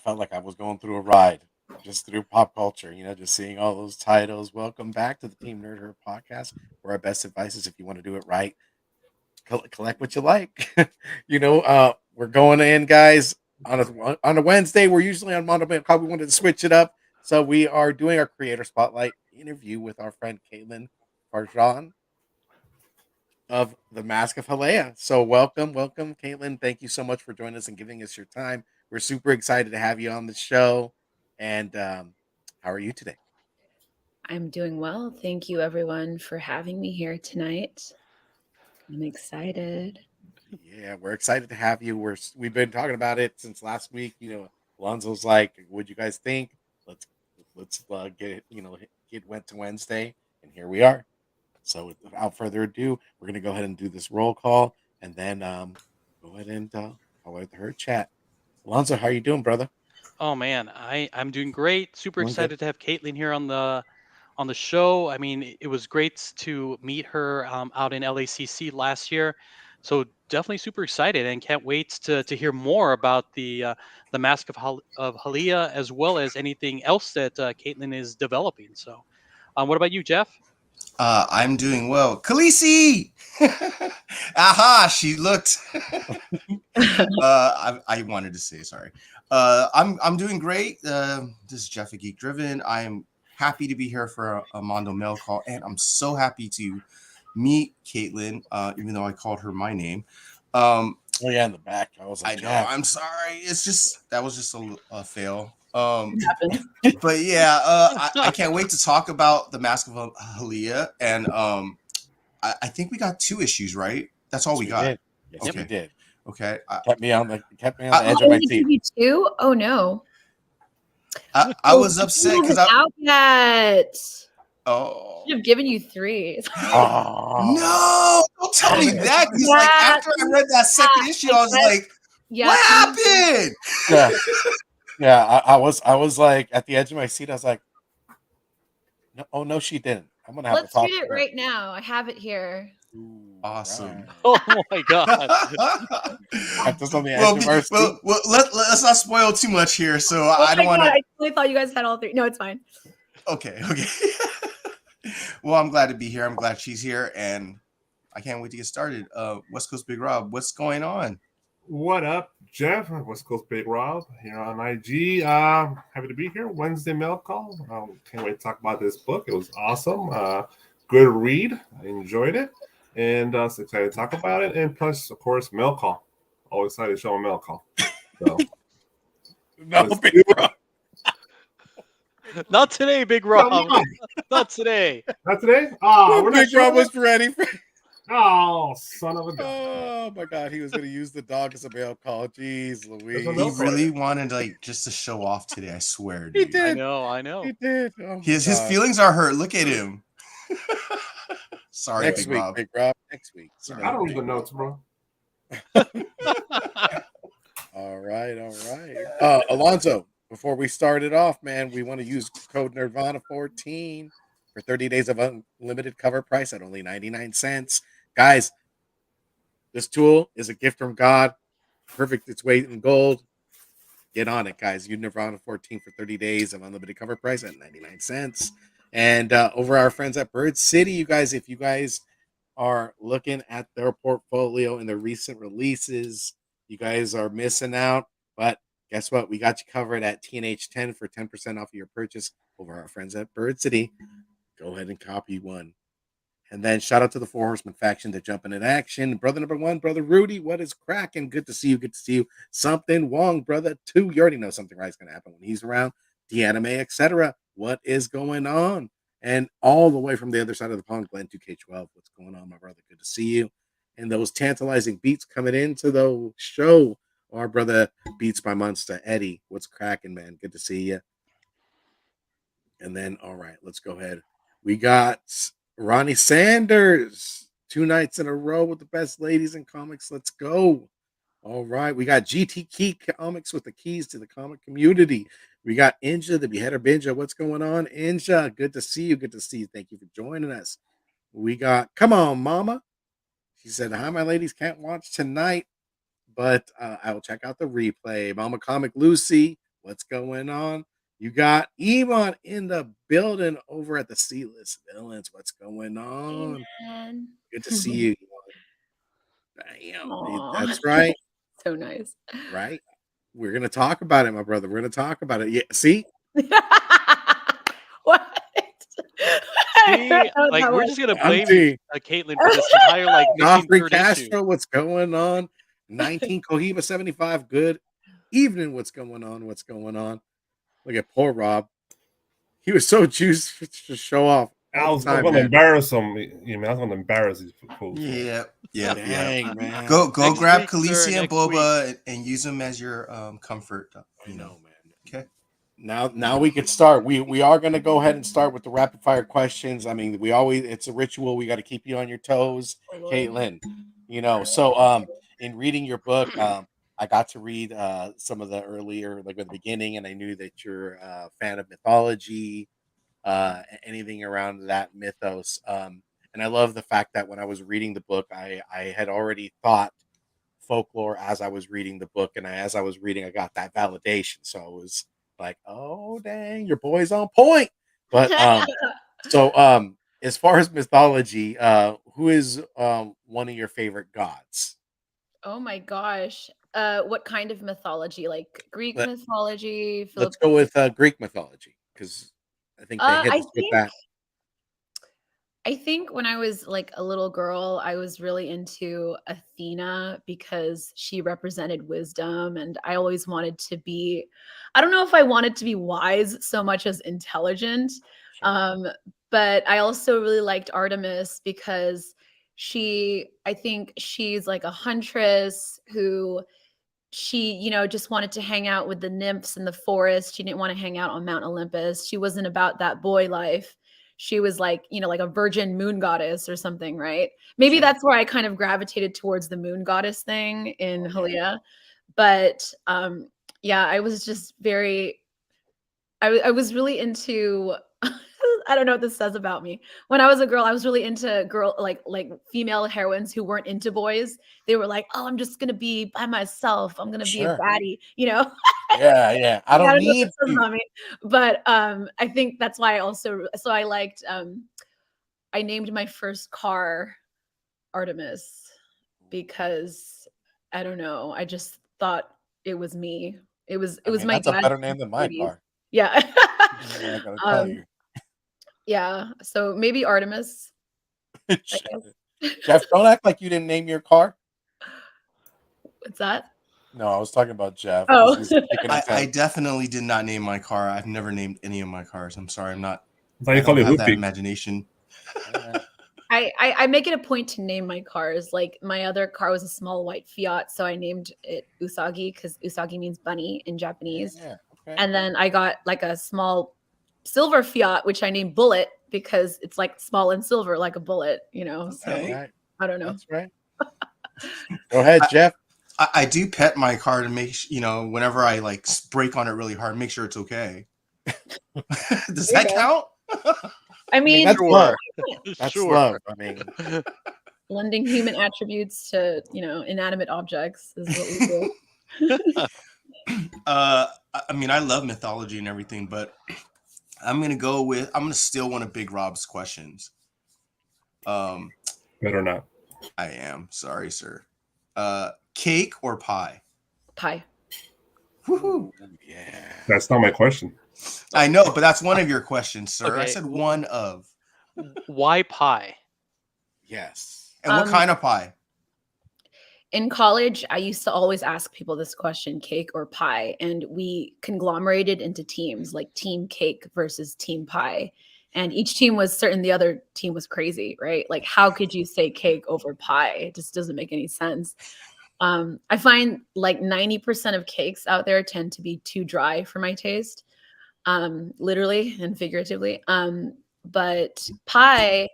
felt like I was going through a ride, just through pop culture. Just seeing all those titles. Welcome back to the Team Nerd Herd podcast, where our best advice is if you want to do it right, collect what you like. We're going in, guys, on a Wednesday. We're usually on Monday, but we wanted to switch it up, so we are doing our creator spotlight interview with our friend Kaitlyn Fajilan of the Mask of Haliya. So welcome, Kaitlyn. Thank you so much for joining us and giving us your time. We're super excited to have you on the show. And how are you today? I'm doing well. Thank you, everyone, for having me here tonight. I'm excited. Yeah, we're excited to have you. We've been talking about it since last week. Alonzo's like, "What'd you guys think? Let's let's get it. Get went to Wednesday, and here we are." So without further ado, we're gonna go ahead and do this roll call, and then go ahead and I'll let her chat. Alonzo, how you doing, brother? Oh man, I'm doing great. Super Doing good. excited to have Caitlin here on the show. I mean, it was great to meet her out in LACC last year. So definitely super excited and can't wait to hear more about the Mask of Haliya as well as anything else that Caitlin is developing. So, what about you, Jeff? I'm doing well. Khaleesi! Aha, she looked. I wanted to say sorry. I'm doing great. This is Jeff at Geek Driven. I am happy to be here for a Mondo Mail call, and I'm so happy to meet Caitlin, even though I called her my name. Oh yeah, in the back. I was like, I know. I'm sorry. It's just that was just a fail. But yeah, I can't wait to talk about the Mask of Haliya, and I think we got 2 issues, right? That's all we got. Did. Yes, Okay. we did. Okay. Kept me on the edge of my Only seat. give you 2? Oh no! I was upset because out yet. Oh Should have given you 3. Oh no! Don't tell me that. Because like after I read that second issue, I was like, "What happened?" Yeah. I was like at the edge of my seat. I was like, "No, oh no, she didn't." I'm gonna have Let's to talk read to it her. right now. I have it here. Ooh, Awesome. right. Oh my god! Kept us on the edge of our seat. Well, let's not spoil too much here. So I don't want to. I totally thought you guys had all 3. No, it's fine. Okay. Well, I'm glad to be here. I'm glad she's here, and I can't wait to get started. West Coast Big Rob, what's going on? What up, Jeff? West Coast Big Rob here on IG. Happy to be here. Wednesday mail call. Can't wait to talk about this book. It was awesome. Good read. I enjoyed it, and so excited to talk about it. And plus, of course, mail call. Always excited to show a mail call. So, No, Big Rob. Not today, Big Rob. Not today. Not today. Oh, Big Rob was ready for. Oh, son of a gun. Oh my god, he was gonna use the dog as a mail call. Jeez Louise. He really wanted just to show off today. I swear, dude. He did. I know. He did. Oh his feelings are hurt. Look at him. Sorry, next Big week, Rob. Big Rob. Next week. I don't read the notes, bro. All right. Alonzo, before we start it off, man, we want to use code Nerdvana 14 for 30 days of unlimited cover price at only 99 cents. Guys, this tool is a gift from God. Perfect its weight in gold. Get on it, guys. Use Nerdvana 14 for 30 days of unlimited cover price at 99 cents. And over our friends at Bird City, you guys, if you guys are looking at their portfolio and their recent releases, you guys are missing out. But guess what? We got you covered at TNH10 for 10% off of your purchase over our friends at Bird City. Go ahead and copy one. And then shout out to the Four Horsemen faction that jumping in action. Brother number 1, Brother Rudy, what is cracking? Good to see you. Good to see you. Something Wong, Brother 2. You already know something right is going to happen when he's around. The anime, etc. What is going on? And all the way from the other side of the pond, Glenn 2K12. What's going on, my brother? Good to see you. And those tantalizing beats coming into the show. Our brother Beats by Monster, Eddie. What's cracking, man? Good to see you. And then, all right, let's go ahead. We got Ronnie Sanders, 2 nights in a row with the best ladies in comics. Let's go. All right. We got GT Key Comics with the keys to the comic community. We got Inja, the Beheader Binja. What's going on, Inja? Good to see you. Good to see you. Thank you for joining us. We got Come On, Mama. She said, hi, my ladies. Can't watch tonight, but I will check out the replay. Mama Comic Lucy. What's going on? You got Iman in the building over at the C-List Villains. What's going on? Amen. Good to see you. Damn, Aw. that's right. So nice. Right. We're gonna talk about it, my brother. We're gonna talk about it. Yeah. See, What? I See, don't know like that we're one. just gonna I'm blame team. Caitlin for this entire like missing Joffrey third issue. Castro. What's going on? 19 Cohiba 75. Good evening. What's going on? What's going on? Look at poor Rob. He was so juiced to show off I all was the time, going to man. embarrass him. You know, I was going to embarrass these fools. Yeah, yeah, yeah. Dang, man. Go Next grab week, Khaleesi sir, and next Boba and use them as your comfort. I know, man. Okay. Now we could start. We are going to go ahead and start with the rapid fire questions. I mean, it's a ritual. We got to keep you on your toes, Oh, Lord. Caitlin. So in reading your book, I got to read some of the earlier, like at the beginning, and I knew that you're a fan of mythology, anything around that mythos. And I love the fact that when I was reading the book, I had already thought folklore as I was reading the book, and as I was reading, I got that validation. So I was like, "Oh, dang, your boy's on point." But as far as mythology, who is one of your favorite gods? Oh my gosh. What kind of mythology? Like Greek Let, mythology, let's go with Greek mythology because I think they hit I us with think that. I think when I was like a little girl, I was really into Athena because she represented wisdom. And I always wanted to be, I don't know if I wanted to be wise so much as intelligent. Sure. But I also really liked Artemis because I think she's like a huntress who just wanted to hang out with the nymphs in the forest. She didn't want to hang out on Mount Olympus. She wasn't about that boy life. She was like, like a virgin moon goddess or something, right? Maybe Sure. that's where I kind of gravitated towards the moon goddess thing in Oh, yeah. Haliya. But yeah, I was just I was really into I don't know what this says about me. When I was a girl, I was really into like female heroines who weren't into boys. They were like, "Oh, I'm just gonna be by myself. I'm gonna be a Sure. baddie," Yeah. I Like, I don't don't know what need this says you. about me. But I think that's why I liked I named my first car Artemis because I don't know. I just thought it was me. It was I mean, my that's a dad's better name than my 30s. car. Yeah. I gotta tell you. Yeah. So maybe Artemis, I guess. Jeff, don't act like you didn't name your car. What's that? No, I was talking about Jeff. Oh. He's taking his I head. definitely did not name my car. I've never named any of my cars. I'm sorry. That's how I you call don't it have that Hoopy. imagination. I make it a point to name my cars. Like my other car was a small white Fiat, so I named it Usagi because Usagi means bunny in Japanese. Yeah, okay. And then I got like a small silver Fiat, which I named Bullet because it's like small and silver, like a bullet, So Okay. Right. I don't know. That's right. Go ahead, Jeff. I do pet my car to make whenever I like brake on it really hard, make sure it's okay. Does There you that go. count? I mean, that's love. Sure. That's Sure. love. I mean, lending human attributes to, inanimate objects is what we do. I mean, I love mythology and everything, but I'm gonna steal one of Big Rob's questions. Better not. I am sorry, sir. Cake or pie? Pie. Woohoo! yeah. That's not my question. I know, but that's one of your questions, sir. I Okay. said one of. Why pie? Yes. And what kind of pie? In college, I used to always ask people this question, cake or pie, and we conglomerated into teams, like team cake versus team pie. And each team was certain the other team was crazy, right? Like, how could you say cake over pie? It just doesn't make any sense. I find like 90% of cakes out there tend to be too dry for my taste, literally and figuratively. But pie,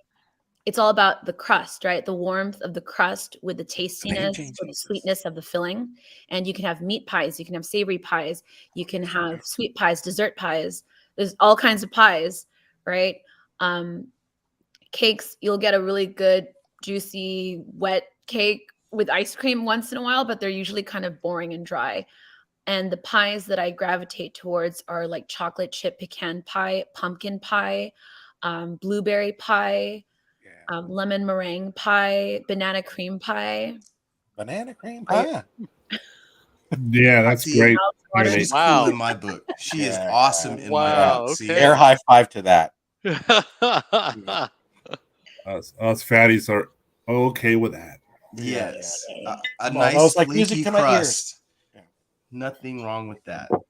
it's all about the crust, right? The warmth of the crust with the tastiness or the sweetness of the filling. And you can have meat pies, you can have savory pies, you can have sweet pies, dessert pies. There's all kinds of pies, right? Cakes, you'll get a really good, juicy, wet cake with ice cream once in a while, but they're usually kind of boring and dry. And the pies that I gravitate towards are like chocolate chip pecan pie, pumpkin pie, blueberry pie, Yeah. lemon meringue pie, banana cream pie. Banana cream I- pie. Yeah, that's See, great. Water. She's Wow. cool in my book. She is Yeah, awesome yeah. in my Wow, book. See? okay. Air high five to that. Us fatties are okay with that. Yes. Yeah. A Well, that nice was like music flaky to my ears. crust. Yeah. Nothing wrong with that. All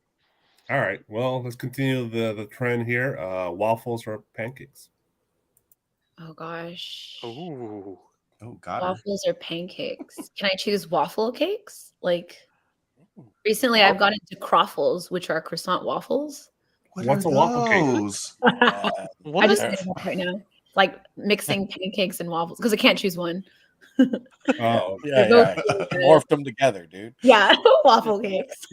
right. Well, let's continue the trend here. Waffles or pancakes? Oh gosh. Ooh. Oh, got her. Waffles or pancakes? Can I choose waffle cakes? Like recently I've got into croffles, which are croissant waffles. What's a waffle cake? those? I What? just made it up right now. Like mixing pancakes and waffles because I can't choose one. Oh, Yeah, They're yeah. both good. Morphed them together, dude. Yeah, waffle cakes.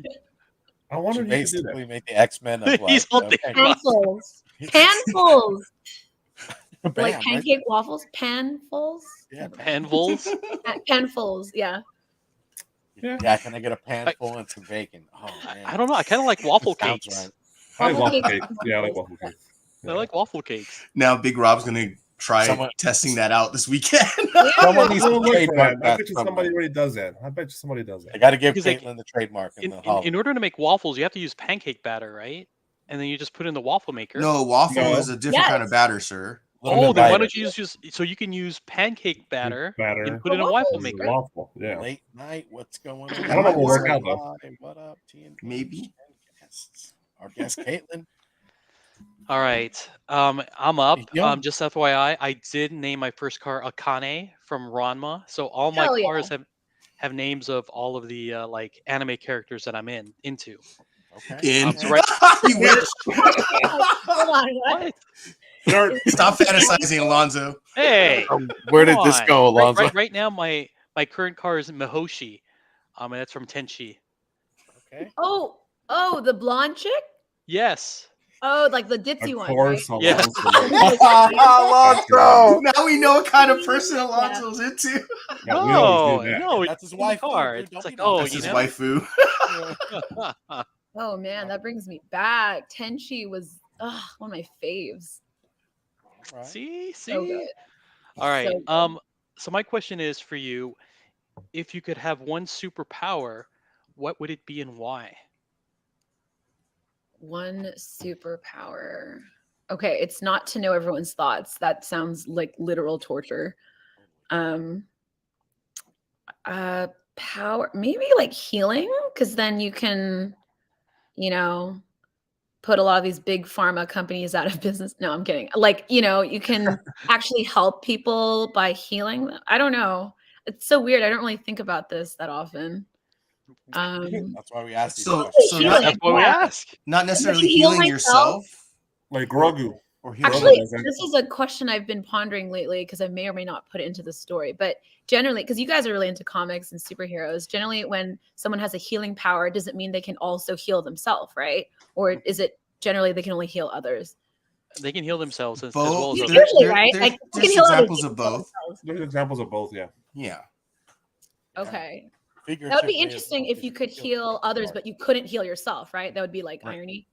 I You wonder if you could do that. basically made the X-Men of like, He's all thinking about- Panfuls. Panfuls. Bam, Like right pancake waffles. Panfuls. there. Yeah, Panfuls? Panfuls. Yeah. yeah. Can I get a pan full and some bacon? Oh man, I don't know. I kind of like waffle Sounds cakes. right. I like waffle Waffle cake. cakes. Yeah, I like waffle cake. I like waffle cakes. Now Big Rob's gonna try Someone- testing that out this weekend. Someone needs to We'll look for trademark that. I that. bet you somebody already does that. I bet you somebody does They that. got to give Because, like, Caitlin the trademark in the In holiday. order to make waffles, you have to use pancake batter, right? And then you just put in the waffle maker. No, waffle No. is a different kind of Yes. batter, sir. Little Oh, bit then why lighter. don't you use just so you can use pancake batter Batter. and put in a waffle Waffles. maker? Waffle. Yeah. Late night, what's going on? I don't know if it'll work out, though. What up, TNT? Maybe. Guests. Our guest Caitlin. All right. I'm up. Yeah. Just FYI, I did name my first car Akane from Ranma. So all my Hell yeah. cars have names of all of the like anime characters that I'm into. Okay. In So right- you wish. Hold on. What? What? Nerd. Stop fantasizing, Alonzo. Hey, Where did come this on. go, Alonzo? Right now, my current car is Mihoshi. And that's from Tenchi. Okay. Oh, the blonde chick? Yes. Oh, like the ditzy Of one. course, Right? Yeah. Alonzo. Now we know what kind of person Alonzo's into. Yeah, we always do that. No, That's his in the wife. car. Dude. It's Don't like, be oh, That's you his know. waifu. Oh man, that brings me back. Tenchi was one of my faves. All right. See. So good. All right. So good. So my question is for you: if you could have one superpower, what would it be and why? One superpower. Okay, it's not to know everyone's thoughts. That sounds like literal torture. Power, maybe like healing, because then you can, put a lot of these big pharma companies out of business. No, I'm kidding. Like, you can actually help people by healing them. I don't know. It's so weird. I don't really think about this that often. That's why we asked you. So- the question. so Healing, That's what we yeah. ask. Not necessarily Actually heal healing myself. yourself Like Grogu. or healing Actually, doesn't. this is a question I've been pondering lately because I may or may not put it into the story. But generally, because you guys are really into comics and superheroes, generally when someone has a healing power, does it mean they can also heal themselves, right? Or is it generally they can only heal others? They can heal themselves as Both. well as There- others. Usually, right? there's- Like, you there's can heal others, examples you of can heal both. themselves. There's examples of both, yeah. Yeah. Okay. That would Figuratively be as interesting well, if you could heal others, but you couldn't heal yourself, right? That would be like Right. irony.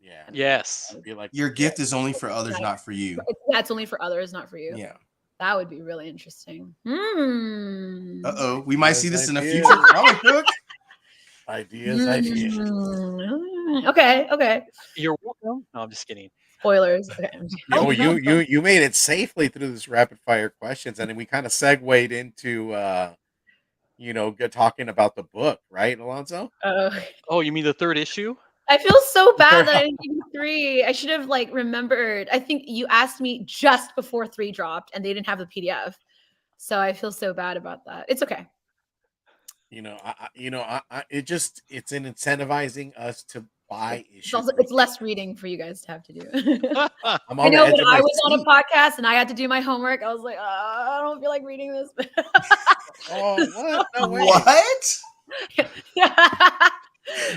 Yeah. Yes. It'd be like Your gift is only for others, Right. not for you. Yeah, it's only for others, not for you. Yeah. That would be really interesting. We might see this in a Ideas. future comic book. ideas. Ideas. Okay. You're welcome. No, I'm just kidding. Spoilers. Okay. I'm just- Oh, you made it safely through this rapid fire questions, and then we kind of segued into talking about the book, right, Alonzo? Oh, you mean the third issue? I feel so bad that I didn't give you 3. I should have remembered. I think you asked me just before 3 dropped, and they didn't have the PDF, so I feel so bad about that. It's okay. It's in incentivizing us to buy It's issues. also it's less reading for you guys to have to do. I'm I on the know edge when of my I was on a seat. podcast and I had to do my homework, I was like, I don't feel like reading this. Oh, what? No way. What? Yeah.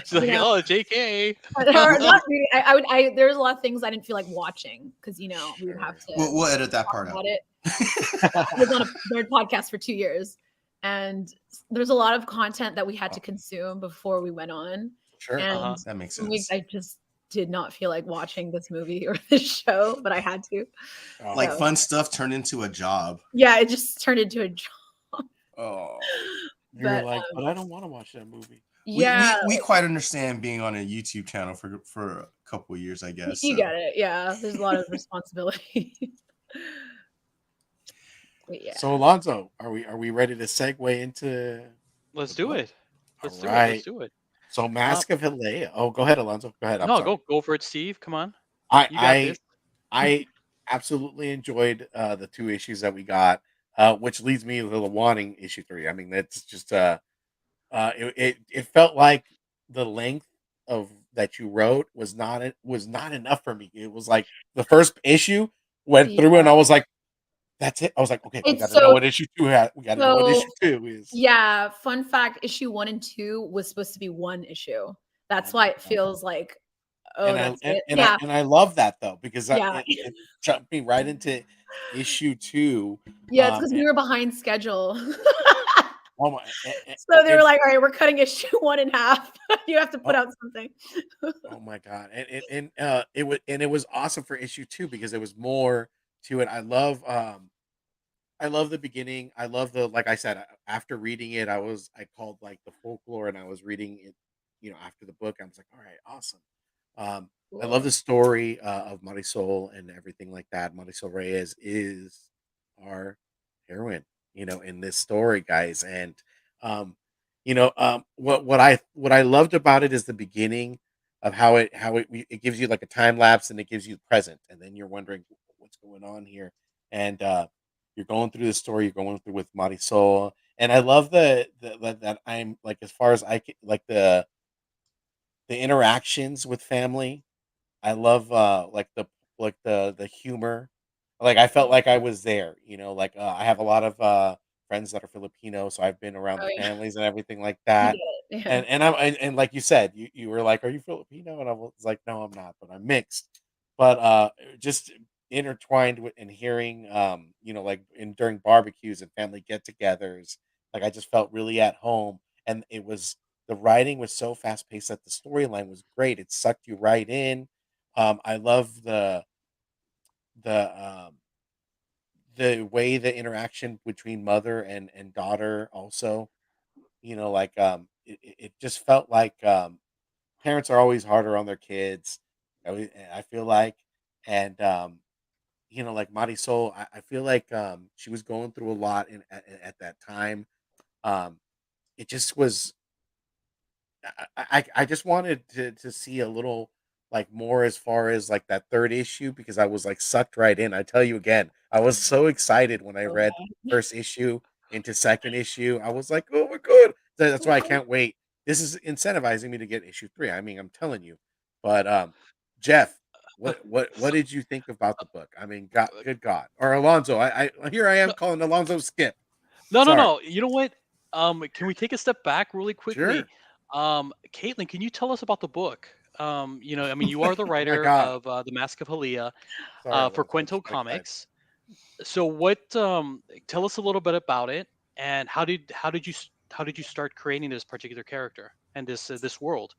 She's like, Yeah. oh, JK. Or not reading. There's a lot of things I didn't feel like watching because we would have to We'll edit that talk part out. about it. I was on a nerd podcast for 2 years, and there's a lot of content that we had to consume before we went on. Sure. And That makes some weeks sense. I just did not feel like watching this movie or this show, but I had to. Oh, Like So fun stuff turned into a job. yeah, it just turned into a job. Oh. you were But like, but I don't want to watch that movie. yeah, We quite understand being on a YouTube channel for a couple of years, I guess. you So. get it. Yeah, there's a lot of responsibility. But yeah. So Alonzo, are we ready to segue into Let's the do book? it. All Let's do it. Let's right. do it. So Uh, Mask of Haliya. Oh, go ahead, Alonzo. Go ahead. I'm no, sorry. go for it, Steve. Come on, I you got I this. I absolutely enjoyed the two issues that we got, which leads me to the wanting issue 3. I mean, that's just it felt like the length of that you wrote was not enough for me. It was like the first issue went Yeah. through and I was like, that's it. I was like, okay, we got It's to know what issue 2 had. We got to know what issue so 2 is. yeah, fun fact, issue 1 and 2 was supposed to be one issue. Oh That's my why it god. feels like, oh, And I that's it. Yeah, and I love that though because yeah. it jumped me right into issue 2. Yeah, it's because And, we were behind schedule. oh my, So they were like, all right, we're cutting issue 1 in half. You have to put oh, out something. oh my god, it was awesome for issue 2 because there was more to it. I love the beginning. I love the like I said after reading it, I called like the folklore and I was reading it, after the book. I was like, all right, awesome. I love Cool. the story of Marisol and everything like that. Marisol Reyes is our heroine, in this story, guys. And um, what I loved about it is the beginning of how it gives you like a time lapse and it gives you the present, and then you're wondering what's going on here, and you're going through the story, you're going through with Marisol, and I love that I'm like as far as I can, like the interactions with family. I love the humor. Like I felt like I was there, like I have a lot of friends that are Filipino, so I've been around Oh the yeah, families and everything like you that. get it. Yeah. And like you said, you were like, "Are you Filipino?" And I was like, "No, I'm not, but I'm mixed." But just intertwined with and hearing like in during barbecues and family get-togethers, like I just felt really at home, and the writing was so fast paced that the storyline was great. It sucked you right in. I love the the way the interaction between mother and daughter also, like it just felt like parents are always harder on their kids. I feel like, and like Marisol, I feel like she was going through a lot at that time. Um, it just was I just wanted to see a little like more as far as like that third issue because I was like sucked right in. I tell you again, I was so excited when I Oh, read yeah. first issue into second issue. I was like, oh my god. That's why I can't wait. This is incentivizing me to get issue 3. I mean, I'm telling you. But Jeff, what So, did you think about the book? I mean, God, good God. Or Alonzo. I here I am no, calling Alonzo Skip. Sorry. no. You know what? Can we take a step back really quickly? Sure. Caitlin, can you tell us about the book? I mean, you are the Oh my writer god. of the Mask of Haliya Sorry, for Alonzo. I'm Kwento so excited. Comics. So, what? Tell us a little bit about it, and how did you start creating this particular character and this world?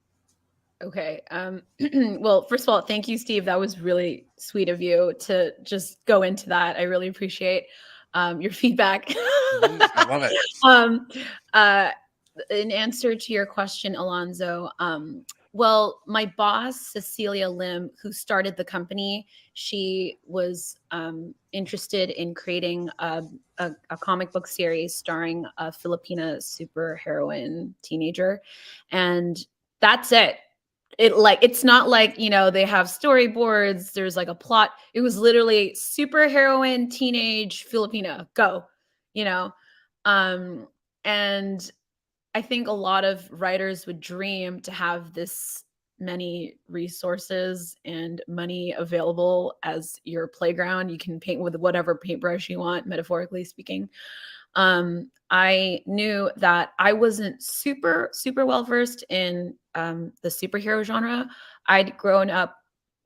Okay. Well, first of all, thank you, Steve. That was really sweet of you to just go into that. I really appreciate your feedback. I love it. um, uh, in answer to your question, Alonzo, well, my boss, Cecilia Lim, who started the company, she was interested in creating a comic book series starring a Filipina superheroine teenager. And that's it. It's not like, they have storyboards, there's like a plot. It was literally superheroine teenage Filipina, go, you know. Um and I think a lot of writers would dream to have this many resources and money available as your playground. You can paint with whatever paintbrush you want, metaphorically speaking. I knew that I wasn't super well versed in the superhero genre. I'd grown up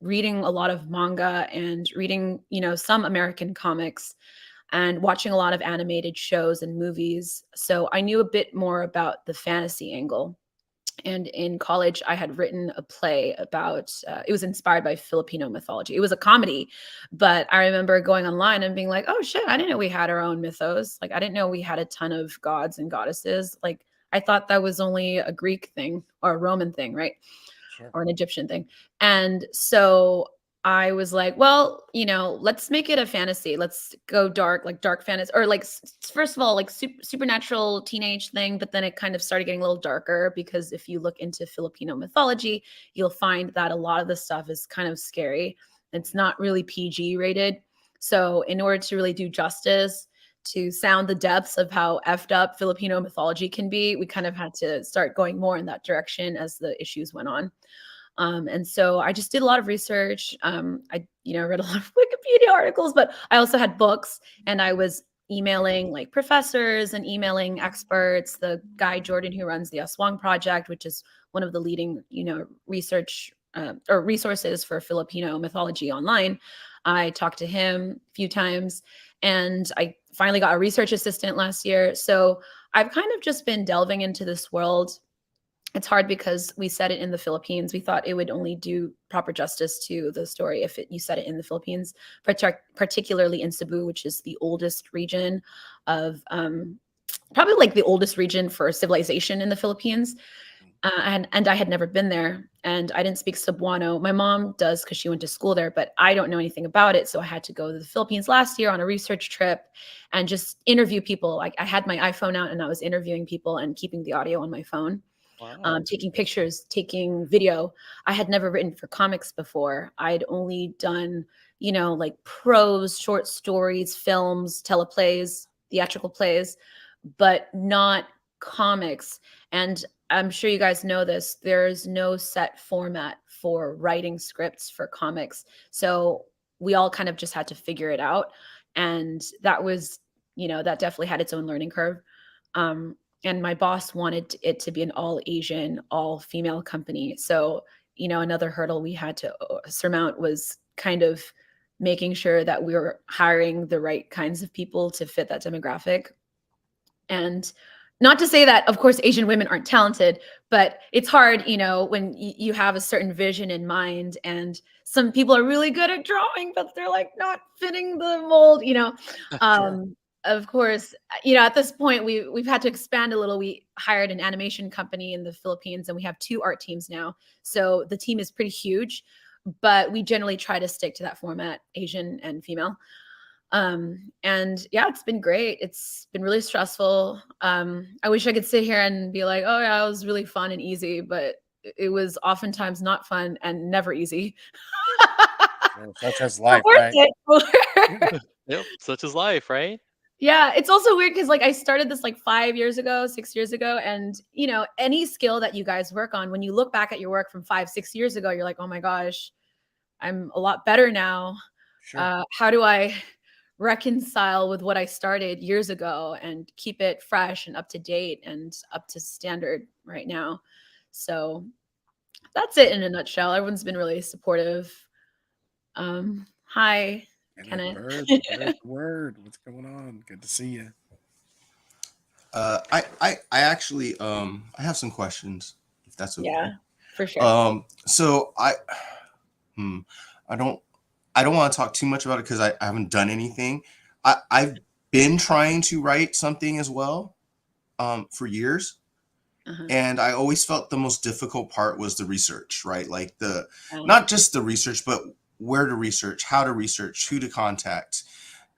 reading a lot of manga and reading, some American comics and watching a lot of animated shows and movies. So I knew a bit more about the fantasy angle. And in college, I had written a play about, it was inspired by Filipino mythology. It was a comedy, but I remember going online and being like, oh shit, I didn't know we had our own mythos. Like, I didn't know we had a ton of gods and goddesses. Like, I thought that was only a Greek thing or a Roman thing, right? Sure. Or an Egyptian thing. And so I was like, well, let's make it a fantasy. Let's go dark, like dark fantasy, or like, first of all, like supernatural teenage thing. But then it kind of started getting a little darker, because if you look into Filipino mythology, you'll find that a lot of the stuff is kind of scary. It's not really PG rated. So in order to really do justice, to sound the depths of how effed up Filipino mythology can be, we kind of had to start going more in that direction as the issues went on. And so I just did a lot of research. I read a lot of Wikipedia articles, but I also had books, and I was emailing like professors and emailing experts. The guy Jordan, who runs the Aswang Project, which is one of the leading, research or resources for Filipino mythology online. I talked to him a few times, and I finally got a research assistant last year. So I've kind of just been delving into this world. It's hard because we set it in the Philippines. We thought it would only do proper justice to the story if you set it in the Philippines, particularly in Cebu, which is the oldest region of, probably like the oldest region for civilization in the Philippines. And I had never been there, and I didn't speak Cebuano. My mom does because she went to school there, but I don't know anything about it. So I had to go to the Philippines last year on a research trip and just interview people. Like, I had my iPhone out and I was interviewing people and keeping the audio on my phone. Wow. Taking pictures, taking video. I had never written for comics before. I'd only done, like prose, short stories, films, teleplays, theatrical plays, but not comics. And I'm sure you guys know this. There's no set format for writing scripts for comics. So we all kind of just had to figure it out. And that was, that definitely had its own learning curve. And my boss wanted it to be an all Asian, all female company. So, another hurdle we had to surmount was kind of making sure that we were hiring the right kinds of people to fit that demographic. And not to say that, of course, Asian women aren't talented, but it's hard, when you have a certain vision in mind, and some people are really good at drawing, but they're like not fitting the mold, Sure. Of course, at this point we've had to expand a little. We hired an animation company in the Philippines, and we have 2 art teams now. So the team is pretty huge, but we generally try to stick to that format, Asian and female. And yeah, it's been great. It's been really stressful. I wish I could sit here and be like, oh yeah, it was really fun and easy, but it was oftentimes not fun and never easy. Well, such as But life, worth right? it. Yep, such is life, right? Yeah, it's also weird because like I started this like 5 years ago, 6 years ago, and any skill that you guys work on, when you look back at your work from 5, 6 years ago, you're like, oh my gosh, I'm a lot better now. Sure. How do I reconcile with what I started years ago and keep it fresh and up to date and up to standard right now? So that's it in a nutshell. Everyone's been really supportive. Hi, And Kenneth. the word. What's going on? Good to see you. I actually I have some questions, if that's okay. Yeah, for sure. So I don't want to talk too much about it because I haven't done anything. I've been trying to write something as well for years. And I always felt the most difficult part was the research, right? Like not just the research, but where to research, how to research, who to contact.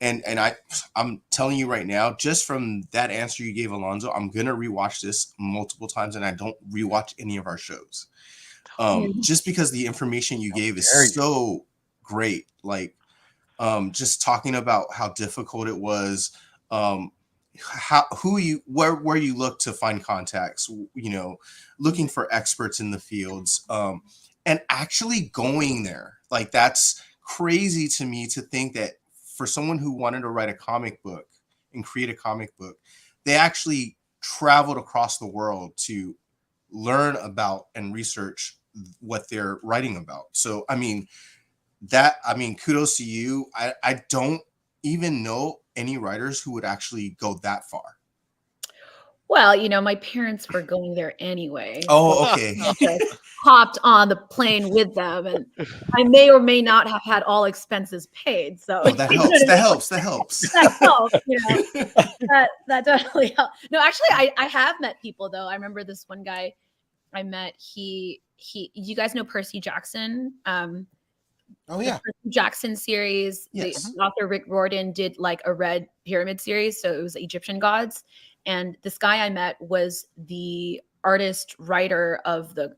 And I'm telling you right now, just from that answer you gave, Alonzo, I'm going to rewatch this multiple times, and I don't rewatch any of our shows. Just because the information you gave is so great. Like just talking about how difficult it was, where you look to find contacts, looking for experts in the fields, and actually going there. Like, that's crazy to me to think that for someone who wanted to write a comic book and create a comic book, they actually traveled across the world to learn about and research what they're writing about. So, kudos to you. I don't even know any writers who would actually go that far. Well, my parents were going there anyway. Oh, So okay. I just hopped on the plane with them, and I may or may not have had all expenses paid. So Oh, that helps. That helps. That helps. that helps, that definitely helps. No, actually, I have met people though. I remember this one guy I met. He. You guys know Percy Jackson? Oh The yeah. Percy Jackson series. Yes. The author Rick Riordan did like a red pyramid series, so it was Egyptian gods. And this guy I met was the artist writer of the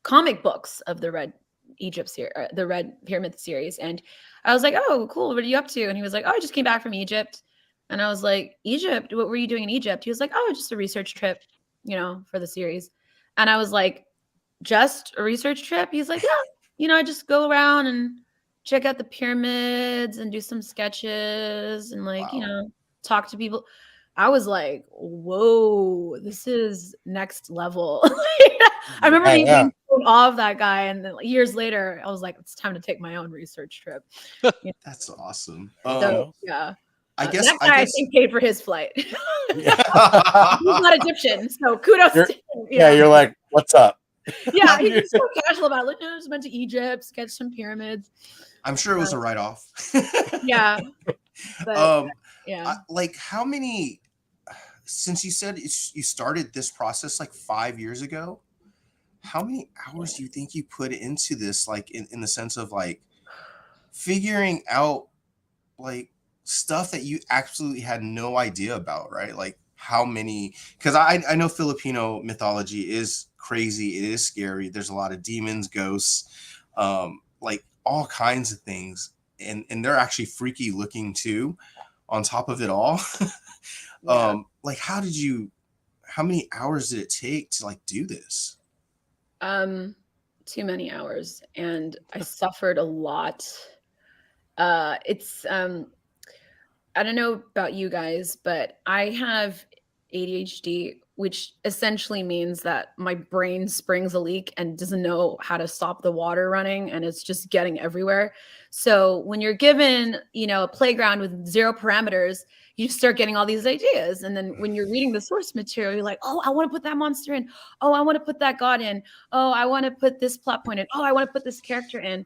comic books of the Red Egypt series, the Red Pyramid series. And I was like, "Oh, cool. What are you up to?" And he was like, "Oh, I just came back from Egypt." And I was like, "Egypt? What were you doing in Egypt?" He was like, "Oh, just a research trip, for the series." And I was like, "Just a research trip?" He's like, "Yeah, I just go around and check out the pyramids and do some sketches and Wow. talk to people." I was like, "Whoa, this is next level." I remember Yeah, being yeah. in awe of that guy, and then years later, I was like, "It's time to take my own research trip." You That's awesome. So yeah, I guess. that guy I think paid for his flight. He's not Egyptian, so kudos You're- to him. Yeah, you're like, what's up? Yeah, he's just so casual about it. Like, just went to Egypt, sketched some pyramids. I'm sure it was a write-off. Yeah, but yeah. Like how many? Since you said you started this process like 5 years ago, how many hours do you think you put into this? Like in the sense of like figuring out like stuff that you absolutely had no idea about, right? Like how many? Because I know Filipino mythology is crazy. It is scary. There's a lot of demons, ghosts, like all kinds of things, and they're actually freaky looking too. On top of it all, Yeah. like how many hours did it take to like do this? Too many hours, and I suffered a lot. It's I don't know about you guys, but I have ADHD, which essentially means that my brain springs a leak and doesn't know how to stop the water running, and it's just getting everywhere. So when you're given, a playground with zero parameters, you start getting all these ideas. And then when you're reading the source material, you're like, "Oh, I want to put that monster in. Oh, I want to put that god in. Oh, I want to put this plot point in. Oh, I want to put this character in."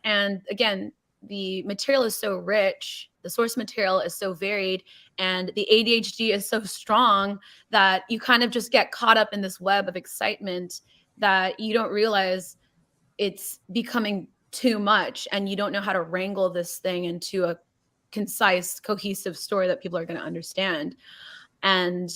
And again, the material is so rich, the source material is so varied, and the ADHD is so strong that you kind of just get caught up in this web of excitement that you don't realize it's becoming too much, and you don't know how to wrangle this thing into a concise, cohesive story that people are going to understand. And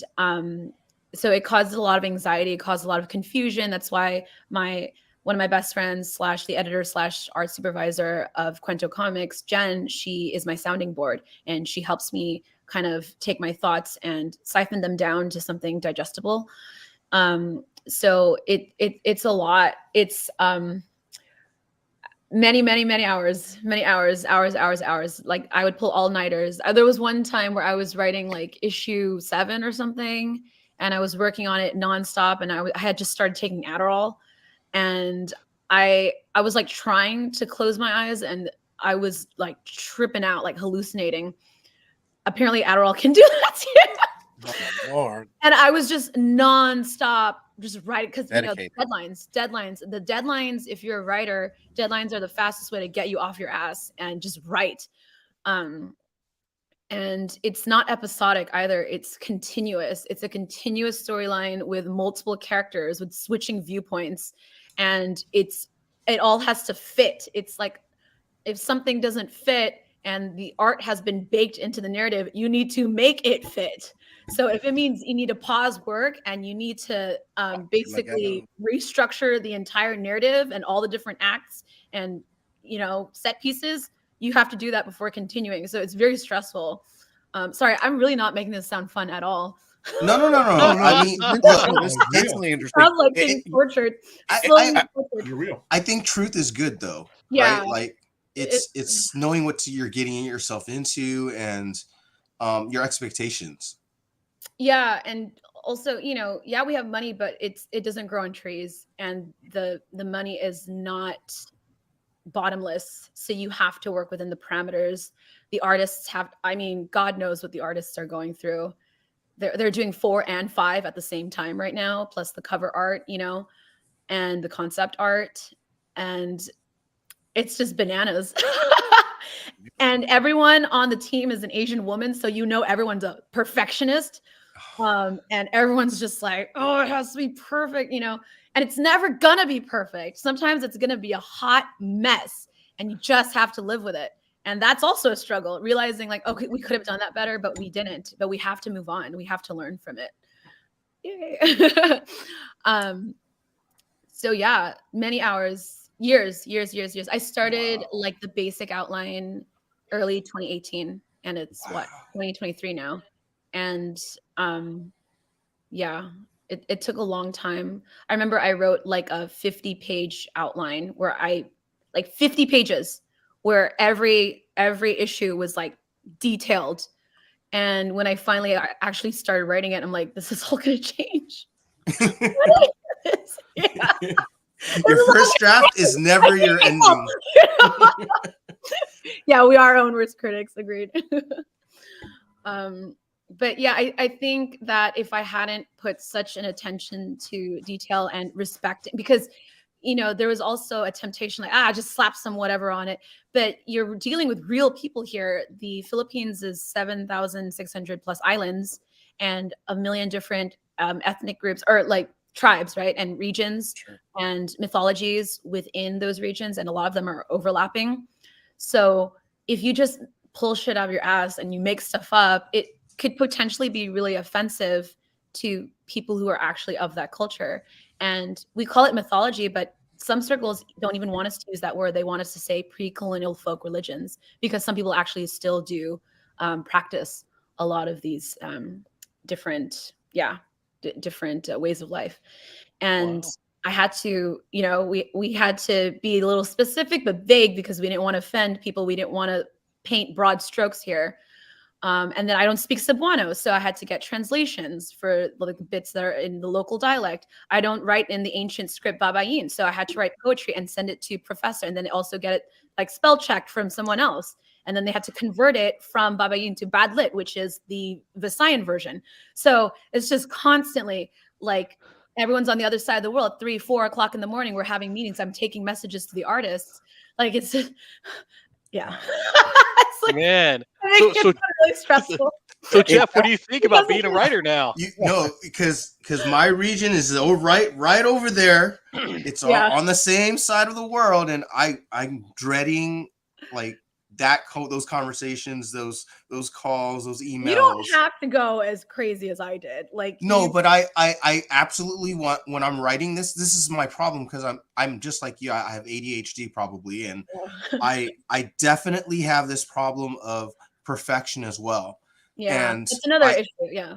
so it caused a lot of anxiety, it caused a lot of confusion. That's why one of my best friends slash the editor slash art supervisor of Kwento Comics, Jen, she is my sounding board, and she helps me kind of take my thoughts and siphon them down to something digestible. So it's a lot. It's many hours, hours. Like I would pull all-nighters. There was one time where I was writing like issue 7 or something, and I was working on it nonstop, and I had just started taking Adderall, and I was like trying to close my eyes, and I was like tripping out, like hallucinating. Apparently Adderall can do that too. Oh, my Lord. And I was just nonstop just writing, because Dedicated. the deadlines, if you're a writer, deadlines are the fastest way to get you off your ass and just write. And it's not episodic either. It's continuous. It's a continuous storyline with multiple characters, with switching viewpoints, and it all has to fit. It's like if something doesn't fit and the art has been baked into the narrative, you need to make it fit. So if it means you need to pause work and you need to basically restructure the entire narrative and all the different acts and set pieces, you have to do that before continuing. So it's very stressful. Sorry, I'm really not making this sound fun at all. No. I mean, Look, this is instantly interesting. Sounds like being tortured. You're real. I think truth is good though, Yeah. right? Like it's knowing what you're getting yourself into and your expectations. Yeah, and also, yeah, we have money, but it doesn't grow on trees, and the money is not bottomless. So you have to work within the parameters. The artists have, God knows what the artists are going through. they're doing 4 and 5 at the same time right now, plus the cover art, and the concept art, and it's just bananas. And everyone on the team is an Asian woman, so everyone's a perfectionist. And everyone's just like, oh, it has to be perfect, and it's never gonna be perfect. Sometimes it's gonna be a hot mess, and you just have to live with it. And that's also a struggle, realizing like, okay, we could have done that better, but we didn't. But we have to move on. We have to learn from it. Yay. So yeah, many hours, years. I started like the basic outline early 2018, and it's 2023 now. And yeah, it took a long time. I remember I wrote like a 50-page outline where 50 pages where every issue was like detailed. And when I finally actually started writing it, I'm like, this is all going to change. Yeah. Your first draft is never your ending. Yeah, we are our own worst critics. Agreed. But yeah, I think that if I hadn't put such an attention to detail and respect, because there was also a temptation like, just slap some whatever on it. But you're dealing with real people here. The Philippines is 7,600 plus islands and a million different ethnic groups, or like tribes, right? And regions and mythologies within those regions. And a lot of them are overlapping. So if you just pull shit out of your ass and you make stuff up, it could potentially be really offensive to people who are actually of that culture. And we call it mythology, but some circles don't even want us to use that word. They want us to say pre-colonial folk religions, because some people actually still do practice a lot of these different ways of life. And I had to, we had to be a little specific but vague, because we didn't want to offend people. We didn't want to paint broad strokes here. And then I don't speak Cebuano, so I had to get translations for like the bits that are in the local dialect. I don't write in the ancient script Babayin, so I had to write poetry and send it to professor, and then also get it like spell checked from someone else. And then they had to convert it from Babayin to Badlit, which is the Visayan version. So it's just constantly like everyone's on the other side of the world, 3-4 o'clock in the morning. We're having meetings. I'm taking messages to the artists. Like it's, yeah. It's like, Man, it's really stressful. So Jeff, what do you think about being a writer now? No, because my region is right over there. It's on the same side of the world, and I'm dreading like those conversations, those calls, those emails. You don't have to go as crazy as I did. Like no, but I absolutely want, when I'm writing this is my problem, because I'm just like you. I have ADHD probably, and I definitely have this problem of perfection as well. Yeah, and it's another issue. Yeah.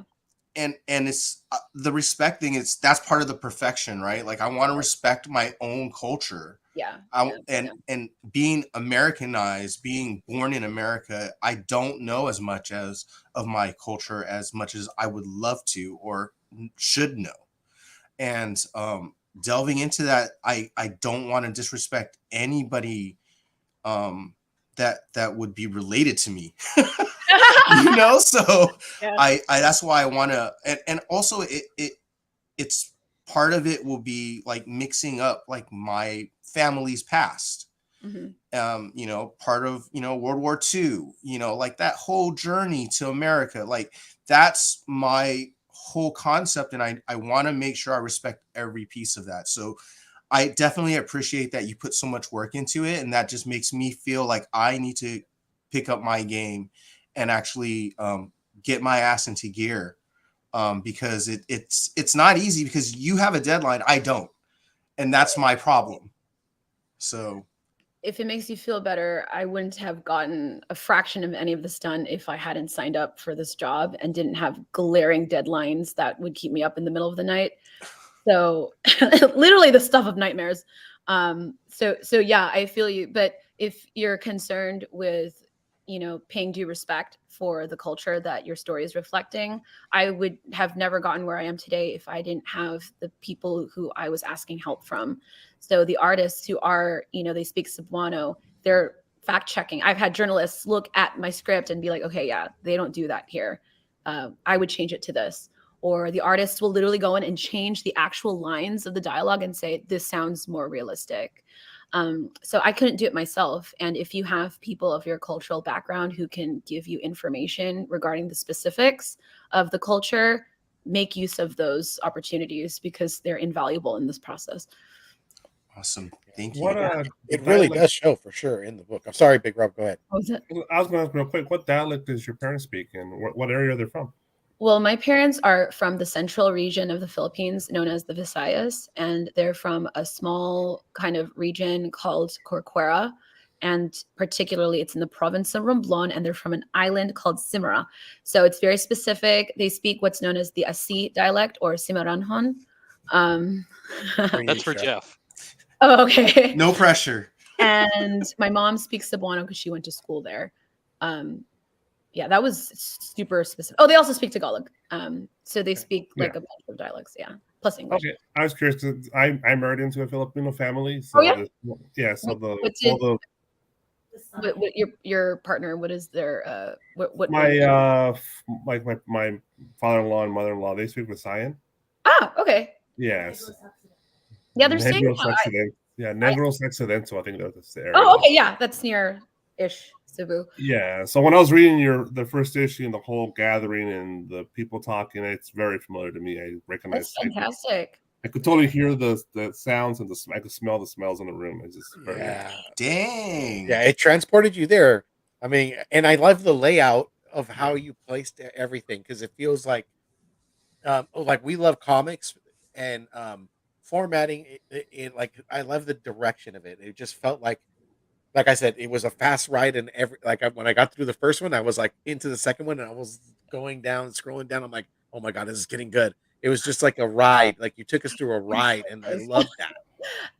And it's the respect thing. That's part of the perfection, right? Like I want to respect my own culture. Yeah. And being Americanized, being born in America, I don't know as much of my culture as much as I would love to or should know. And delving into that, I don't want to disrespect anybody that would be related to me. So yeah. I that's why I want to, and also it's part of it will be like mixing up like my family's past. Mm-hmm. Part of World War II, like that whole journey to America, like that's my whole concept, and I want to make sure I respect every piece of that. So I definitely appreciate that you put so much work into it, and that just makes me feel like I need to pick up my game and actually get my ass into gear, because it's not easy, because you have a deadline, I don't, and that's my problem. So if it makes you feel better, I wouldn't have gotten a fraction of any of this done if I hadn't signed up for this job and didn't have glaring deadlines that would keep me up in the middle of the night. So literally the stuff of nightmares. So yeah, I feel you. But if you're concerned with, paying due respect for the culture that your story is reflecting, I would have never gotten where I am today if I didn't have the people who I was asking help from. So the artists who are, they speak Cebuano, they're fact checking. I've had journalists look at my script and be like, okay, yeah, they don't do that here. I would change it to this. Or the artists will literally go in and change the actual lines of the dialogue and say, this sounds more realistic. So I couldn't do it myself. And if you have people of your cultural background who can give you information regarding the specifics of the culture, make use of those opportunities because they're invaluable in this process. Awesome. Thank you. What It really does show for sure in the book. I'm sorry, Big Rob, go ahead. What was it? I was going to ask real quick, what dialect does your parents speak and what area are they from? Well, my parents are from the central region of the Philippines known as the Visayas, and they're from a small kind of region called Corcuera. And particularly it's in the province of Romblon, and they're from an island called Simara. So it's very specific. They speak what's known as the Asi dialect or Cimaranhon. That's for Jeff. Oh, okay. No pressure. And my mom speaks Cebuano because she went to school there. Yeah, that was super specific. Oh, they also speak Tagalog. So they speak like a bunch of dialects, yeah, plus English. Okay, I was curious. I married into a Filipino family. So Oh, yeah? So What your partner? What is their what? My my father-in-law and mother-in-law, they speak Visayan. Ah, okay. Yes. Yeah, they're saying. Negros Occidental. I think that's the area. Oh, okay, yeah, that's near-ish Cebu. Yeah. So when I was reading the first issue and the whole gathering and the people talking, it's very familiar to me. I recognize. That's fantastic. I could totally hear the sounds and I could smell the smells in the room. It's just Dang. Yeah, it transported you there. I mean, and I love the layout of how you placed everything because it feels like we love comics and formatting it like I love the direction of it. It just felt like I said, it was a fast ride, and when I got through the first one, I was like into the second one, and I was going down, scrolling down. I'm like, oh my god, this is getting good. It was just like a ride, like you took us through a ride, and I love that.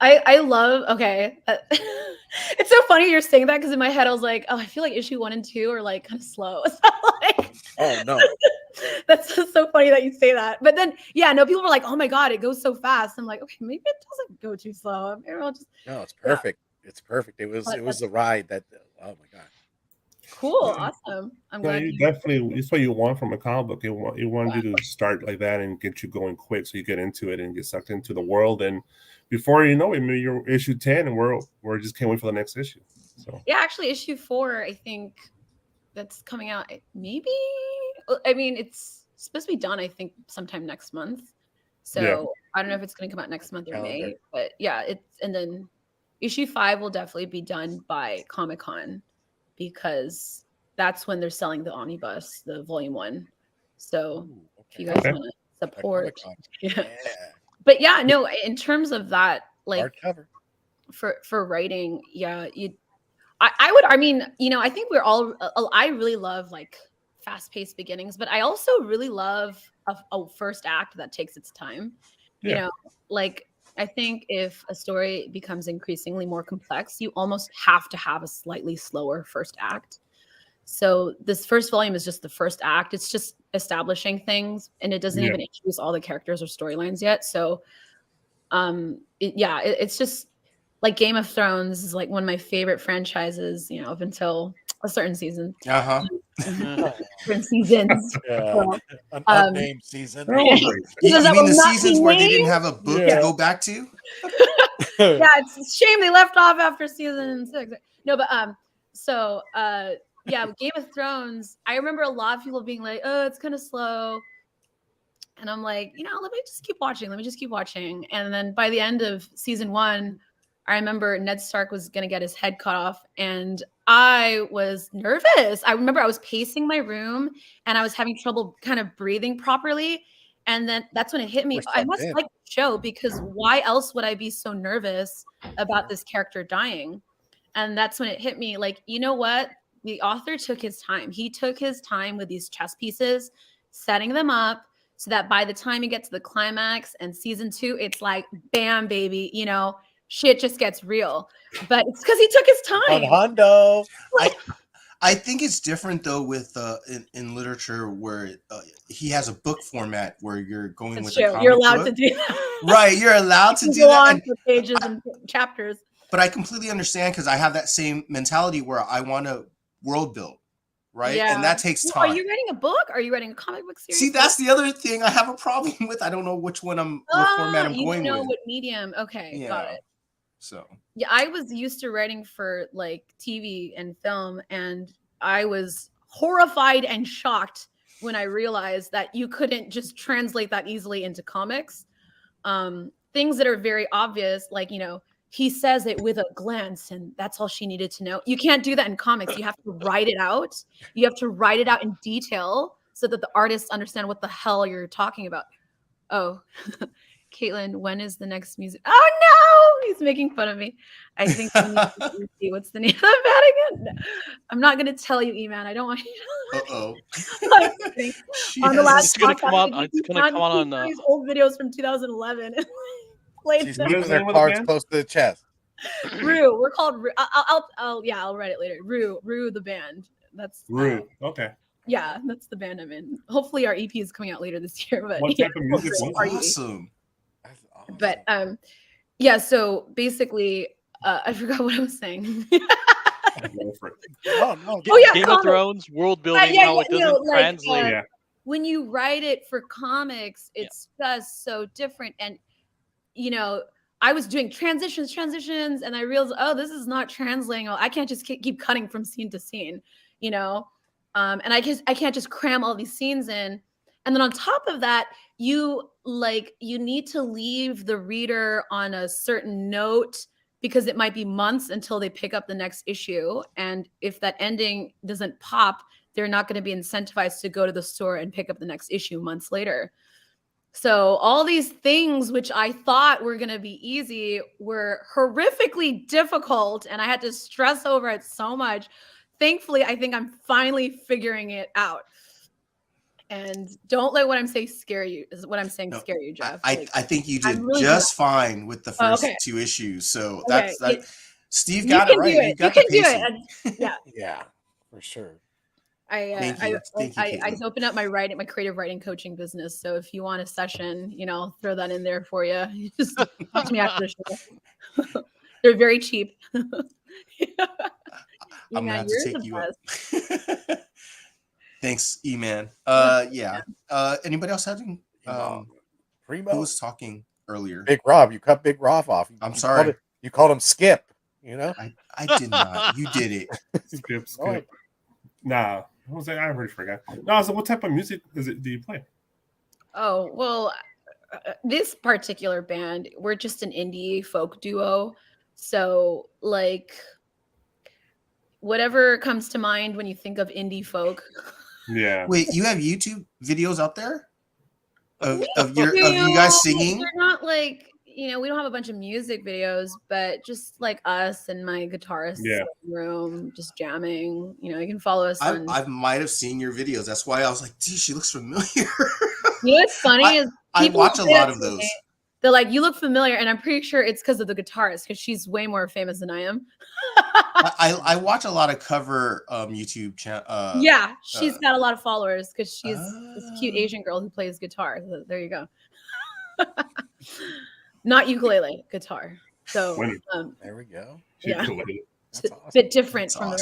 I love. Okay, it's so funny you're saying that because in my head I was like, oh, I feel like issue 1 and 2 are like kind of slow. So like, oh no, that's just so funny that you say that. But then, yeah, no, people were like, oh my god, it goes so fast. I'm like, okay, maybe it doesn't go too slow. Maybe I'll just. No, it's perfect. Yeah. It's perfect. It was the ride that. Oh my god. Cool, awesome. I'm glad. You definitely. It's what you want from a comic book. You want you to start like that and get you going quick, so you get into it and get sucked into the world. And before you know it, maybe you're issue 10, and we're just can't wait for the next issue. So yeah, actually, issue 4, I think that's coming out. Maybe. I mean, it's supposed to be done. I think sometime next month. So yeah. I don't know if it's going to come out next month or May, but yeah, and then. Issue 5 will definitely be done by Comic-Con because that's when they're selling the omnibus, the volume 1. So if you guys want to support, yeah. But yeah, no, in terms of that, like hardcover for writing, yeah, I mean, I think we're all. I really love like fast-paced beginnings, but I also really love a first act that takes its time. Yeah. Like. I think if a story becomes increasingly more complex, you almost have to have a slightly slower first act. So this first volume is just the first act. It's just establishing things, and it doesn't even introduce all the characters or storylines yet. So, it's just like Game of Thrones is like one of my favorite franchises, up until a certain season. Certain seasons. An unnamed season. You mean the seasons where they didn't have a book to go back to? Yeah, it's a shame they left off after season 6. No, but Game of Thrones. I remember a lot of people being like, "Oh, it's kind of slow," and I'm like, let me just keep watching. And then by the end of season 1. I remember Ned Stark was going to get his head cut off, and I was nervous. I remember I was pacing my room, and I was having trouble kind of breathing properly. And then that's when it hit me. I must like the show because why else would I be so nervous about this character dying? And that's when it hit me. Like, you know what? The author took his time. He took his time with these chess pieces, setting them up so that by the time you get to the climax and season 2, it's like, bam, baby, shit just gets real, but it's because he took his time. Hondo. I think it's different though with in literature where he has a book format where you're going That's with true. a comic You're allowed book. to do that. Right, you're allowed to do go that. on for pages and chapters. But I completely understand because I have that same mentality where I want to world build. right? Yeah. And that takes Well, time. Are you writing a book? Are you writing a comic book series? See, that's the other thing I have a problem with. I don't know which one what format I'm you going don't know with. what medium. Okay, got Yeah. it. So Yeah, I was used to writing for like TV and film, and I was horrified and shocked when I realized that you couldn't just translate that easily into comics. Things that are very obvious, like, he says it with a glance, and that's all she needed to know. You can't do that in comics. You have to write it out. You have to write it out in detail so that the artists understand what the hell you're talking about. Oh, Kaitlyn, when is the next music? Oh no, he's making fun of me. I think we need to see what's the name of that again. No, I'm not gonna tell you, Eman. I don't want you to. uh-oh. I'm kidding. On the last It's gonna come podcast, out. It's gonna come out on. these old videos from 2011 and played She's them. keeping their cards close to the chest. Rue. We're called Rue. I'll write it later. Rue the band. That's Rude. Okay. yeah, that's the band I'm in. Hopefully our EP is coming out later this year. But What type of music Rue, was it? RUE. Awesome. That's awesome. But yeah, so basically I forgot what I was saying. Go for it. Oh no. Oh, yeah, Game of comics. Thrones world building, yeah, how it yeah, doesn't no, like, translate. Yeah. When you write it for comics, it's just so different. And I was doing transitions, and I realized, oh, this is not translating. I can't just keep cutting from scene to scene, and I can't just cram all these scenes in. And then on top of that, you need to leave the reader on a certain note because it might be months until they pick up the next issue. And if that ending doesn't pop, they're not going to be incentivized to go to the store and pick up the next issue months later. So all these things which I thought were going to be easy were horrifically difficult, and I had to stress over it so much. Thankfully, I think I'm finally figuring it out. And don't let what I'm saying scare you. Is what I'm saying scare you, Jeff. I think you did really just fine with the first okay. 2 issues. So Okay. that's that. Steve You got it can right. do it. You got You the can do pacing. it. Yeah. Yeah, for sure. Thank you, I Kaitlyn. opened up my creative writing coaching business. So if you want a session, throw that in there for you. You just talk to me after the show. They're very cheap. I'm gonna have to take you up. Thanks, E-Man. Yeah. Anybody else having? Who Primo. was talking earlier? Big Rob. You cut Big Rob off. I'm sorry. You called him Skip. I did not. You did it. Skip. Nah. I was like, I already forgot. No, so what type of music do you play? Oh, well, this particular band, we're just an indie folk duo. So, whatever comes to mind when you think of indie folk. Yeah. Wait, you have YouTube videos out there of you guys singing? They're not we don't have a bunch of music videos, but just like us and my guitarist in the room, just jamming. You can follow us on. I might have seen your videos. That's why I was like, "Dude, she looks familiar." What's funny is I watch a lot of those. They're like, "You look familiar," and I'm pretty sure it's because of the guitarist, because she's way more famous than I am. I watch a lot of cover YouTube channel. Yeah, she's got a lot of followers because she's this cute Asian girl who plays guitar. So there you go. Not ukulele, guitar. So there we go. Yeah, That's awesome. A bit different from the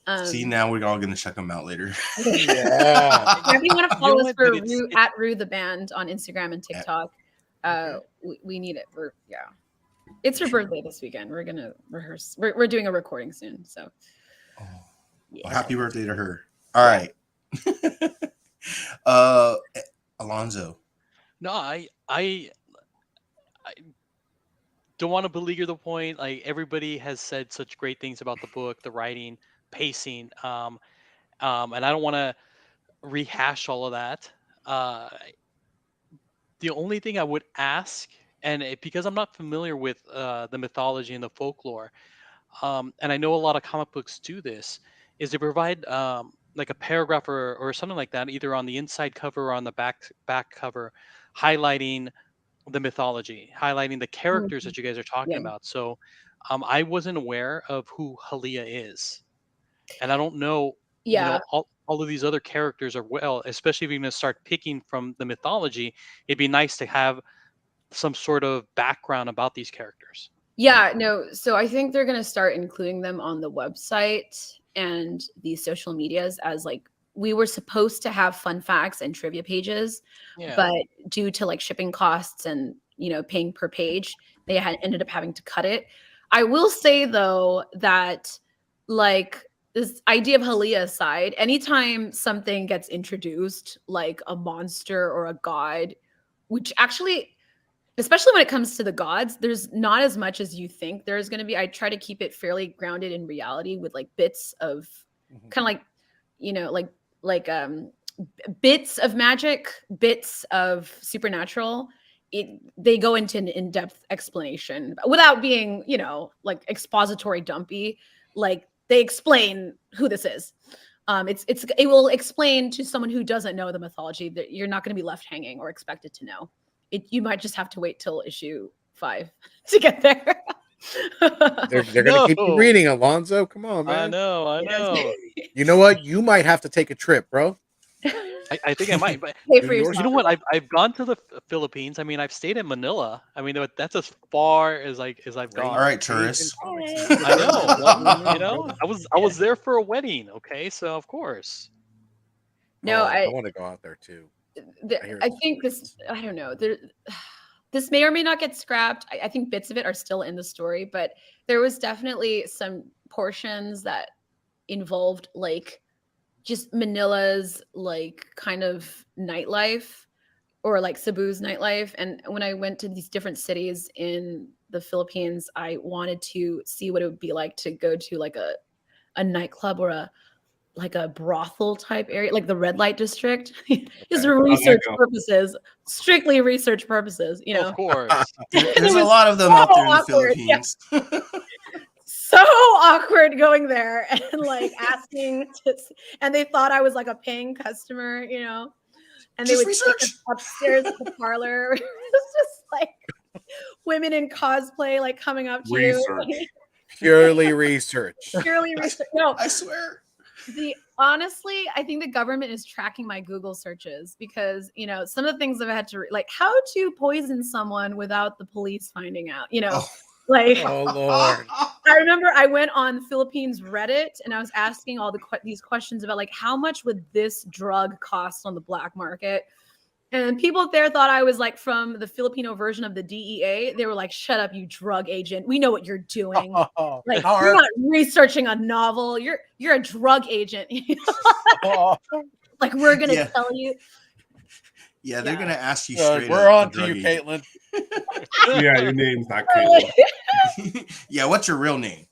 rest. See, now we're all gonna check them out later. Yeah. If you want to follow us for at Rue the Band on Instagram and TikTok, we need it for It's her birthday this weekend. We're gonna rehearse. We're doing a recording soon. So happy birthday to her. All right. Alonzo. No, I don't want to beleaguer the point. Like, everybody has said such great things about the book, the writing, pacing, and I don't want to rehash all of that. The only thing I would ask, because I'm not familiar with the mythology and the folklore, and I know a lot of comic books do this, is to provide like a paragraph or something like that, either on the inside cover or on the back cover, highlighting the mythology, highlighting the characters that you guys are talking about. So I wasn't aware of who Haliya is, and I don't know, all of these other characters are especially if you're going to start picking from the mythology, it'd be nice to have some sort of background about these characters. Yeah, no. So I think they're going to start including them on the website. and the social medias as like we were supposed to have fun facts and trivia pages, Yeah. but due to like shipping costs and paying per page, they had ended up having to cut it. I will say though that like this idea of Haliya aside, anytime something gets introduced like a monster or a god, which actually, especially when it comes to the gods, there's not as much as you think there's going to be. I try to keep it fairly grounded in reality with like bits of kind of like, bits of magic, bits of supernatural. They go into an in-depth explanation without being, like expository dumpy. Like they explain who this is. It will explain to someone who doesn't know the mythology that you're not going to be left hanging or expected to know. You might just have to wait till issue 5 to get there. They're gonna keep you reading, Alonzo. Come on, man. I know. You know what? You might have to take a trip, bro. I think I might, but Pay for You yourself. you know what? I've gone to the Philippines. I mean, I've stayed in Manila. I mean, that's as far as I've gone. All right, tourists. I know. Well, I was there for a wedding. Okay, so of course. No, I want to go out there too. I think this, I don't know. This may or may not get scrapped. I think bits of it are still in the story, but there was definitely some portions that involved like just Manila's like kind of nightlife or like Cebu's nightlife. And when I went to these different cities in the Philippines, I wanted to see what it would be like to go to like a nightclub or a brothel type area, like the red light district. Just for research purposes, strictly research purposes, Of course. There's a lot of them out there in the Philippines. Yeah. So awkward going there and like asking and they thought I was like a paying customer, and they would take us upstairs to the parlor. It was just like women in cosplay like coming up to you. Purely research. Purely research. No, I swear. Honestly, I think the government is tracking my Google searches because, some of the things I've had to like how to poison someone without the police finding out, like, oh Lord. I remember I went on Philippines Reddit and I was asking all these questions about like, how much would this drug cost on the black market? And people there thought I was like from the Filipino version of the DEA. They were like, shut up, you drug agent. We know what you're doing. Like, you're not researching a novel. You're a drug agent. Like, we're going to tell you. Yeah, they're going to ask you straight up. We're on to you, Kaitlyn. Yeah, your name's not Kaitlyn. Yeah, what's your real name?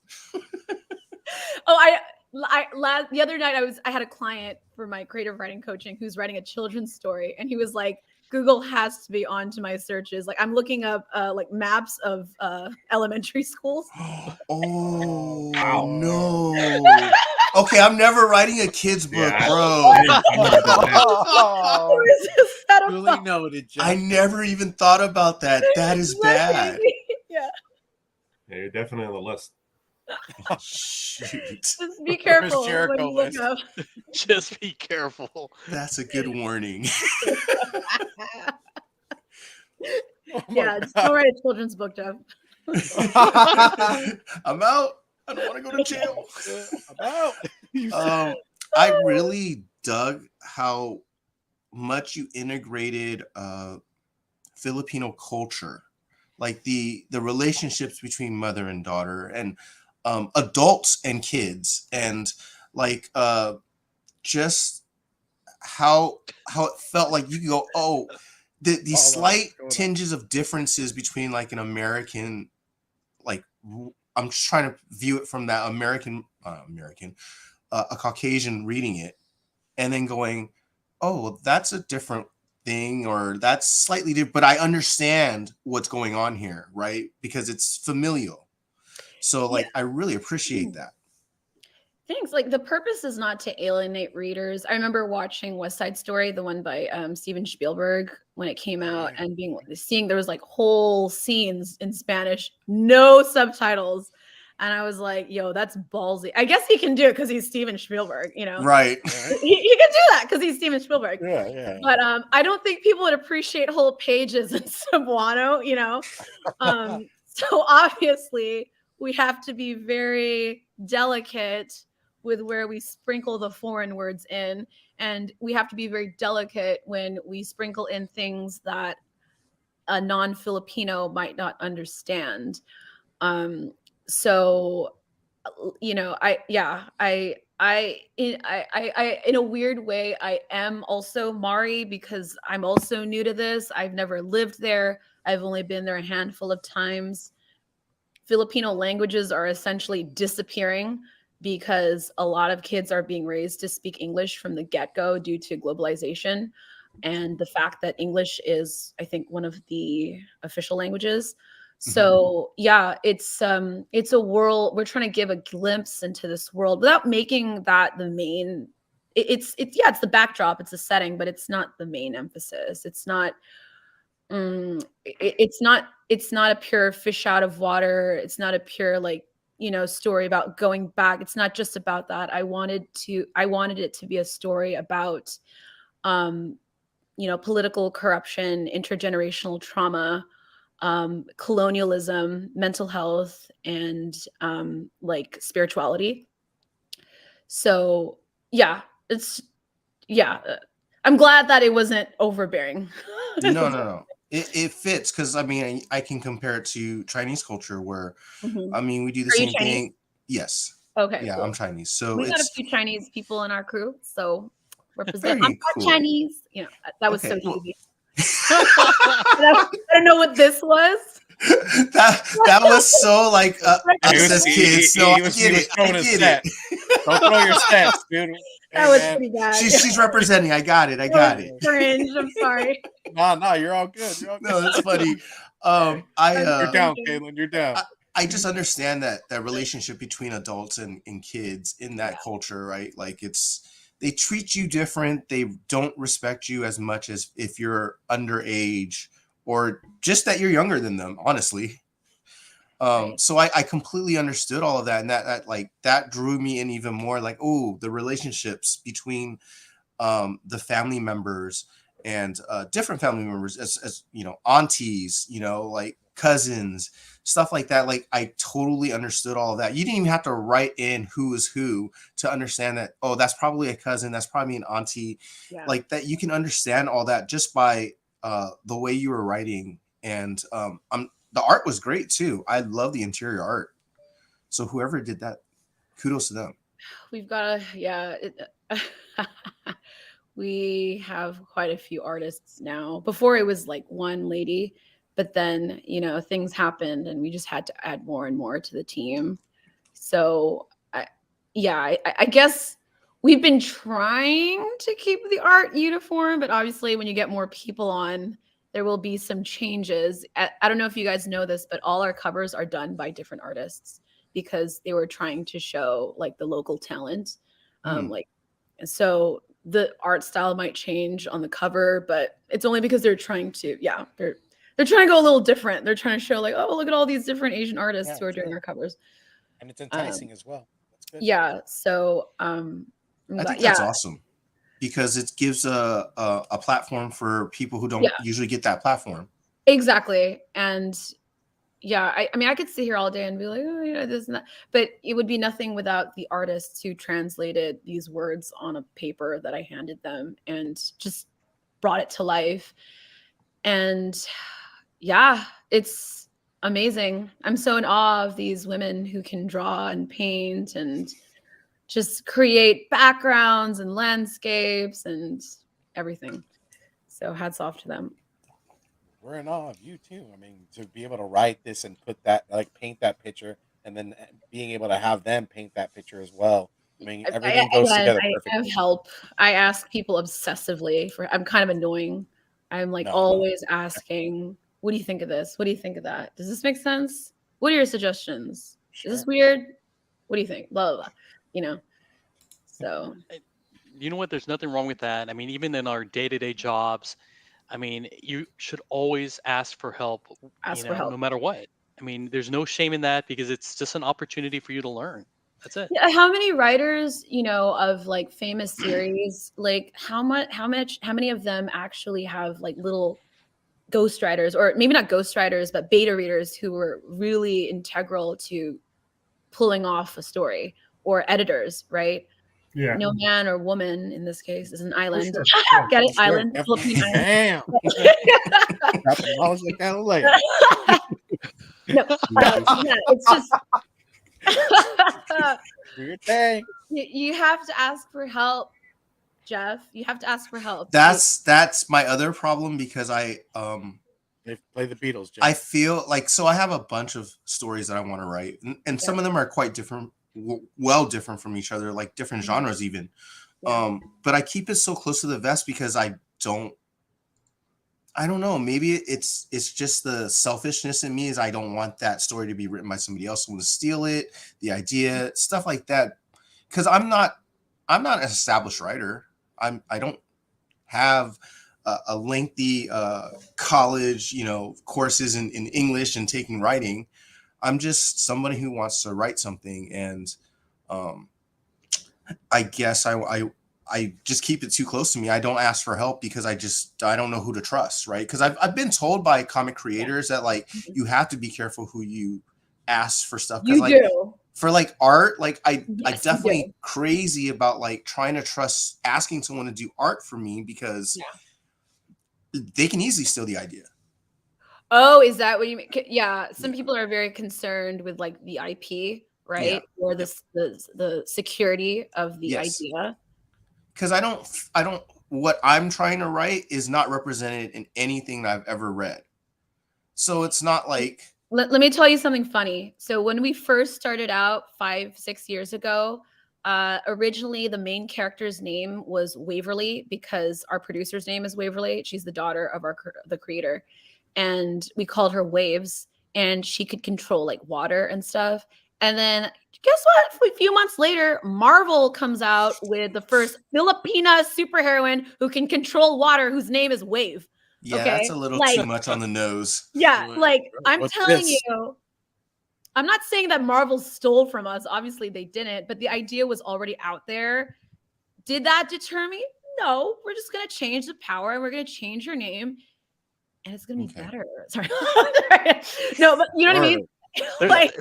The other night I had a client for my creative writing coaching who's writing a children's story, and he was like, Google has to be onto my searches. Like I'm looking up like maps of elementary schools. Oh no. Okay, I'm never writing a kid's book, bro. Really noted, Jeff. I never even thought about that. That is bad. Yeah. Yeah, you're definitely on the list. Shoot. Just be careful when you look up. Just be careful. That's a good warning. Yeah, just don't write a children's book, Jeff. I'm out. I don't want to go to jail. I'm out. I really dug how much you integrated Filipino culture, like the relationships between mother and daughter and adults and kids, and like just how it felt like you go, these slight tinges of differences between like an American, like I'm just trying to view it from that a Caucasian reading it and then going, oh, well, that's a different thing, or that's slightly different, but I understand what's going on here, right? Because it's familial. So like, I really appreciate that. Thanks. Like the purpose is not to alienate readers. I remember watching West Side Story, the one by Steven Spielberg, when it came out, and seeing there was like whole scenes in Spanish, no subtitles. And I was like, yo, that's ballsy. I guess he can do it because he's Steven Spielberg, Right. He can do that because he's Steven Spielberg. Yeah. But I don't think people would appreciate whole pages in Cebuano, So obviously we have to be very delicate with where we sprinkle the foreign words in, and we have to be very delicate when we sprinkle in things that a non-Filipino might not understand. So you know, I in a weird way, I am also Mari because I'm also new to this. I've never lived there. I've only been there a handful of times. Filipino languages are essentially disappearing because a lot of kids are being raised to speak English from the get-go due to globalization and the fact that English is, I think, one of the official languages. So yeah, it's a world. We're trying to give a glimpse into this world without making that the main. It's yeah, it's the backdrop, it's the setting, but it's not the main emphasis. It's not. It's not a pure fish out of water. It's not a pure like story about going back. It's not just about that. I wanted it to be a story about political corruption, intergenerational trauma, colonialism, mental health, and like spirituality. So yeah, I'm glad that it wasn't overbearing. No. It fits because I mean I can compare it to Chinese culture where I mean we do the Are you same Chinese? thing. Yes. Okay, Yeah, cool. I'm Chinese. So We got a it's few Chinese people in our crew, so represent. very I'm not cool. Chinese. That was Okay, so well- cheesy. I don't know what this was. that was so like us as He kids. No, I was get it. throwing I his get it. stats. Don't throw your stats, dude. That Hey, was man. pretty bad. She's representing. I got it. I got it. Cringe. I'm sorry. No, you're all good. You're all good. No, that's funny. You're I down, Kaitlyn. You're down. I just understand that relationship between adults and kids in that culture, right? Like they treat you different. They don't respect you as much as if you're underage or just that you're younger than them, honestly. So I completely understood all of that. And that drew me in even more like, oh, the relationships between the family members and different family members as aunties, like cousins, stuff like that. Like I totally understood all of that. You didn't even have to write in who is who to understand that, oh, that's probably a cousin, that's probably an auntie. Yeah. Like that you can understand all that just by the way you were writing. And the art was great too. I love the interior art. So whoever did that, kudos to them. We've got we have quite a few artists now. Before it was like one lady, but then, things happened and we just had to add more and more to the team. So I guess we've been trying to keep the art uniform, but obviously when you get more people on, there will be some changes. I don't know if you guys know this, but all our covers are done by different artists because they were trying to show like the local talent. So the art style might change on the cover, but it's only because they're trying to, they're trying to go a little different. They're trying to show like, oh, look at all these different Asian artists who are doing our covers. And it's enticing as well. That's good. Yeah. So I think that's awesome because it gives a platform for people who don't usually get that platform. Exactly. And I mean, I could sit here all day and be like, oh, this and that, but it would be nothing without the artists who translated these words on a paper that I handed them and just brought it to life. And it's amazing. I'm so in awe of these women who can draw and paint and just create backgrounds and landscapes and everything. So hats off to them. We're in awe of you too. I mean, to be able to write this and put that, like, paint that picture, and then being able to have them paint that picture as well. I mean, everything goes together perfectly. I have help. I ask people obsessively I'm kind of annoying. I'm like always asking, what do you think of this? What do you think of that? Does this make sense? What are your suggestions? Is this weird? What do you think? Blah, blah, blah. So. You know what? There's nothing wrong with that. I mean, even in our day-to-day jobs, I mean, you should always ask for help, no matter what. I mean, there's no shame in that because it's just an opportunity for you to learn. That's it. Yeah, how many writers, of like famous series, like how many of them actually have like little ghostwriters, or maybe not ghostwriters, but beta readers who were really integral to pulling off a story? or editors, right? Yeah. No man or woman in this case is an island. sure. Yeah, Get it? Sure. Island, Philippine island. Damn. Drop the knowledge like that away. No, yeah, it's just Do your thing. you have to ask for help, Jeff. You have to ask for help. That's my other problem, because They play the Beatles, Jeff. I feel like, so I have a bunch of stories that I want to write, and some of them are quite different, well different from each other, like different genres even. Yeah. But I keep it so close to the vest because I don't know. Maybe it's just the selfishness in me, is I don't want that story to be written by somebody else who will steal it, the idea, stuff like that. Because I'm not an established writer. I don't have a lengthy college, courses in English and taking writing. I'm just somebody who wants to write something, and I guess I just keep it too close to me. I don't ask for help because I don't know who to trust, right? Because I've been told by comic creators that like you have to be careful who you ask for stuff. You like, do. For like art, like I Yes, definitely crazy about like trying to trust asking someone to do art for me, because they can easily steal the idea. Oh, is that what you mean? Yeah, some people are very concerned with like the IP, right? Or the security of the idea. Because I don't what I'm trying to write is not represented in anything that I've ever read. So it's not like, let me tell you something funny. So when we first started out 5-6 years ago, originally the main character's name was Waverly, because our producer's name is Waverly. She's the daughter of the creator, and we called her Waves, and she could control like water and stuff. And then guess what? A few months later, Marvel comes out with the first Filipina superheroine who can control water, whose name is Wave. yeah, Okay? that's a little Like, too much on the nose. yeah, like I'm What's telling this? you, I'm not saying that Marvel stole from us. Obviously, they didn't, but the idea was already out there. Did that deter me? No, we're just gonna change the power, and we're gonna change your name, and it's gonna be better. Sorry, no, but you know what I mean.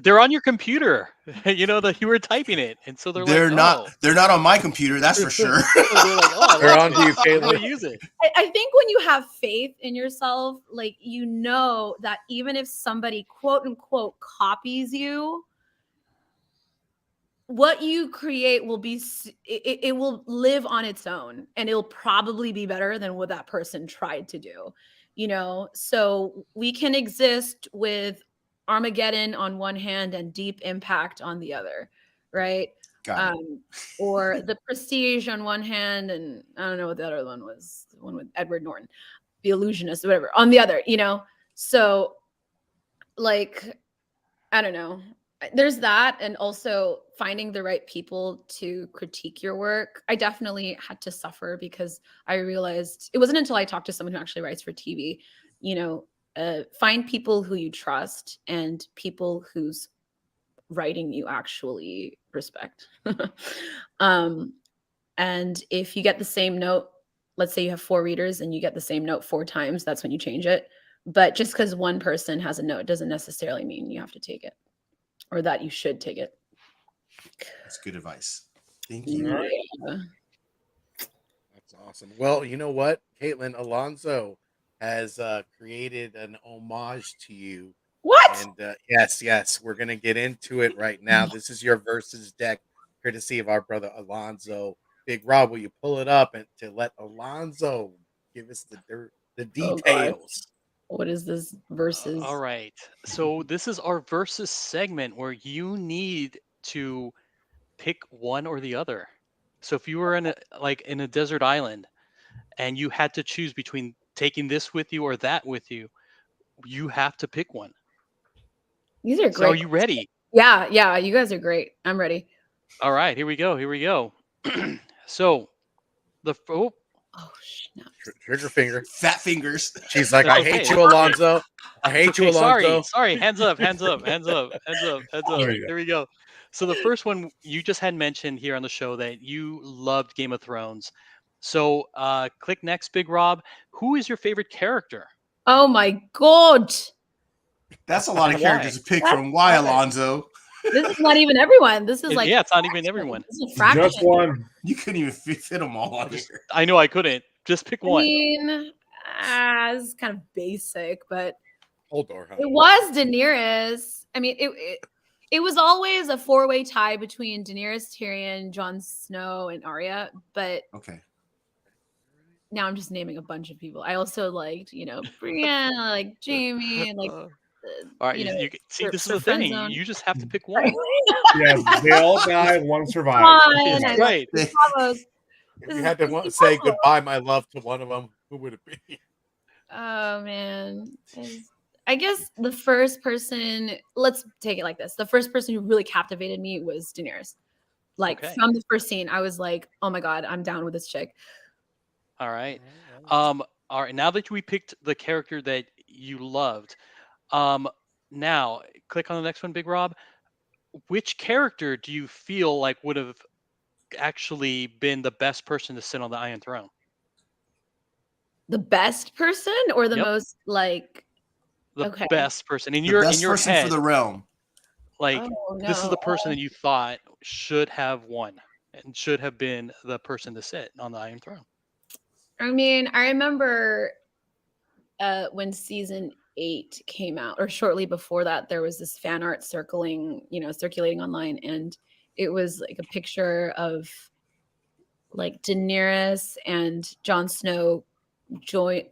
They're on your computer, that you were typing it, and so They're not on my computer, that's for sure. They're like, oh, They're on to you, I'm gonna Kaitlyn. use it. I think when you have faith in yourself, like that even if somebody quote unquote copies you, what you create will be it will live on its own, and it'll probably be better than what that person tried to do. So we can exist with Armageddon on one hand and Deep Impact on the other, right? Or The Prestige on one hand, and I don't know what the other one was, the one with Edward Norton, The Illusionist, or whatever, on the other, So, like, I don't know. There's that, and also finding the right people to critique your work. I definitely had to suffer, because I realized it wasn't until I talked to someone who actually writes for TV, find people who you trust and people whose writing you actually respect. And if you get the same note, let's say you have 4 readers and you get the same note 4 times, that's when you change it. But just because one person has a note doesn't necessarily mean you have to take it, or that you should take it. That's good advice. Thank you. Yeah. That's awesome. Well, you know what? Kaitlyn, Alonso has created an homage to you. What? And yes, we're going to get into it right now. This is your versus deck, courtesy of our brother Alonso. Big Rob, will you pull it up and to let Alonso give us the details? What is this versus? All right. So this is our versus segment where you need to pick one or the other. So if you were in a desert island and you had to choose between taking this with you or that with you, you have to pick one. These are great. So are you ready? Yeah, you guys are great. I'm ready. All right, here we go. So Oh snap. Trigger finger. Fat fingers. She's like, That's I hate okay. you, Alonso. I hate you, Alonso. Sorry. Hands up. There you go. Here we go. So the first one you just had mentioned here on the show that you loved Game of Thrones. So click next, Big Rob. Who is your favorite character? Oh my god. That's a lot of And characters why? to pick from. Why, Alonso? This is not even everyone. This is like Yeah, it's not even everyone. This is a fraction. Just one. You couldn't even fit them all on here. I know I couldn't. Just pick I one. mean, this is kind of basic, but Hold door, huh? it was Daenerys. I mean, it was always a four-way tie between Daenerys, Tyrion, Jon Snow, and Arya. But Okay. now I'm just naming a bunch of people. I also liked, Brienne, like Jamie, and like, All right, you see, this is the friend thing. zone. You just have to pick one. Yes, they all died. One survived. Fun, That's I right. like Davos. If you had to say goodbye, my love, to one of them, who would it be? Oh man. I guess the first person, let's take it like this. The first person who really captivated me was Daenerys. Like from the first scene, I was like, oh my God, I'm down with this chick. All right. All right. Now that we picked the character that you loved, now click on the next one, Big Rob. Which character do you feel like would have actually been the best person to sit on the Iron Throne? The best person or the most like the best person in your person head for the realm? Like this is the person that you thought should have won and should have been the person to sit on the Iron Throne. I mean, I remember when season 8 came out, or shortly before that, there was this fan art circulating online, and it was like a picture of like Daenerys and Jon Snow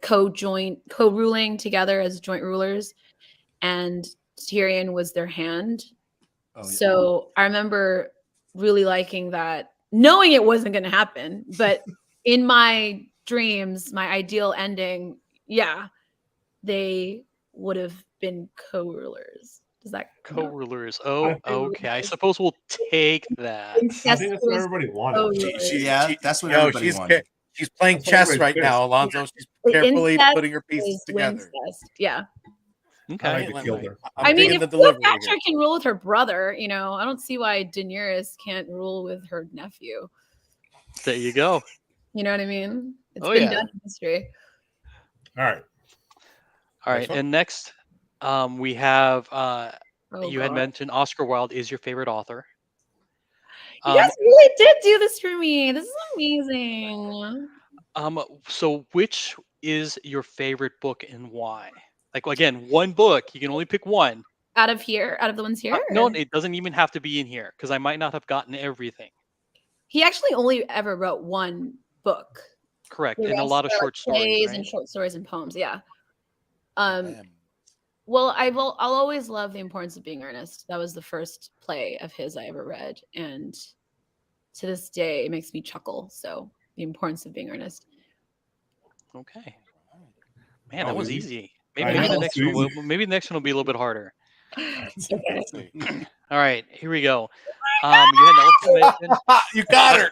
co-ruling together as joint rulers, and Tyrion was their hand. Oh, yeah. So I remember really liking that, knowing it wasn't going to happen, but in my dreams, my ideal ending, they would have been co-rulers. Does that co-rulers? Oh, okay. I suppose we'll take that. I think that's what everybody wanted. That's what everybody wanted. She's playing chess right now, Alonso. Yeah. She's carefully putting her pieces together. Yeah. Okay. I mean, if Cleopatra can rule with her brother, I don't see why Daenerys can't rule with her nephew. There you go. You know what I mean? It's been done in history. All right. And next, we have you had mentioned Oscar Wilde is your favorite author. You guys really did do this for me. This is amazing. So which is your favorite book and why? Like, again, one book. You can only pick one. Out of the ones here? No, it doesn't even have to be in here because I might not have gotten everything. He actually only ever wrote one book. Correct. And a lot of short stories. And short stories and poems. Yeah. Well, I'll always love The Importance of Being Earnest. That was the first play of his I ever read. And to this day, it makes me chuckle. So The Importance of Being Earnest. Okay. Man, that was easy. Maybe the next one will be a little bit harder. Okay. All right, here we go. You had also mentioned you got her.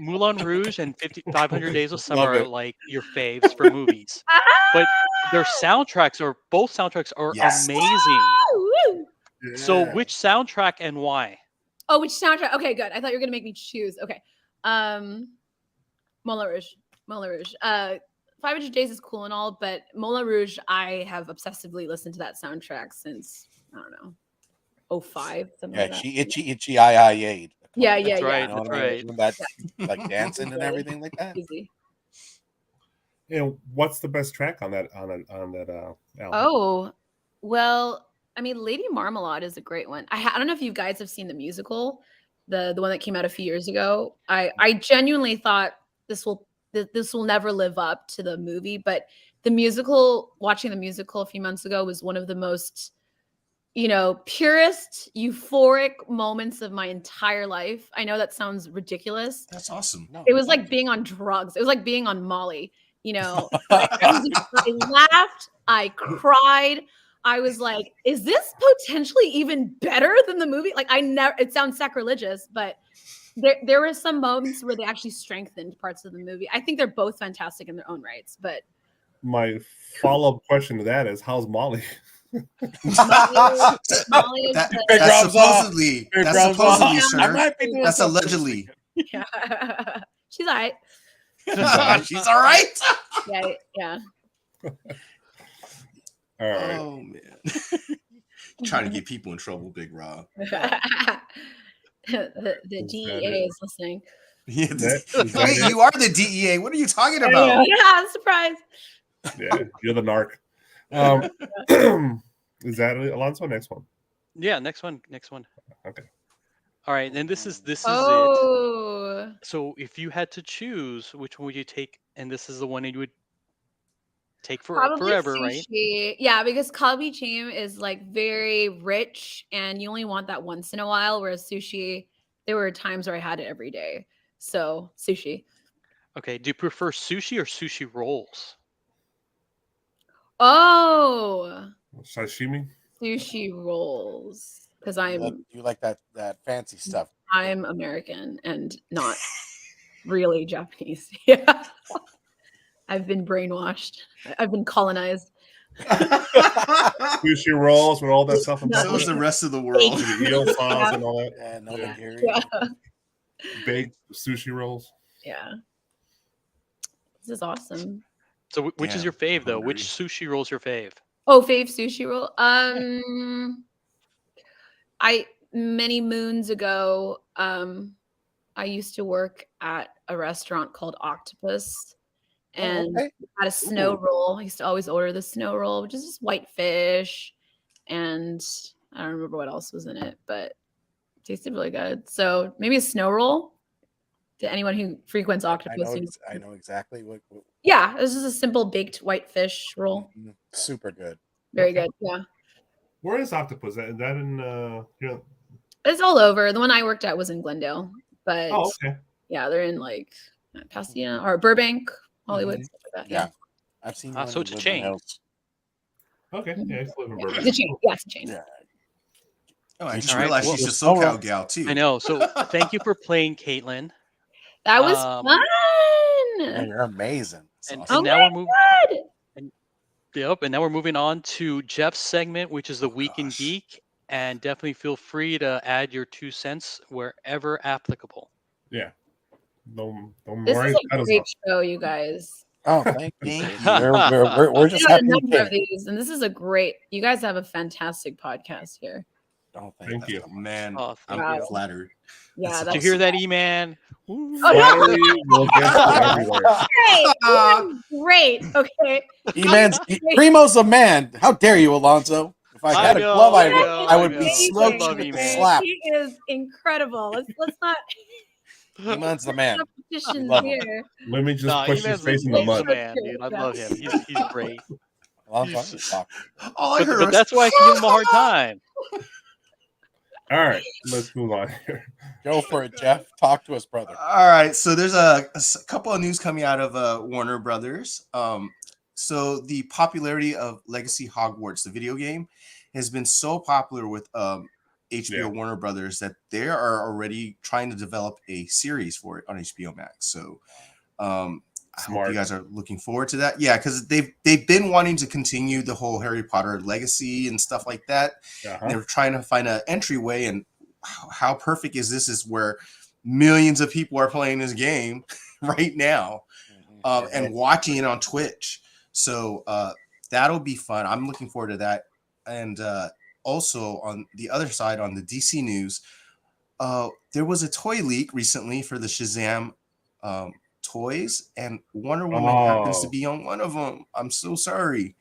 Moulin Rouge and 500 Days of Summer are like your faves for movies, but both soundtracks are amazing. Yeah. So which soundtrack and why? Oh, which soundtrack? Okay, good. I thought you were gonna make me choose. Okay, Moulin Rouge. 500 Days is cool and all, but Moulin Rouge, I have obsessively listened to that soundtrack since, I don't know, 05, something like that. Itchy I-I-Y'd. Yeah. That's right. You know what I mean? That's like dancing and everything like that. Easy. What's the best track on that album? Oh, well, I mean, Lady Marmalade is a great one. I don't know if you guys have seen the musical, the one that came out a few years ago. I genuinely thought this will never live up to the movie, but watching the musical a few months ago was one of the most, purest, euphoric moments of my entire life. I know that sounds ridiculous. That's awesome. It was like being on drugs. It was like being on Molly, I laughed, I cried. I was like, is this potentially even better than the movie? Like it sounds sacrilegious, but there were some moments where they actually strengthened parts of the movie. I think they're both fantastic in their own rights, but my follow-up question to that is, how's Molly? Molly that's supposedly, sir. That's allegedly. Yeah. She's all right. She's all right. Yeah. All right. Oh man. trying to get people in trouble, Big Rob. The DEA is listening. Yeah, Is that wait, it? you are the DEA. What are you talking I about? know. Yeah, surprise. Yeah, you're the narc. Is that it, Alonso? Next one. Yeah, next one. Okay. All right, and this is it. Oh. So if you had to choose, which one would you take? And this is the one you would take Probably forever, right? sushi. Yeah, because kalbi chim is like very rich and you only want that once in a while, whereas sushi, there were times where I had it every day. So sushi. Okay. Do you prefer sushi or sushi rolls? Oh, Sashimi. sushi rolls. Because You like that fancy stuff. I'm American and not really Japanese. Yeah. I've been brainwashed. I've been colonized. Sushi rolls with all that stuff on top So of is it. the rest of the world. The eel sauce and all that. Yeah, no Yeah. nigiri. Yeah. Baked sushi rolls. Yeah. This is awesome. So which is Damn, your fave I'm though? Which hungry. sushi roll's your fave? Oh, fave sushi roll. I many moons ago, I used to work at a restaurant called Octopus, and okay. had a snow Ooh. roll. I used to always order the snow roll, which is just white fish, and I don't remember what else was in it, but it tasted really good. So maybe a snow roll. To anyone who frequents Octopus, I know exactly what yeah, this is a simple baked white fish roll. super good. Very Okay. good. Yeah. Where is Octopus? Is that in here? It's all over. The one I worked at was in Glendale, but Oh, okay. yeah, they're in like Pasadena or Burbank, Hollywood, Mhm. stuff like that. Yeah. I've seen one So in it's a Woodland chain. Hills. Okay. Yeah, I used to live in Yeah. Burbank. It's a chain. Yeah, it's a chain. Yeah. Oh, I just All right, realized well- she's a So, SoCal gal too. I know. So thank you for playing, Kaitlyn. That was Um, Man, fun. you're amazing. It's And, awesome. and now my we're moving. God. Yep, and now we're moving on to Jeff's segment, which is the Week in gosh. Geek. And definitely feel free to add your 2 cents wherever applicable. Yeah. Don't This worry. is a great show, you guys. Oh, thank you. Thank Casey. you. We're I just did a happy you number of came. these, and this is a great. You guys have a fantastic podcast here. Oh, Thank you. Man, Oh, I'm Wow. flattered. Yeah, That's Did you that's hear that, E-Man? Ooh. Oh, no. Flattery will get you everywhere. great. That's great. Okay. E-Man's Primo's a man. How dare you, Alonso? If I had a glove, I would be Amazing. slow I love to E-Man. slap. He is incredible. Let's not E-Man's the man. competition love him. here. Let me just Nah, push his E-Man's face in the he's mud. man, dude. I love him. He's great. Alonso, I'm just talking. All I heard But was, that's why I can give him a hard time. All right, let's move on here. Go for it, Jeff. Talk to us, brother. all right. So there's a couple of news coming out of Warner Brothers. So the popularity of Legacy Hogwarts, the video game, has been so popular with HBO Warner Brothers that they are already trying to develop a series for it on HBO Max. So I hope you guys are looking forward to that. Yeah, because they've been wanting to continue the whole Harry Potter legacy and stuff like that. And they're trying to find an entryway. And how perfect is this? Is where millions of people are playing this game right now and watching it on Twitch. So that'll be fun. I'm looking forward to that. And also on the other side, on the DC news, there was a toy leak recently for the Shazam toys, and Wonder Woman happens to be on one of them. I'm so sorry.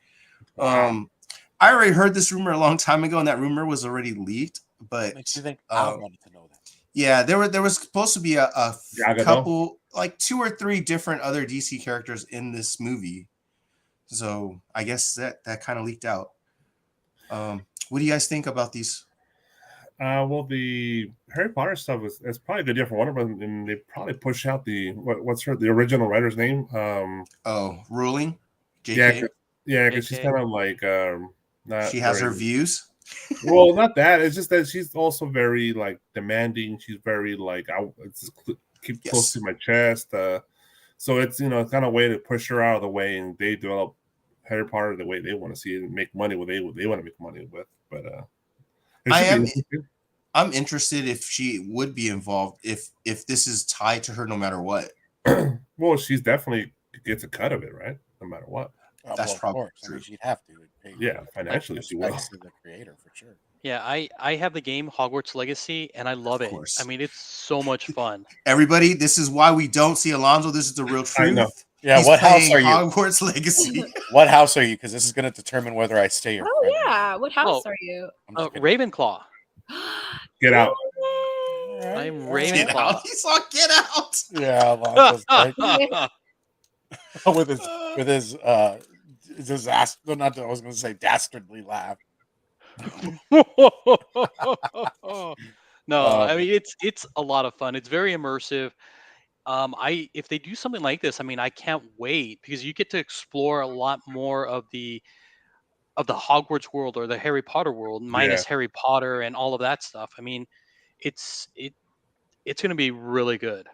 I already heard this rumor a long time ago, and that rumor was already leaked. But makes you think I wanted to know that. Yeah, there was supposed to be a couple, like 2 or 3 different other DC characters in this movie. So I guess that kind of leaked out. What do you guys think about these? Well, the Harry Potter stuff is probably the different one, and they probably push out the the original writer's name? Rowling. JK. Yeah, because she's kind of like not. She has her views. Well, not that. It's just that she's also very like demanding. She's very like keep close to my chest. So it's kind of a way to push her out of the way, and they develop Harry Potter the way they want to see it and make money what they want to make money with. But I'm interested if she would be involved if this is tied to her no matter what. Well, she's definitely gets a cut of it, right? No matter what. That's probably true. I mean, she'd have to. Yeah, financially she will. The creator for sure. Yeah, I have the game Hogwarts Legacy, and I love Of it. I course. mean, it's so much fun. Everybody, this is why we don't see Alonzo. This is the real I know. truth. Yeah, He's what house playing are you? Hogwarts Legacy. What house are you? Because this is going to determine whether I stay or Oh friend. yeah. What house Oh, are you? I'm just kidding. Ravenclaw. Get out. Yay! I'm All right. Get Ravenclaw. out. He saw Get Out. Yeah, Alonzo's like with his disaster. No, not I was going to say dastardly laugh. No, I Um, mean it's a lot of fun. It's very immersive. I if they do something like this, I mean, I can't wait because you get to explore a lot more of the Hogwarts world or the Harry Potter world, Yeah. minus Harry Potter and all of that stuff. I mean, it's it's going to be really good.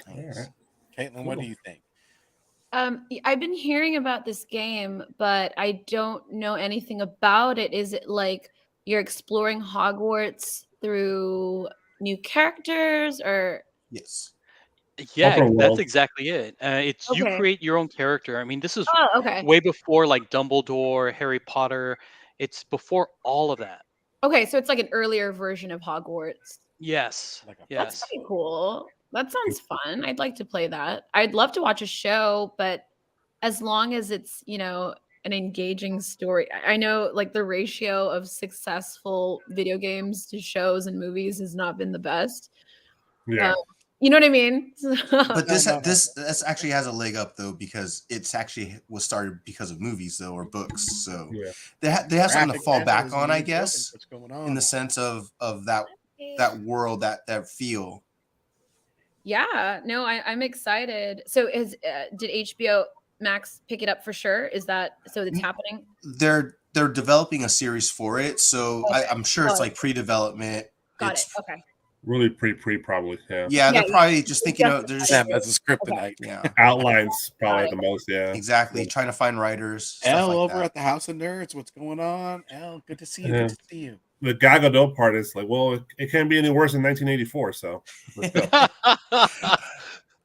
All right. Caitlin, what do you think? I've been hearing about this game, but I don't know anything about it. Is it like you're exploring Hogwarts through new characters or Yes. Yeah, Open that's world. exactly it. It's you okay. create your own character. I mean, this is Oh, okay. way before like Dumbledore, Harry Potter. It's before all of that. Okay, so it's like an earlier version of Hogwarts. Yes. Like a- That's Yes. pretty cool. That sounds fun. I'd like to play that. I'd love to watch a show, but as long as it's, an engaging story. I know like the ratio of successful video games to shows and movies has not been the best. Yeah. You know what I mean? But this no. this actually has a leg up though because it's actually was started because of movies though or books. So Yeah. they have something to Graphic fall back vandalism, on, I you joking, guess, what's going on? in the sense of that world, that feel. Yeah, no, I'm excited. So did HBO Max pick it up for sure? Is that so it's happening? They're developing a series for it, so Okay. I'm sure it's Oh, like pre-development. got It's, it. Okay. Really pre probably. Yeah. Yeah, they're Yeah, probably just thinking just- of there's Them as a kryptonite. yeah, Outlines probably at the most. Yeah. exactly trying to find writers, stuff L like over that. at the House of Nerds. What's going on? L, good to see you. Yeah. Good to see you. The Gal Gadot part is like, well, it can't be any worse than 1984. So let's go.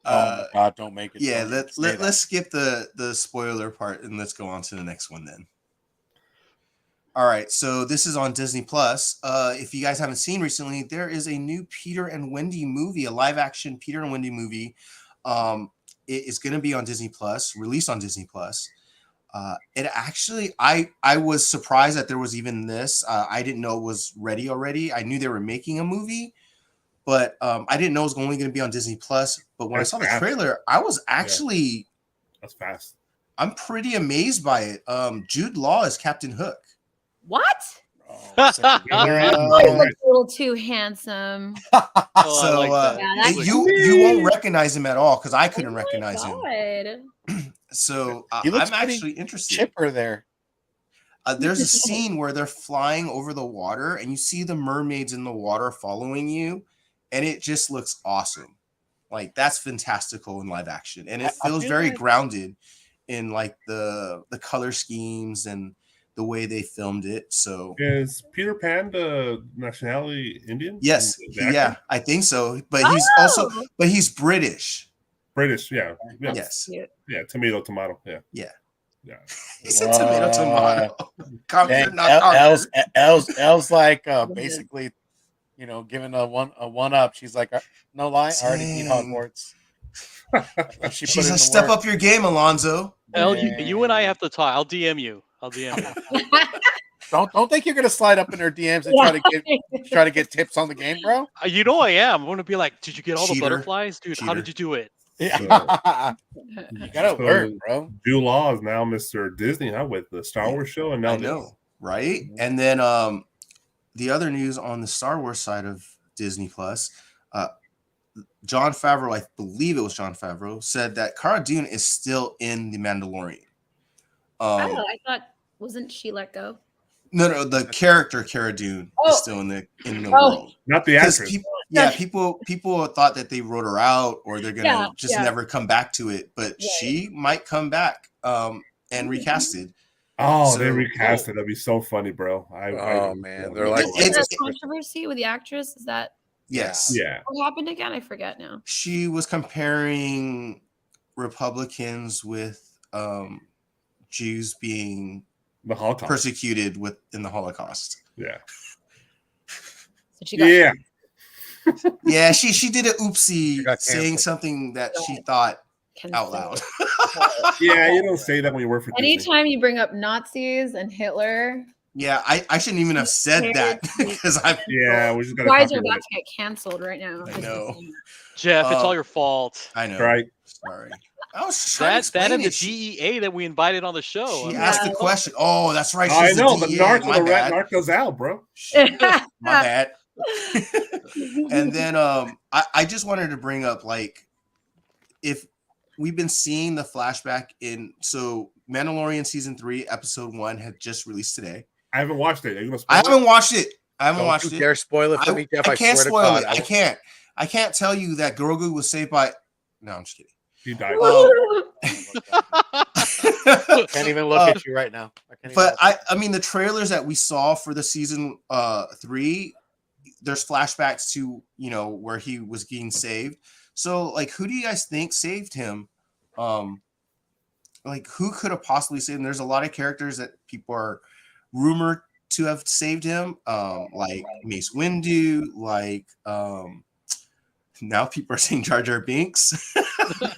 Oh my God, don't make it. Yeah, don't say that. let's skip the spoiler part and let's go on to the next one then. All right, so this is on Disney Plus. If you guys haven't seen recently, there is a new Peter and Wendy movie, a live action Peter and Wendy movie. It is going to be on Disney Plus, released on Disney Plus. It actually, I was surprised that there was even this. I didn't know it was ready already. I knew they were making a movie, but I didn't know it was only going to be on Disney Plus. But when That's I saw the fast. trailer, I was actually, That's fast. I'm pretty amazed by it. Jude Law is Captain Hook. What? Oh, so- Oh, he looks a little too handsome. Oh, I So like that. Yeah, that's you won't recognize him at all because I couldn't Oh my recognize him. God. So He looks I'm pretty actually interested. chipper there. There's a scene where they're flying over the water and you see the mermaids in the water following you, and it just looks awesome. Like that's fantastical in live action, and it I feels feel very like- grounded in like the color schemes and the way they filmed it. So Is Peter Pan the nationality Indian? yes, The actor? yeah, I think so. But he's also Oh! he's British. British. Yeah. Yeah. Yes. Cute. Yeah. Tomato. Yeah. Yeah. Yeah. He said tomato. Dang, Not conquered. L's like basically, giving a one up. She's like, no lie, I already beat Dang. Hogwarts. She She's put in like, the step work. up your game, Alonzo. El, you and I have to talk. I'll DM you. Don't think you're gonna slide up in her DMs and try to get tips on the game, bro. You know I am. I'm gonna be like, did you get all the Cheater. butterflies, dude? How did you do it? Yeah. You gotta So, work, bro. Jude Law is now Mr. Disney, huh? With the Star Wars show, and now I know, right? And then the other news on the Star Wars side of Disney Plus, Jon Favreau, I believe it was Jon Favreau, said that Cara Dune is still in The Mandalorian. Oh, I thought wasn't she let go? No, the character Cara Dune is still in the world. not the Because actress. people thought that they wrote her out or they're gonna never come back to it, but she might come back and recasted. Oh, So- they recast it. That'd be so funny, bro. Man, they're like, Is there it's- a controversy with the actress? Is that Yes. yeah. what happened again? I forget now. She was comparing Republicans with Jews being The Holocaust. persecuted in the Holocaust. Yeah. So she got Yeah. Yeah, she did an oopsie got saying canceled. something that she thought out loud. Yeah, you don't say that when you work for Disney. Anytime you bring up Nazis and Hitler, Yeah, I shouldn't even have said that because I'm. Yeah, we just got you to guys are copyright. about to get canceled right now. I know. Jeff, it's all your fault. I know. Right. Sorry. I was trying to That explain and the it. DEA that we invited on the show. She I asked the Yeah. question. Oh, that's right. I She's know the the DEA. narc My the rat bad. narc goes out, bro. My bad. And then I just wanted to bring up, like, if we've been seeing the flashback so Mandalorian season 3 episode 1 had just released today. I haven't watched it. Are you gonna spoil I it? haven't watched it. Don't you dare spoil it for me, Jeff. I can't swear to spoil God, it. I can't. I can't tell you that Grogu was saved by. No, I'm just kidding. He died. Can't even look at you right now. But I mean, the trailers that we saw for the season 3, there's flashbacks to where he was getting saved. So, like, who do you guys think saved him? Like, who could have possibly saved him? There's a lot of characters that people are rumored to have saved him, like Mace Windu, like now people are saying Jar Jar Binks.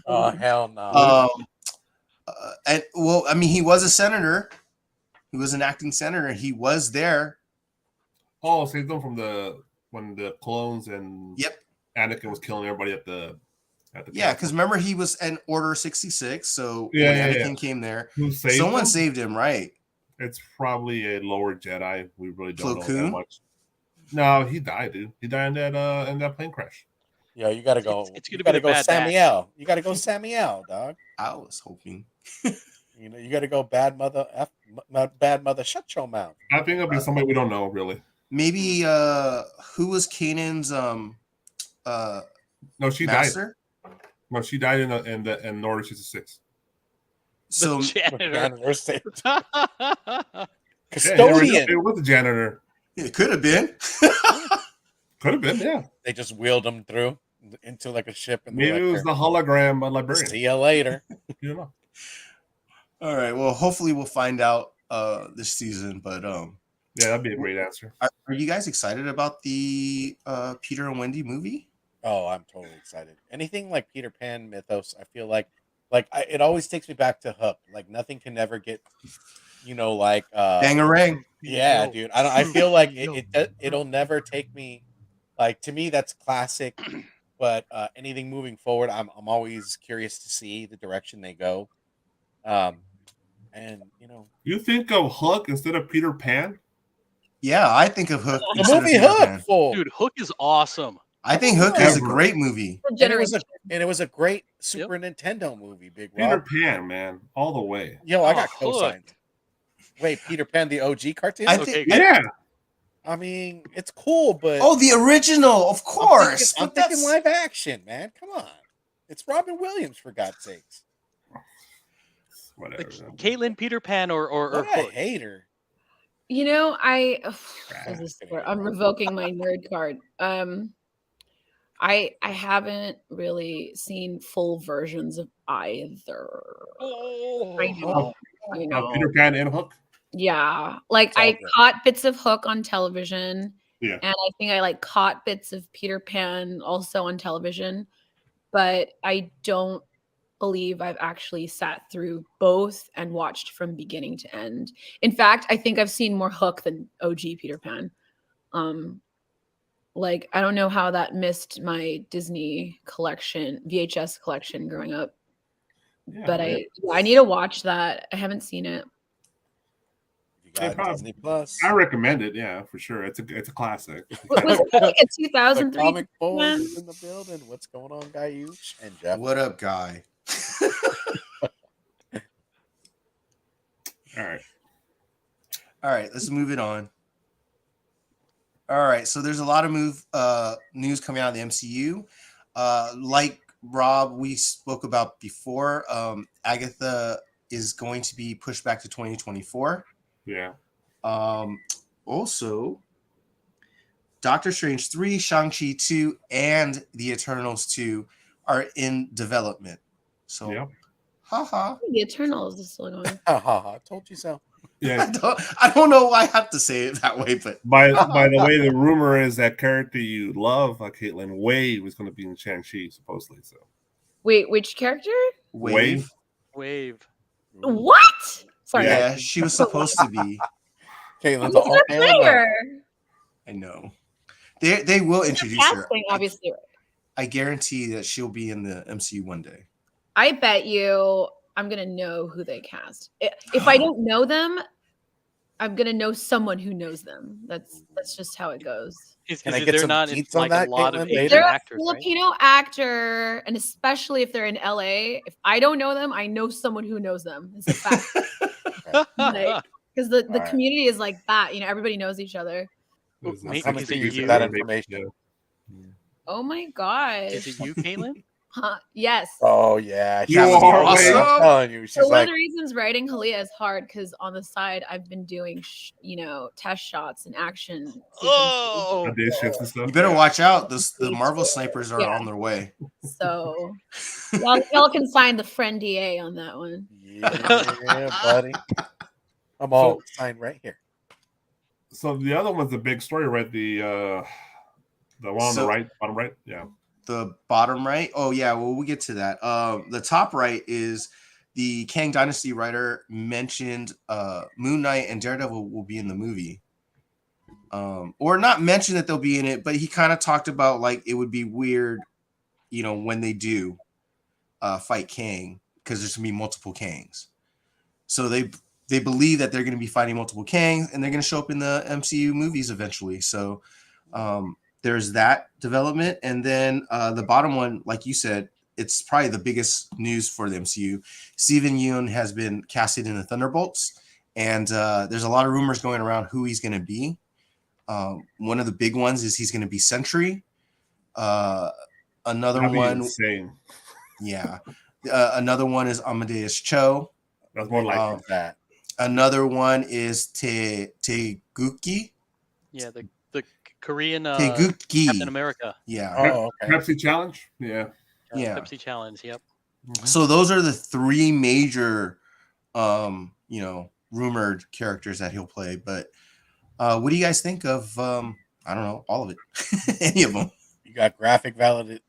Oh hell no! And well, I mean, he was a senator. He was an acting senator. He was there. Oh, saved them from when the clones and Yep. Anakin was killing everybody at the Yeah, because remember he was in Order 66. So Yeah, when yeah, Anakin came there, Who saved someone him? saved him, right? It's probably a lower Jedi. We really don't know Plo Koon? that much. No, he died, dude. He died in that plane crash. Yeah, you gotta go. It's you gonna be gotta a go bad batch. Samuel. You gotta go Samuel, dog. I was hoping. You gotta go bad mother. Shut your mouth. I think it'll be somebody we don't know, really. Maybe who was Kanan's No, she master? died. No, she died in Order 66. So Janitor. Custodian. It was a janitor. it could have been. Could have been, yeah. They just wheeled him through into like a ship, and Maybe it was the hologram librarian. See you later. You don't know. All right. Well, hopefully we'll find out this season. But Yeah, that'd be a great answer. are you guys excited about the Peter and Wendy movie? Oh, I'm totally excited. Anything like Peter Pan mythos, I feel like it always takes me back to Hook. Like nothing can ever get, like Bangarang. yeah, dude. I feel like it'll never take me. Like to me, that's classic. But anything moving forward, I'm always curious to see the direction they go. And You think of Hook instead of Peter Pan? Yeah, I think of Hook. the instead of movie Peter Hook, Pan. fool. Dude, Hook is awesome. I think Hook is a Ever. great movie. And it was a great Super Nintendo movie, Big Peter Rob. Pan, man, all the way. Yo, I got Hook. co-signed. Wait, Peter Pan, the OG cartoon? I Okay, think. Yeah, I mean, it's cool, but Oh, the original, of course. I'm But thinking that's- live action, man. Come on. It's Robin Williams, for God's sakes. whatever. Like Caitlin, Peter Pan, or What a Hook. hater. I'm revoking my nerd card. I haven't really seen full versions of either. I know, Peter Pan and Hook. yeah. Like It's all I good. caught bits of Hook on television, Yeah. and I think I caught bits of Peter Pan also on television, but I don't believe I've actually sat through both and watched from beginning to end. In fact, I think I've seen more Hook than OG Peter Pan. I don't know how that missed my Disney collection, VHS collection growing up. Yeah, But man. I need to watch that. I haven't seen it. You got probably- Disney Plus. I recommend it. Yeah, for sure. It's a classic. Was it like a The 2003? comic boys man? is in the building. What's going on, Guyush and Jeff? What up, guy? All right. All right, let's move it on. All right, so there's a lot of news coming out of the MCU. Like Rob, we spoke about before, Agatha is going to be pushed back to 2024. Yeah. Also, Doctor Strange 3, Shang-Chi 2, and The Eternals 2 are in development. So, Yeah. haha. The Eternals is still going. Ha ha ha! Told you so. Yeah. I don't know why I have to say it that way, but By the way, the rumor is that character you love, Kaitlyn, Wave, is going to be in Shang-Chi, supposedly. So Wait, which character? Wave. Wave. What? Sorry. Yeah, she was supposed to be. Caitlin's Who's all gonna hell play no. her? I know. They will introduce her. Casting, obviously. I guarantee that she'll be in the MCU one day. I bet you I'm gonna know who they cast. If I don't know them, I'm gonna know someone who knows them. That's just how it goes. Can I get they're some not in, deets on like that, a lot of Kaitlyn, Asian later? They're a actors, right? Filipino actor, and especially if they're in LA, if I don't know them, I know someone who knows them. It's a fact. Because the Alright. community is like that, everybody knows each other. there's Maybe some is it excuse you? that That they- information. Oh my gosh. Is it you, Kaitlyn? Huh? Yes. Oh yeah, You she's are awesome. I'm Wave. telling you, So she's one like, of the reasons writing Haliya is hard because on the side I've been doing, test shots and action sequences. Oh, auditions and stuff. You better Yeah. watch out. The Marvel snipers are on their way. So y'all can sign the friend DA on that one. yeah, buddy. I'm all signed right here. So the other one's a big story, right? The one on the So- right, bottom right. Yeah. The bottom right. Oh yeah, well we'll get to that. The top right is the Kang Dynasty writer mentioned Moon Knight and Daredevil will be in the movie. Or not mentioned that they'll be in it, but he kind of talked about like it would be weird, when they do fight Kang because there's gonna be multiple Kangs. So they believe that they're gonna be fighting multiple Kangs and they're gonna show up in the MCU movies eventually. So there's that development. And then the bottom one, like you said, it's probably the biggest news for the MCU. Steven Yeun has been casted in the Thunderbolts, and there's a lot of rumors going around who he's going to be. One of the big ones is he's going to be Sentry. Another That'd be one, insane. yeah. Another one is Amadeus Cho. That's more like Love that. Another one is Teguki. yeah, the Korean Teguki. Captain America. Yeah. Oh, okay. Pepsi challenge. Yeah. Yeah. Pepsi Challenge. Yep. So those are the three major, rumored characters that he'll play. But what do you guys think of? I don't know, all of it, any of them. You got graphic valid.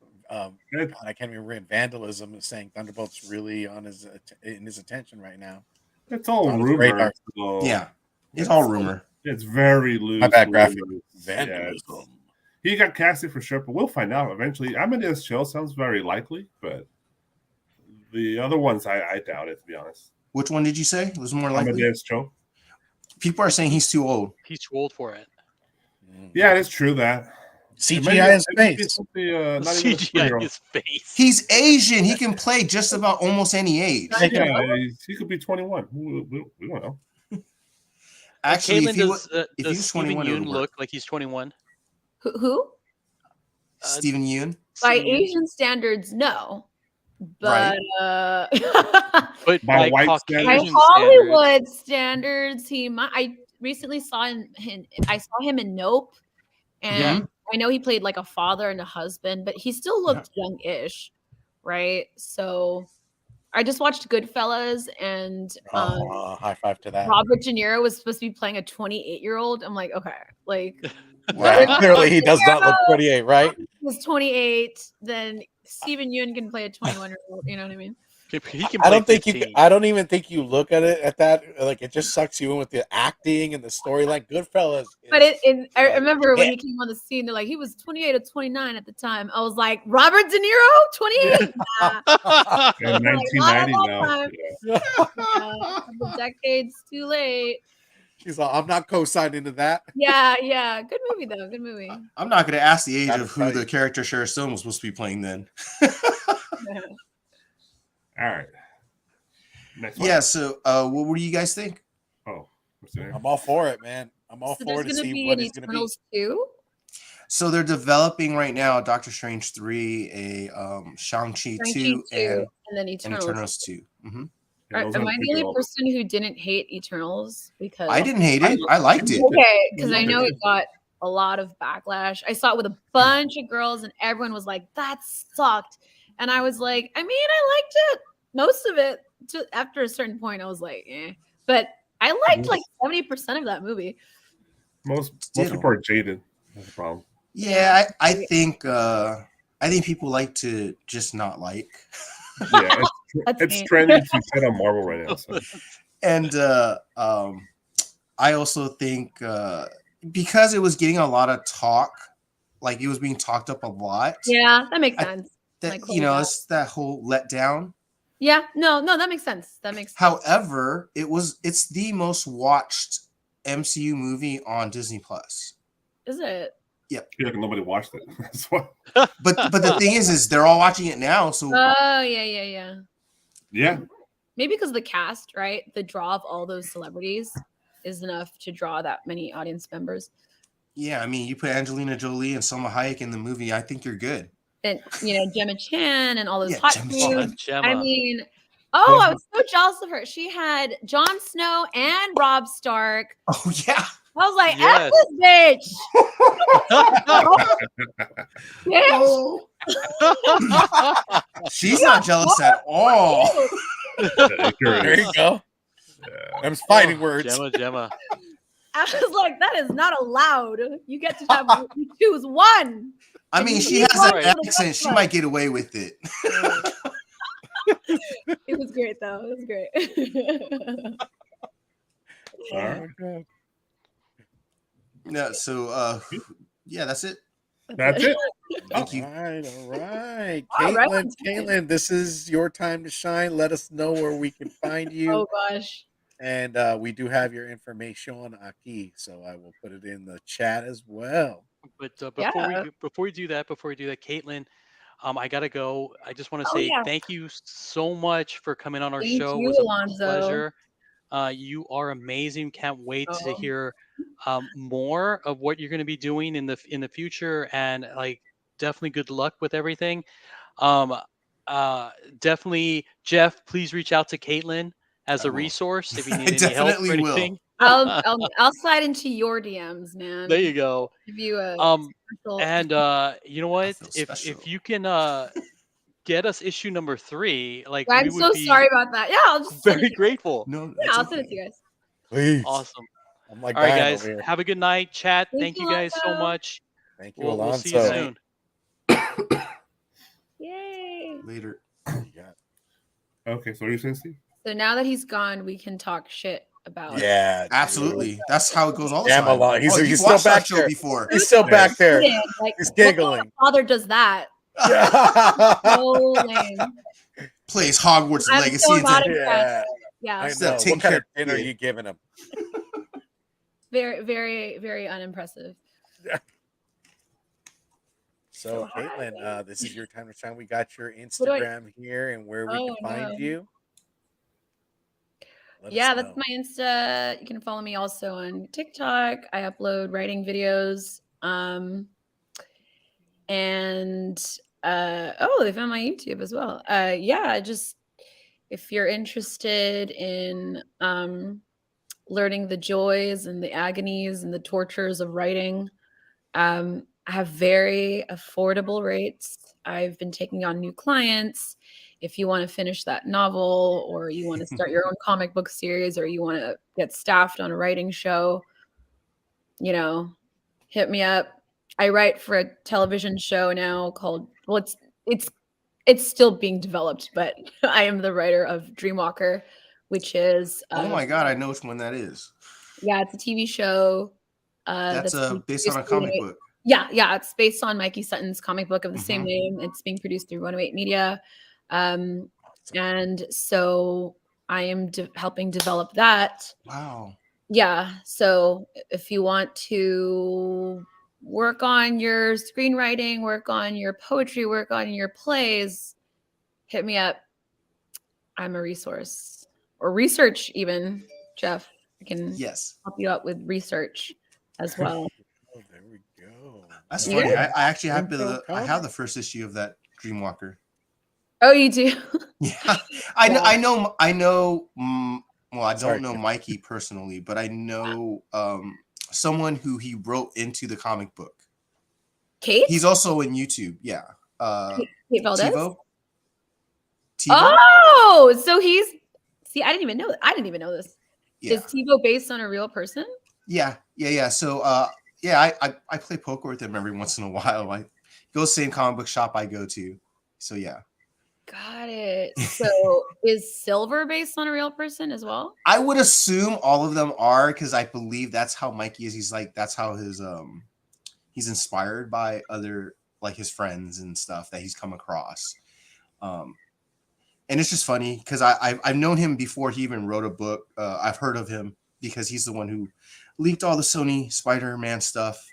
Good. I can't even read Vandalism is saying Thunderbolt's really on his attention right now. It's all On his rumor. radar. So Yeah, it's all rumor. It's very loose. My bad, graphic. rumors. Vandalism. Yeah, he got casted for sure, but we'll find out eventually. Amadeus Cho sounds very likely, but the other ones I doubt it, to be honest. Which one did you say was more likely? Amadeus Cho. People are saying he's too old. He's too old for it. Yeah, it's true that. CGI in space. CGI his face. He's Asian. He can play just about almost any age. Yeah, he could be 21. We don't know. Actually, Kaitlyn, if he was does he's Steven 21, it would Yeun work. look like he's 21? Who? Steven Yeun. By Steven Yeun? Asian standards, no. Right. But But By by white by Caucasian standards? Hollywood standards, he might. I recently saw him. I saw him in Nope, and I know he played like a father and a husband, but he still looked young-ish, right? So I just watched Goodfellas, and High five to that. Robert De Niro was supposed to be playing a 28-year-old. I'm like, okay, like Right. Clearly, he does not look 28, right? he was 28, then Steven Yeun can play a 21-year-old. You know what I mean? He can I play don't think 15. I don't even think you look at it at that. Like it just sucks you in with the acting and the storyline. Goodfellas. But I like, remember when yeah. he came on the scene, they're like, he was 28 or 29 at the time. I was like, Robert De Niro, 28? Nah. And Like, 1990 not now. at that a couple decades too late. She's like, I'm not co-signing to that. Yeah. Good movie, though. Good movie. I'm not going to ask the age Gotta of who tell the you. character Sharon Stone was supposed to be playing then. All right. Next one. Yeah. So, what do you guys think? Oh, what's the name? I'm all for it, man. I'm all So for there's it to going to see be what an it's going to be. Eternals 2? So they're developing right now Doctor Strange 3, a Shang-Chi 2, and then Eternals. Eternals 2. Yeah, those Am are I the the only big person who didn't hate Eternals? Because I didn't hate it. I liked it. Okay, because I loved know it. it got a lot of backlash. I saw it with a bunch of girls, and everyone was like, "That sucked," and I was like, "I mean, I liked it, most of it." After a certain point, I was like, "Eh," but I liked like 70% of that movie. Most Ditto. people are jaded. That's the problem. Yeah, I think people like to just not like. Yeah, That's it's me. trendy to shit on Marvel right now. So. And I also think because it was getting a lot of talk, like it was being talked up a lot. Yeah, that makes I- sense. That Like, it's that whole letdown. yeah, no, that makes sense. That makes sense. However, it's the most watched MCU movie on Disney Plus. Is it? Yeah, like nobody watched it. That's why. But the thing is they're all watching it now. So Oh, yeah. Yeah, Maybe because the cast, right? The draw of all those celebrities is enough to draw that many audience members. yeah, I mean, you put Angelina Jolie and Salma Hayek in the movie, I think you're good. And Gemma Chan and all those Yeah, hot Gemma dudes. Chan. I mean, I was so jealous of her. She had Jon Snow and Robb Stark. Oh yeah. I was like, Yes. F this bitch. Bitch. She's not jealous at all. yeah, There you go. Yeah. Them's fighting words. Gemma. I was like, that is not allowed. You get to have you choose one. I And mean, you she keep has on an to the accent. next She one. might get away with it. It was great though. It was great. All right. Oh, God. Yeah, so yeah, that's it. That's it. Thank you. All right. All right. Caitlin, this is your time to shine. Let us know where we can find you. Oh gosh. And we do have your information aquí, so I will put it in the chat as well. But Yeah. before we do that, Caitlin, I gotta go. I just want to say yeah. thank you so much for coming on our Thank show. you, It was a Alonzo. pleasure. You are amazing. Can't wait to Oh. hear more of what you're going to be doing in the future, and like definitely good luck with everything. Definitely, Jeff. Please reach out to Caitlin as I a will. resource if you I need any help or definitely will. anything. I'll slide into your DMs, man. There you go. Give you a special. And you know what? feel If special. you can get us issue number 3, like I'm we would so be sorry about that. Yeah, I'll just send very it to you. grateful. No, Yeah, I'll send it to you guys. Please. Awesome. I'm like All right, dying guys. over here. Have a good night, chat. Thank Thank you, you guys so Alonzo. much. Thank you, We'll see you Alonso. soon. Yay. later. Yeah. Okay, so what are you saying, Steve? So now that he's gone, we can talk shit about. Yeah, dude. Absolutely. That's how it goes all the Damn, time. Alon- he's- you've he's still watched that back show there. before. He's still back there. Yeah, like, He's what kind giggling. of father does that? So lame. Plays Hogwarts I'm Legacy so and not said, impressed. Yeah, I Yeah, Still know. take What kind of care- dinner are yeah. you giving him? very, very, very unimpressive. So, hi. Caitlin, this is your time to shine. We got your do I- Instagram here and where we Oh, can find no. you. Let Yeah, us that's know. my Insta. You can follow me also on TikTok. I upload writing videos. And they found my YouTube as well. Yeah, just if you're interested in learning the joys and the agonies and the tortures of writing, I have very affordable rates. I've been taking on new clients. If you want to finish that novel, or you want to start your own comic book series, or you want to get staffed on a writing show, hit me up. I write for a television show now called, well, it's still being developed, but I am the writer of Dreamwalker, which is oh my God, I know which one that is. yeah, it's a TV show. That's being based on a produced through comic 108 book. Yeah, it's based on Mikey Sutton's comic book of the same Mhm. name. It's being produced through 108 Media. And so I am helping develop that. Wow. Yeah, so if you want to work on your screenwriting, work on your poetry, work on your plays, hit me up. I'm a resource, or research even, Jeff. I can Yes. help you out with research as well. Oh, there we go. That's Yeah. funny. I actually have Kwento I have the first issue of that Dreamwalker. Oh, you do? Yeah. I know. Well, I Sorry, don't know Kim. Mikey personally, but I know someone who he wrote into the comic book. Kate? He's also in YouTube. Yeah. Kate Valdez? TiVo. Oh, so see, I didn't even know that. I didn't even know this. Yeah. Is TiVo based on a real person? Yeah. So I play poker with him every once in a while. I go to the same comic book shop I go to. So yeah. Got it. So is Silver based on a real person as well? I would assume all of them are, because I believe that's how Mikey is. He's like, that's how his he's inspired by other, like, his friends and stuff that he's come across. And it's just funny because I've known him before he even wrote a book. I've heard of him because he's the one who leaked all the Sony Spider-Man stuff.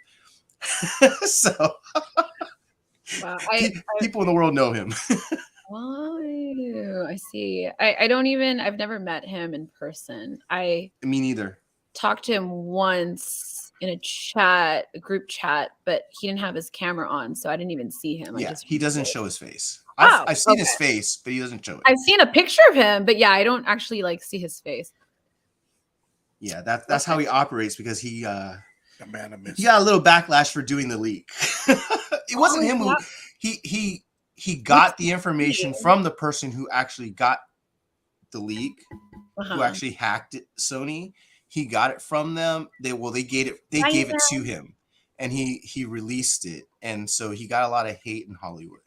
So Wow. people in the world know him. Oh, I see. I've never met him in person. Me neither. Talked to him once in a group chat, but he didn't have his camera on, so I didn't even see him. Yeah, he doesn't show his face. Oh, I've seen his face, but he doesn't show it. I've seen a picture of him, but yeah, I don't actually like see his face. Yeah, that's how he operates, because he The man of mystery. he got a little backlash for doing the leak. It wasn't him who he got the information from the person who actually got the leak, who actually hacked it, Sony. He got it from them. They gave it to him, and he released it, and so he got a lot of hate in Hollywood.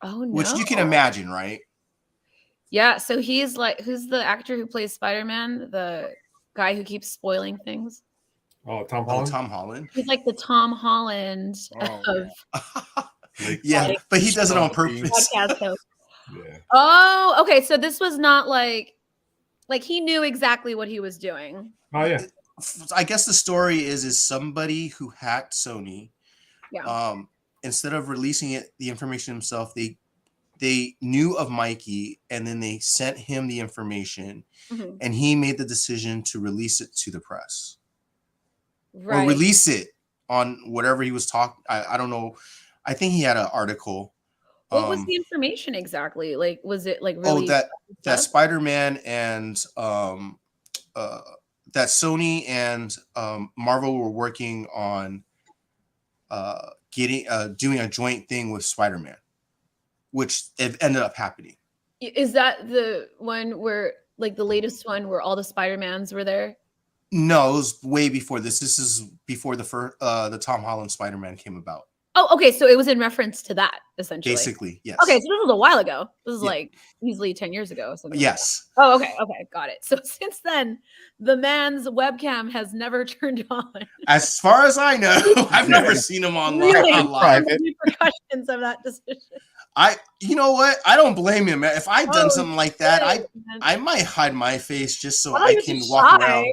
Oh no. Which you can imagine, right? Yeah, so he's like, who's the actor who plays Spider-Man? The guy who keeps spoiling things? Oh, Tom Holland. Tom Holland. He's like the Tom Holland of Yeah, like, but he does it on purpose. podcast host. Yeah. Oh, okay. So this was not like he knew exactly what he was doing. Oh yeah. I guess the story is somebody who hacked Sony. Yeah. Instead of releasing the information himself, they knew of Mikey, and then they sent him the information, and he made the decision to release it to the press. Right. Or release it on whatever he was talking. I don't know. I think he had an article. What was the information exactly? Like, was it like really? Oh, that Spider-Man and that Sony and Marvel were working on doing a joint thing with Spider-Man, which it ended up happening. Is that the one where, like, the latest one where all the Spider-Mans were there? No, it was way before this. This is before the Tom Holland Spider-Man came about. Oh, okay. So it was in reference to that, essentially. Basically, yes. Okay, so this was a while ago. This is like easily 10 years ago. Or something Yes. Like oh, okay, got it. So since then, the man's webcam has never turned on. As far as I know, I've never seen him online. Really? Private. Repercussions of that decision. You know what? I don't blame him. If I'd done something like that, man. I might hide my face just so Well, I you're can just walk shy. around.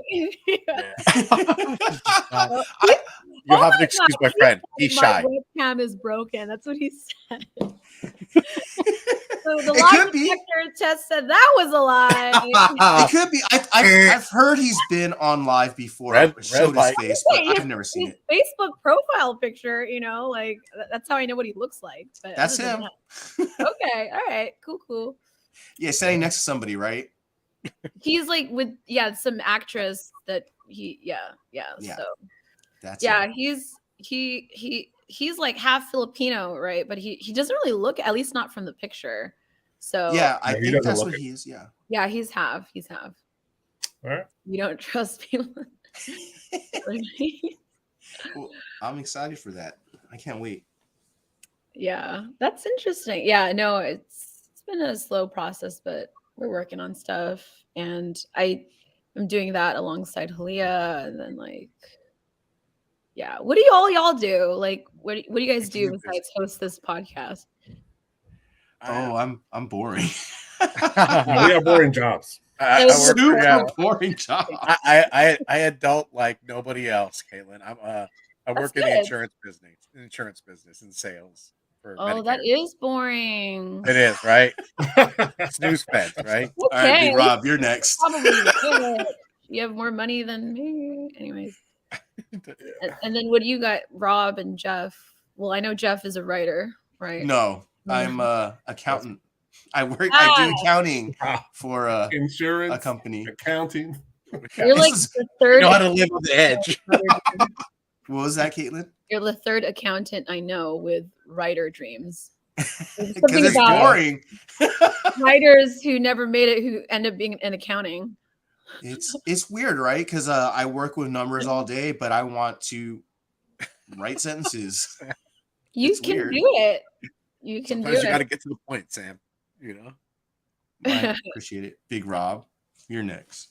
You have an excuse, my friend. He's shy. My webcam is broken. That's what he said. So the It lie could be. detector test said that was a lie. It could be. I've heard he's been on live before. Red Showed his light. face, but I've never seen it. Facebook profile picture, like that's how I know what he looks like. But That's other than him. that- okay, all right, cool. Yeah, standing next to somebody, right? He's like with some actress that Yeah. So That's yeah, him. he's like half Filipino, right? But he doesn't really look, at least not from the picture. So Yeah, I Yeah, he think doesn't that's look what it. he is. Yeah. yeah, he's half. All right. You don't trust people. Well, I'm excited for that. I can't wait. Yeah, that's interesting. Yeah, no, it's been a slow process, but we're working on stuff, and I'm doing that alongside Haliya, and then what do y'all do? Like, what do you guys do besides host this podcast? Oh, I'm boring. No, we have boring jobs. I work, Super yeah, boring job. I adult like nobody else, Kaitlyn. I work in the good. insurance business in sales for Oh, Medicare. that is boring. It is, right? Snooze feds, right? All right, Okay, Big Rob, you're next. probably good. You have more money than me. Anyways. And then what do you got, Rob and Jeff? Well, I know Jeff is a writer, right? No, I'm accountant. I do accounting Ah, for insurance, a company. accounting. You're like This is- the third. You know how to live on the edge. What was that, Kaitlyn? You're the third accountant I know with writer dreams. Because something it's about- boring. Writers who never made it, who end up being in accounting. It's weird, right? Because I work with numbers all day, but I want to write sentences. You It's can weird. do it. You can Sometimes do you got to it. get to the point, Sam. You know. I appreciate it. Big Rob, you're next.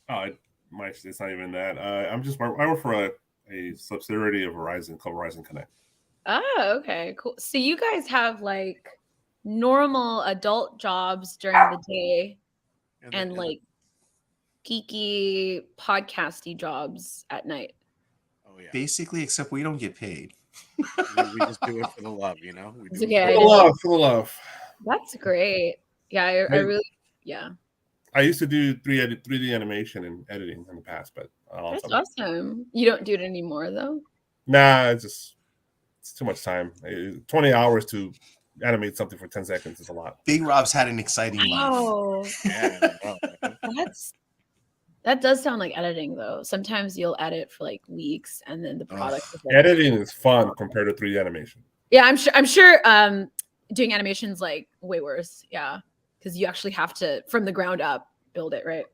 Oh, it's not even that. I work for a subsidiary of Verizon called Verizon Connect. Oh, okay, cool. So you guys have like normal adult jobs during the day and like geeky podcasty jobs at night. Oh yeah. Basically, except we don't get paid. we just do it for the love, you know. We It's do okay, it I for know. For the love. That's great. Yeah, I really, yeah. I used to do 3D animation and editing in the past, but That's awesome. You don't do it anymore though? Nah, it's too much time. 20 hours to animate something for 10 seconds is a lot. Big Rob's had an exciting life. Oh, Yeah, wow. that does sound like editing though. Sometimes you'll edit for like weeks and then the product is like, Editing is fun compared to 3D animation. yeah, I'm sure doing animation's like way worse. Yeah. Because you actually have to from the ground up build it, right?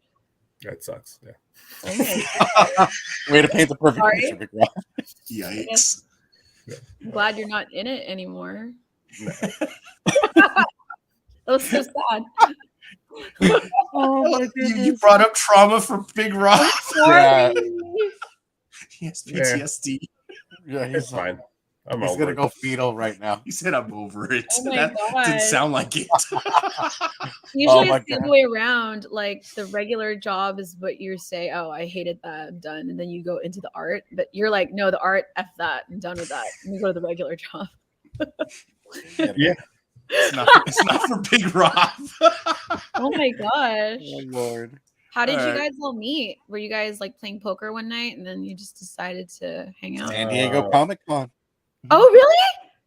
That sucks. Yeah. Oh my God. Way to paint the perfect Sorry? picture, Big Rob. Yikes. I'm glad you're not in it anymore. No. That was so sad. Oh my You brought up trauma for Big Rob. Yeah. He has PTSD. Yeah, It's fine. He's over gonna it. go fetal right now. He said, "I'm over it." Oh my That God. didn't sound like it. Usually my it's the other God. way around. Like the regular job is what you say, oh, I hated that, I'm done. And then you go into the art. But you're like, no, the art, F that, I'm done with that. And you go to the regular job. Yeah. It's not for Big Rob. Oh my gosh. Oh Lord. How did you Alright. guys all meet? Were you guys like playing poker one night and then you just decided to hang out? San Diego Comic Con. Oh, really?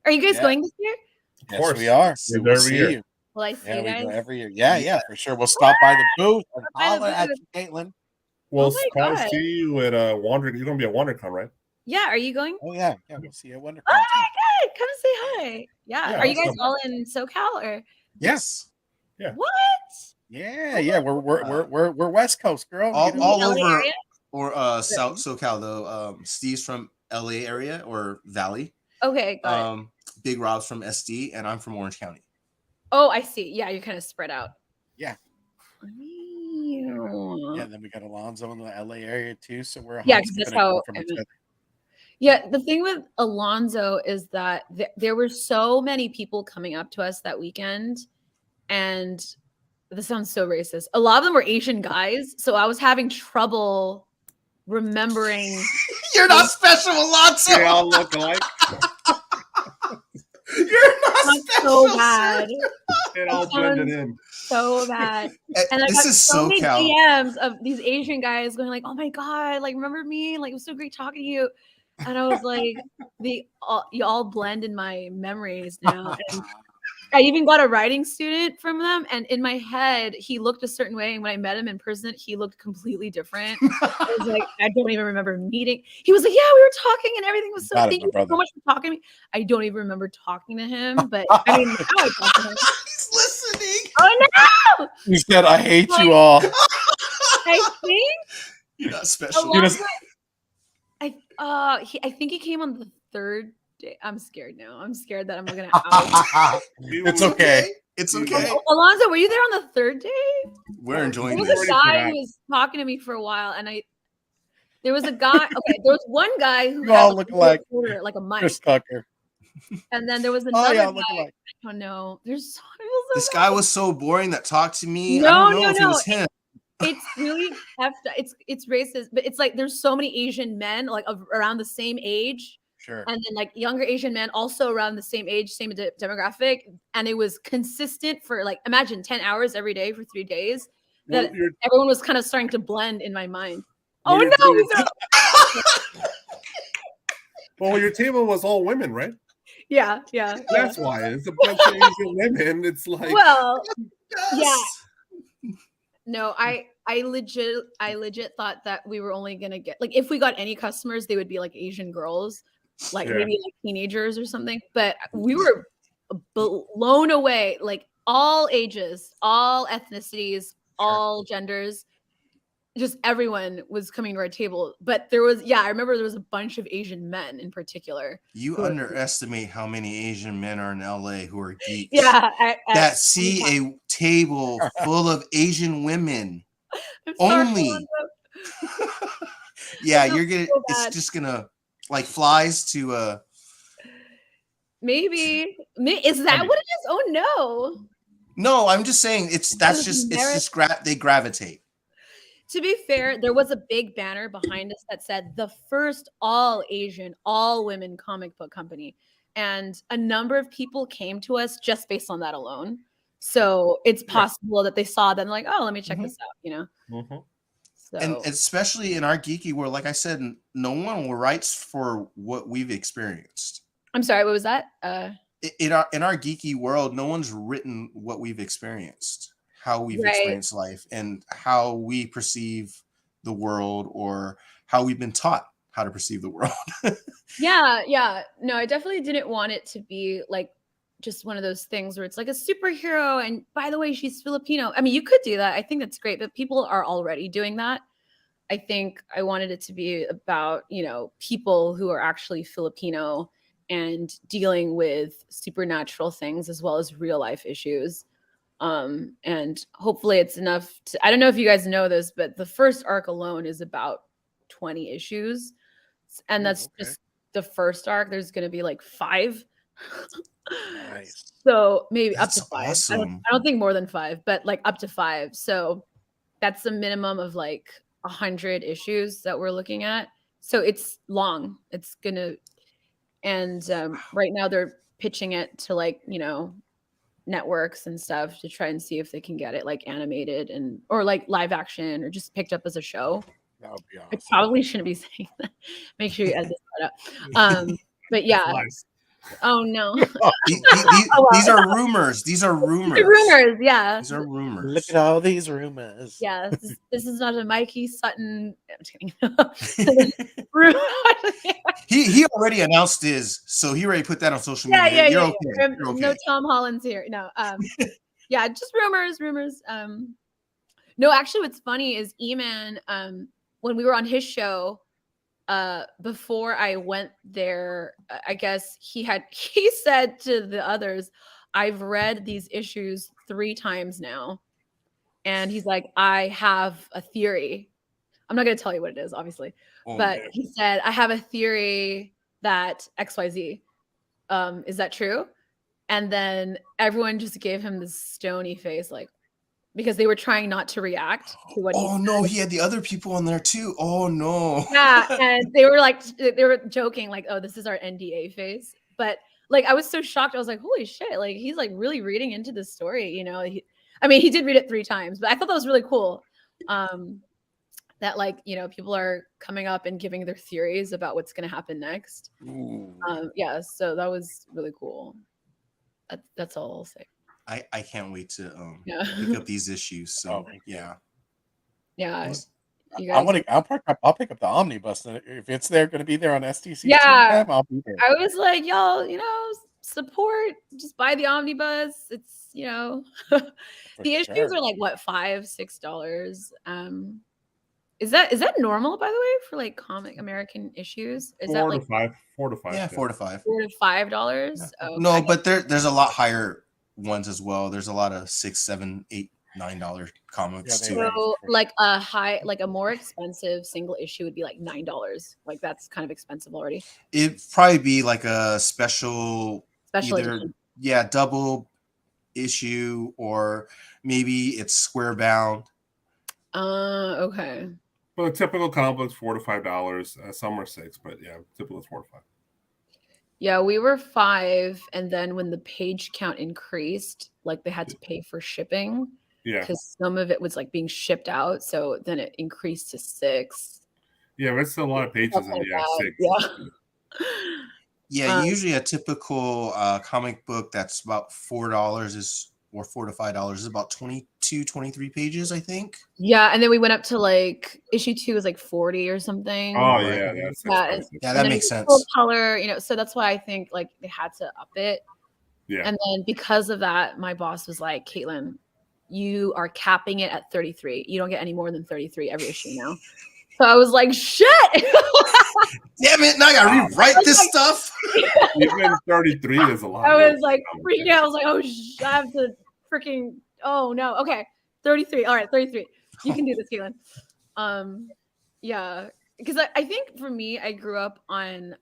Are you guys Yeah. going this year? Of Yes, course. we are. We We go will every see year. you. Will I see Yeah, you we guys? go every year. Yeah, for sure. We'll stop by the booth and By the holler at booth. you, Kaitlyn. We'll Oh my probably God. see you at Wander. You're gonna be at WonderCon, right? Yeah, are you going? Oh yeah, we'll see you at WonderCon. Oh too. my God, come say hi. Yeah. Yeah, Are you I'll guys come. all in SoCal or Yes. what? Yeah. We're West Coast, girl. All, You know? all LA over area? or South SoCal though. Steve's from LA area or Valley. Okay, got it. Big Rob's from SD, and I'm from Orange County. Oh, I see. Yeah, you're kind of spread out. Yeah. Ew. Yeah, then we got Alonzo in the LA area too, so we're Yeah, hops 'cause that's gonna go how from I each meant- other. Yeah, the thing with Alonzo is that there were so many people coming up to us that weekend, and this sounds so racist. A lot of them were Asian guys, so I was having trouble remembering. You're not special, Alonso. They all look alike. You're not Not special. so bad, It all blended in. so bad. Sir. And I This got is so many SoCal. DMs of these Asian guys going like, "Oh my God, like remember me? Like it was so great talking to you." And I was like, you all blend in my memories now. And I even got a writing student from them, and in my head, he looked a certain way, and when I met him in person, he looked completely different. I was like, I don't even remember meeting. He was like, "Yeah, we were talking, and everything was so. Got it, Thank my you brother. so much for talking to me." I don't even remember talking to him, but I mean, now I talk to him. He's listening. Oh no! He said, "I hate you all." I think You're not special. Alonzo, I think he came on the third day. I'm scared now. I'm scared that I'm gonna out. It's okay. It's okay. Alonzo, were you there on the third day? We're enjoying There was this. a Ready for guy that. who was talking to me for a while, and there was a guy. Okay, there was one guy who You all had look a alike. recorder, like a mic, Chris Tucker. and then there was Oh another yeah, guy. look alike. Oh no, there's so This guy was so boring that talked to me. No, I don't know no, if it no. was him. It's really effed up. It's racist, but it's like there's so many Asian men like around the same age. Sure. And then like younger Asian men also around the same age, same demographic. And it was consistent for like, imagine 10 hours every day for 3 days. Well, That everyone was kind of starting to blend in my mind. Well, Oh you're- no! he's not- well, your table was all women, right? Yeah. That's why it's a bunch of Asian women. It's like Well, Yes. no, I legit thought that we were only gonna get like if we got any customers, they would be like Asian girls, like Yeah. maybe like teenagers or something. But we were blown away, like all ages, all ethnicities, all genders. just everyone was coming to our table. But there was, I remember there was a bunch of Asian men in particular. You who were- underestimate how many Asian men are in LA who are geeks. Yeah. That see a table full of Asian women I'm sorry, only. Alonzo. Yeah, I feel you're gonna. so It's bad. just gonna like flies to Maybe. Is that what it is? Oh no. No, I'm just saying it's just they gravitate. To be fair, there was a big banner behind us that said the first all Asian, all women comic book company. And a number of people came to us just based on that alone. So it's possible that they saw that and like, oh, let me check this out, you know? Mm-hmm. So And especially in our geeky world, like I said, no one writes for what we've experienced. I'm sorry, what was that? In our geeky world, no one's written what we've experienced, how we've experienced life, and how we perceive the world, or how we've been taught how to perceive the world. Yeah. No, I definitely didn't want it to be like just one of those things where it's like a superhero. And by the way, she's Filipino. I mean, you could do that. I think that's great, but people are already doing that. I think I wanted it to be about, you know, people who are actually Filipino and dealing with supernatural things as well as real life issues. And hopefully it's enough to, I don't know if you guys know this, but the first arc alone is about 20 issues. And that's just the first arc. There's going to be like 5. Nice. So maybe That's up to 5. awesome. I don't think more than 5, but like up to 5. So that's a minimum of like 100 issues that we're looking at. So it's long. It's gonna, and right now they're pitching it to like, you know, networks and stuff to try and see if they can get it like animated and or like live action or just picked up as a show. That would be awesome. I probably shouldn't be saying that. Make sure you edit that out. But yeah. Nice. Oh no. These are rumors. These are rumors. Rumors, yeah. These are rumors. Look at all these rumors. Yeah, this is not a Mikey Sutton. I'm just kidding. He already announced his, so he already put that on social media. Yeah. You're okay. You're okay. No Tom Holland's here. No. Yeah, just rumors. No, actually, what's funny is E-Man. When we were on his show, before I went there, I guess he said to the others, I've read these issues 3 times now. And he's like, I have a theory. I'm not going to tell you what it is, obviously. But he said, I have a theory that XYZ. Is that true? And then everyone just gave him this stony face, like, because they were trying not to react to what he said. No, he had the other people on there too. Oh no. Yeah, and they were joking like, oh, this is our NDA phase. But like I was so shocked. I was like, holy shit, like he's like really reading into the story, you know. He did read it 3 times, but I thought that was really cool. That like, you know, people are coming up and giving their theories about what's going to happen next. Yeah, so that was really cool. That's all I'll say. I can't wait to pick up these issues. So yeah. I'll pick up the omnibus if it's going to be there on STC. Yeah, I'll be there. I was like, y'all, you know, support. Just buy the omnibus. It's, you know, the issues are like what, $5-6. Is that normal, by the way, for like comic American issues? Is that like 4 to 5? Yeah, $4 to $5. $4 to $5. Yeah. Oh, no, but there's a lot higher ones as well. There's a lot of $6, $7, $8, $9 comics too. So like a more expensive single issue would be like $9. Like that's kind of expensive already. It'd probably be like a special edition. Yeah, double issue, or maybe it's square bound. Okay. But a typical comic book's $4 to $5. Some are $6, but yeah, typical is $4 to $5. Yeah, we were 5, and then when the page count increased, like they had to pay for shipping. Yeah, because some of it was like being shipped out, so then it increased to 6. Yeah, but it's still a lot of pages, and 6. Yeah, usually a typical comic book that's about $4 is, or $4 to $5 is about 22, 23 pages, I think. Yeah, and then we went up to like issue 2 was like 40 or something. Oh yeah, that's that makes sense. Full color, you know, so that's why I think like they had to up it. Yeah. And then because of that, my boss was like, Kaitlyn, you are capping it at 33. You don't get any more than 33 every issue now. So I was like, shit. Damn it! Now I gotta rewrite this stuff. Even 33 is a lot. I was like freaking out. I was like, oh, I have to freaking. Oh no. Okay, 33. All right, 33. You can do this, Kaitlyn. Yeah, because I think for me, I grew up on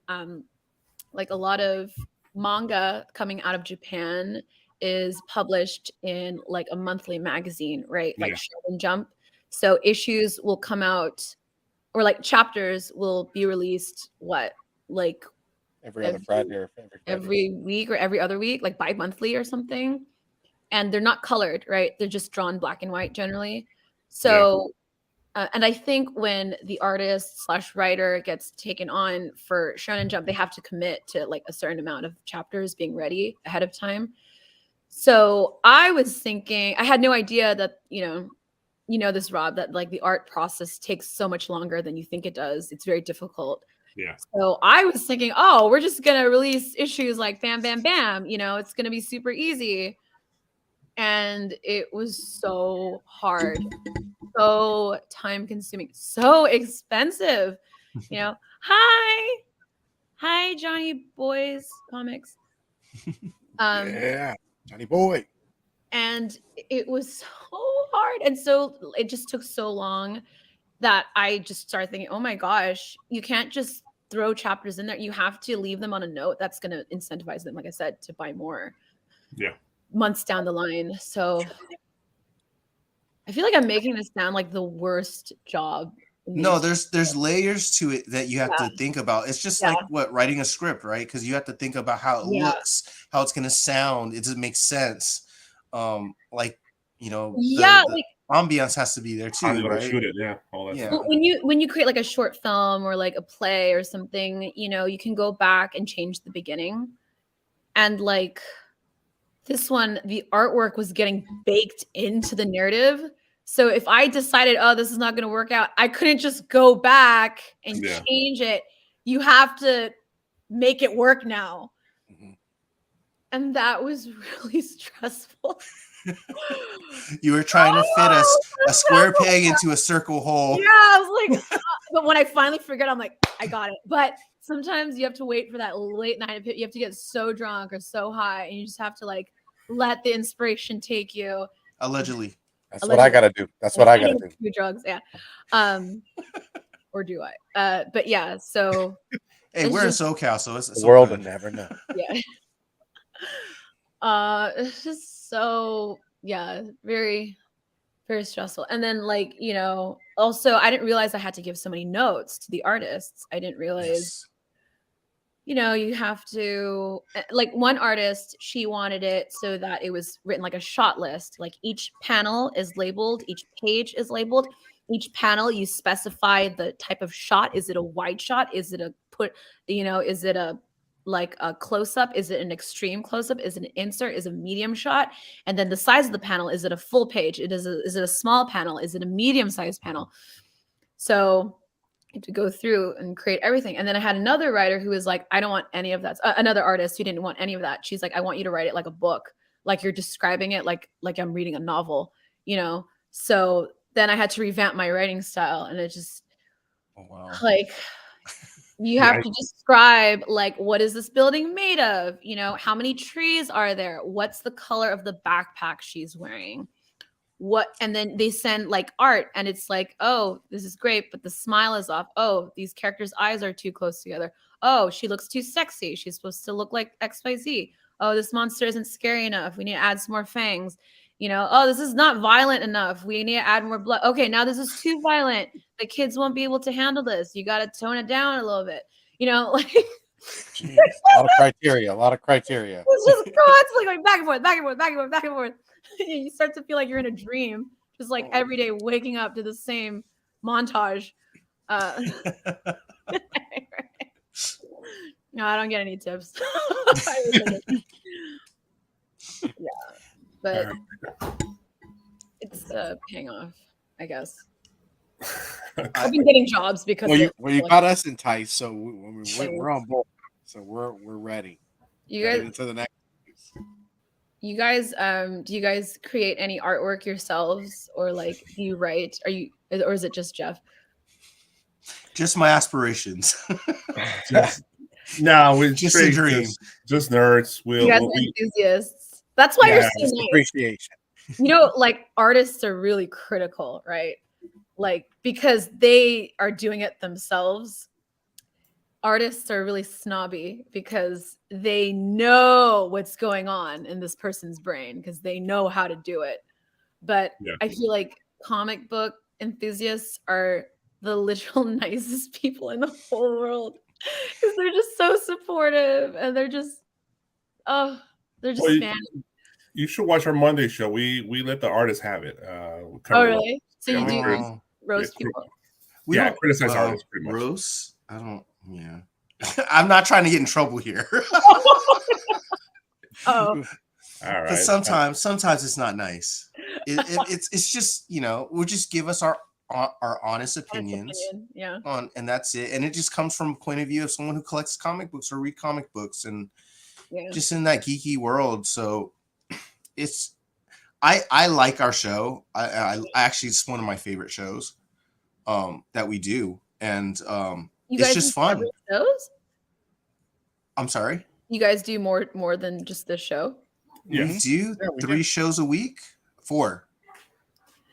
like a lot of manga coming out of Japan is published in like a monthly magazine, right? Like Shonen Jump. So issues will come out, or like chapters will be released. Like every other Friday or every week or every other week, like bi-monthly or something. And they're not colored, right? They're just drawn black and white generally. So, and I think when the artist / writer gets taken on for Shonen Jump, they have to commit to like a certain amount of chapters being ready ahead of time. So I was thinking, I had no idea that, you know this, Rob, that like the art process takes so much longer than you think it does. It's very difficult. Yeah. So I was thinking, oh, we're just going to release issues like bam, bam, bam. It's going to be super easy. And it was so hard, so time consuming, so expensive. Hi, Johnny Boys Comics. Yeah, Johnny Boy. And it was so hard. And so it just took so long that I just started thinking, oh my gosh, you can't just throw chapters in there. You have to leave them on a note that's going to incentivize them, like I said, to buy more. Yeah. Months down the line. So I feel like I'm making this sound like the worst job. No, there's layers to it that you have to think about. It's just like writing a script, right? Because you have to think about how it looks, how it's gonna sound. It doesn't make sense. The ambiance has to be there too, right? Shoot it, all that stuff. Well, when you create like a short film or like a play or something, you can go back and change the beginning. And like this one, the artwork was getting baked into the narrative. So if I decided, oh, this is not going to work out, I couldn't just go back and change it. You have to make it work now. Mm-hmm. And that was really stressful. You were trying to fit a square peg into a circle hole. Yeah, I was like, but when I finally figured, I'm like, I got it. But sometimes you have to wait for that late night. You have to get so drunk or so high, and you just have to like let the inspiration take you. Allegedly. That's what I gotta do. That's what I gotta do. Do drugs, yeah. Or do I? But yeah, so. Hey, we're in SoCal, so it's the world will never know. Yeah. It's just so very, very stressful. And then like, also I didn't realize I had to give so many notes to the artists. I didn't realize, you have to, like one artist, she wanted it so that it was written like a shot list. Like each panel is labeled, each page is labeled, each panel you specify the type of shot. Is it a wide shot? Is it is it a like a close-up? Is it an extreme close-up? Is it an insert? Is it a medium shot? And then the size of the panel, is it a full page? Is it a small panel? Is it a medium-sized panel? So I had to go through and create everything. And then I had another writer who was like, I don't want any of that. Another artist who didn't want any of that. She's like, I want you to write it like a book, like you're describing it like I'm reading a novel, So then I had to revamp my writing style, and it just like you have to describe like, what is this building made of? How many trees are there? What's the color of the backpack she's wearing? And then they send like art, and it's like, oh, this is great, but the smile is off. Oh, these characters' eyes are too close together. Oh, she looks too sexy. She's supposed to look like XYZ. Oh, this monster isn't scary enough. We need to add some more fangs. Oh, this is not violent enough. We need to add more blood. Okay, now this is too violent. The kids won't be able to handle this. You got to tone it down a little bit. Like Jeez, a lot of criteria. It's just constantly going back and forth, back and forth, back and forth, back and forth. You start to feel like you're in a dream, just like every day waking up to the same montage. No, I don't get any tips. Yeah, but it's paying off, I guess. I've been getting jobs because you got us enticed, so we're on board. So we're ready. You guys into the next. You guys, do you guys create any artwork yourselves, or like do you write? Or is it just Jeff? Just my aspirations. Just no, we Just a straight, dream. just nerds. You guys are enthusiasts. That's why you're so Just nice. appreciation. You know, like artists are really critical, right? Like because they are doing it themselves. Artists are really snobby because they know what's going on in this person's brain because they know how to do it. But Yeah. I feel like comic book enthusiasts are the literal nicest people in the whole world because they're just so supportive and they're just fans. You should watch our Monday show. We let the artists have it. Oh, really? So you do Oh, roast yeah, people? we yeah, don't- criticize well, artists pretty much. Roast? I don't. Yeah. I'm not trying to get in trouble here. Oh, All right. But sometimes it's not nice. It's just, we'll just give us our honest opinions opinion. Yeah. on, and that's it. And it just comes from a point of view of someone who collects comic books or read comic books and Yeah. just in that geeky world. So it's I like our show. I actually, it's one of my favorite shows that we do, and You it's guys just do fun. several shows? I'm sorry. You guys do more than just this show? Yeah. We do Yeah, we 3 do. shows a week. 4.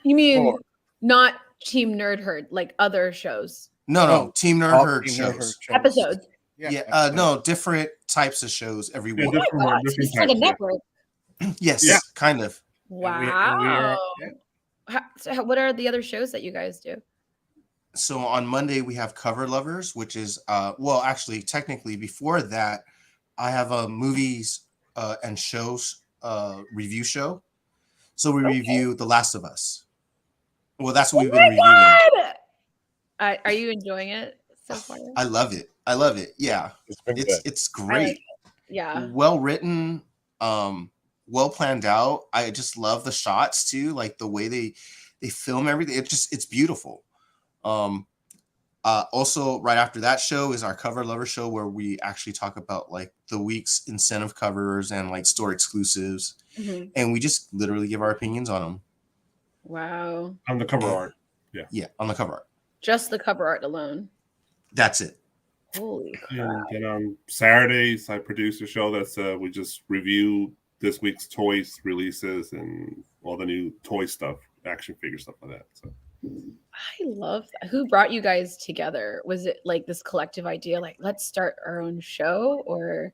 You mean Four. not Team Nerd Herd, like other shows? No, Oh, Team Nerd All Herd Team shows. Nerd Herd shows. Episodes. Yeah, episodes. no, different types of shows every Yeah, week. Oh my God, different it's like a types, yeah. network. Yes, Yeah. kind of. And we Wow. are- yeah. What are the other shows that you guys do? So on Monday we have Cover Lovers, which is well, actually, technically before that, I have a movies and shows review show. So we review The Last of Us. Well, that's what we've been reviewing. God! Are you enjoying it so far? I love it. Yeah, It's been good. it's great. Yeah. Well written, well planned out. I just love the shots too, like the way they film everything. It's beautiful. Also right after that show is our Cover Lover show, where we actually talk about like the week's incentive covers and like store exclusives, Mhm. and we just literally give our opinions on them. Wow. On the cover art. Yeah, on the cover art. Just the cover art alone. That's it. Holy crap. And then on Saturdays, I produce a show that's we just review this week's toys releases and all the new toy stuff, action figure stuff like that. So I love that. Who brought you guys together? Was it like this collective idea, like let's start our own show, or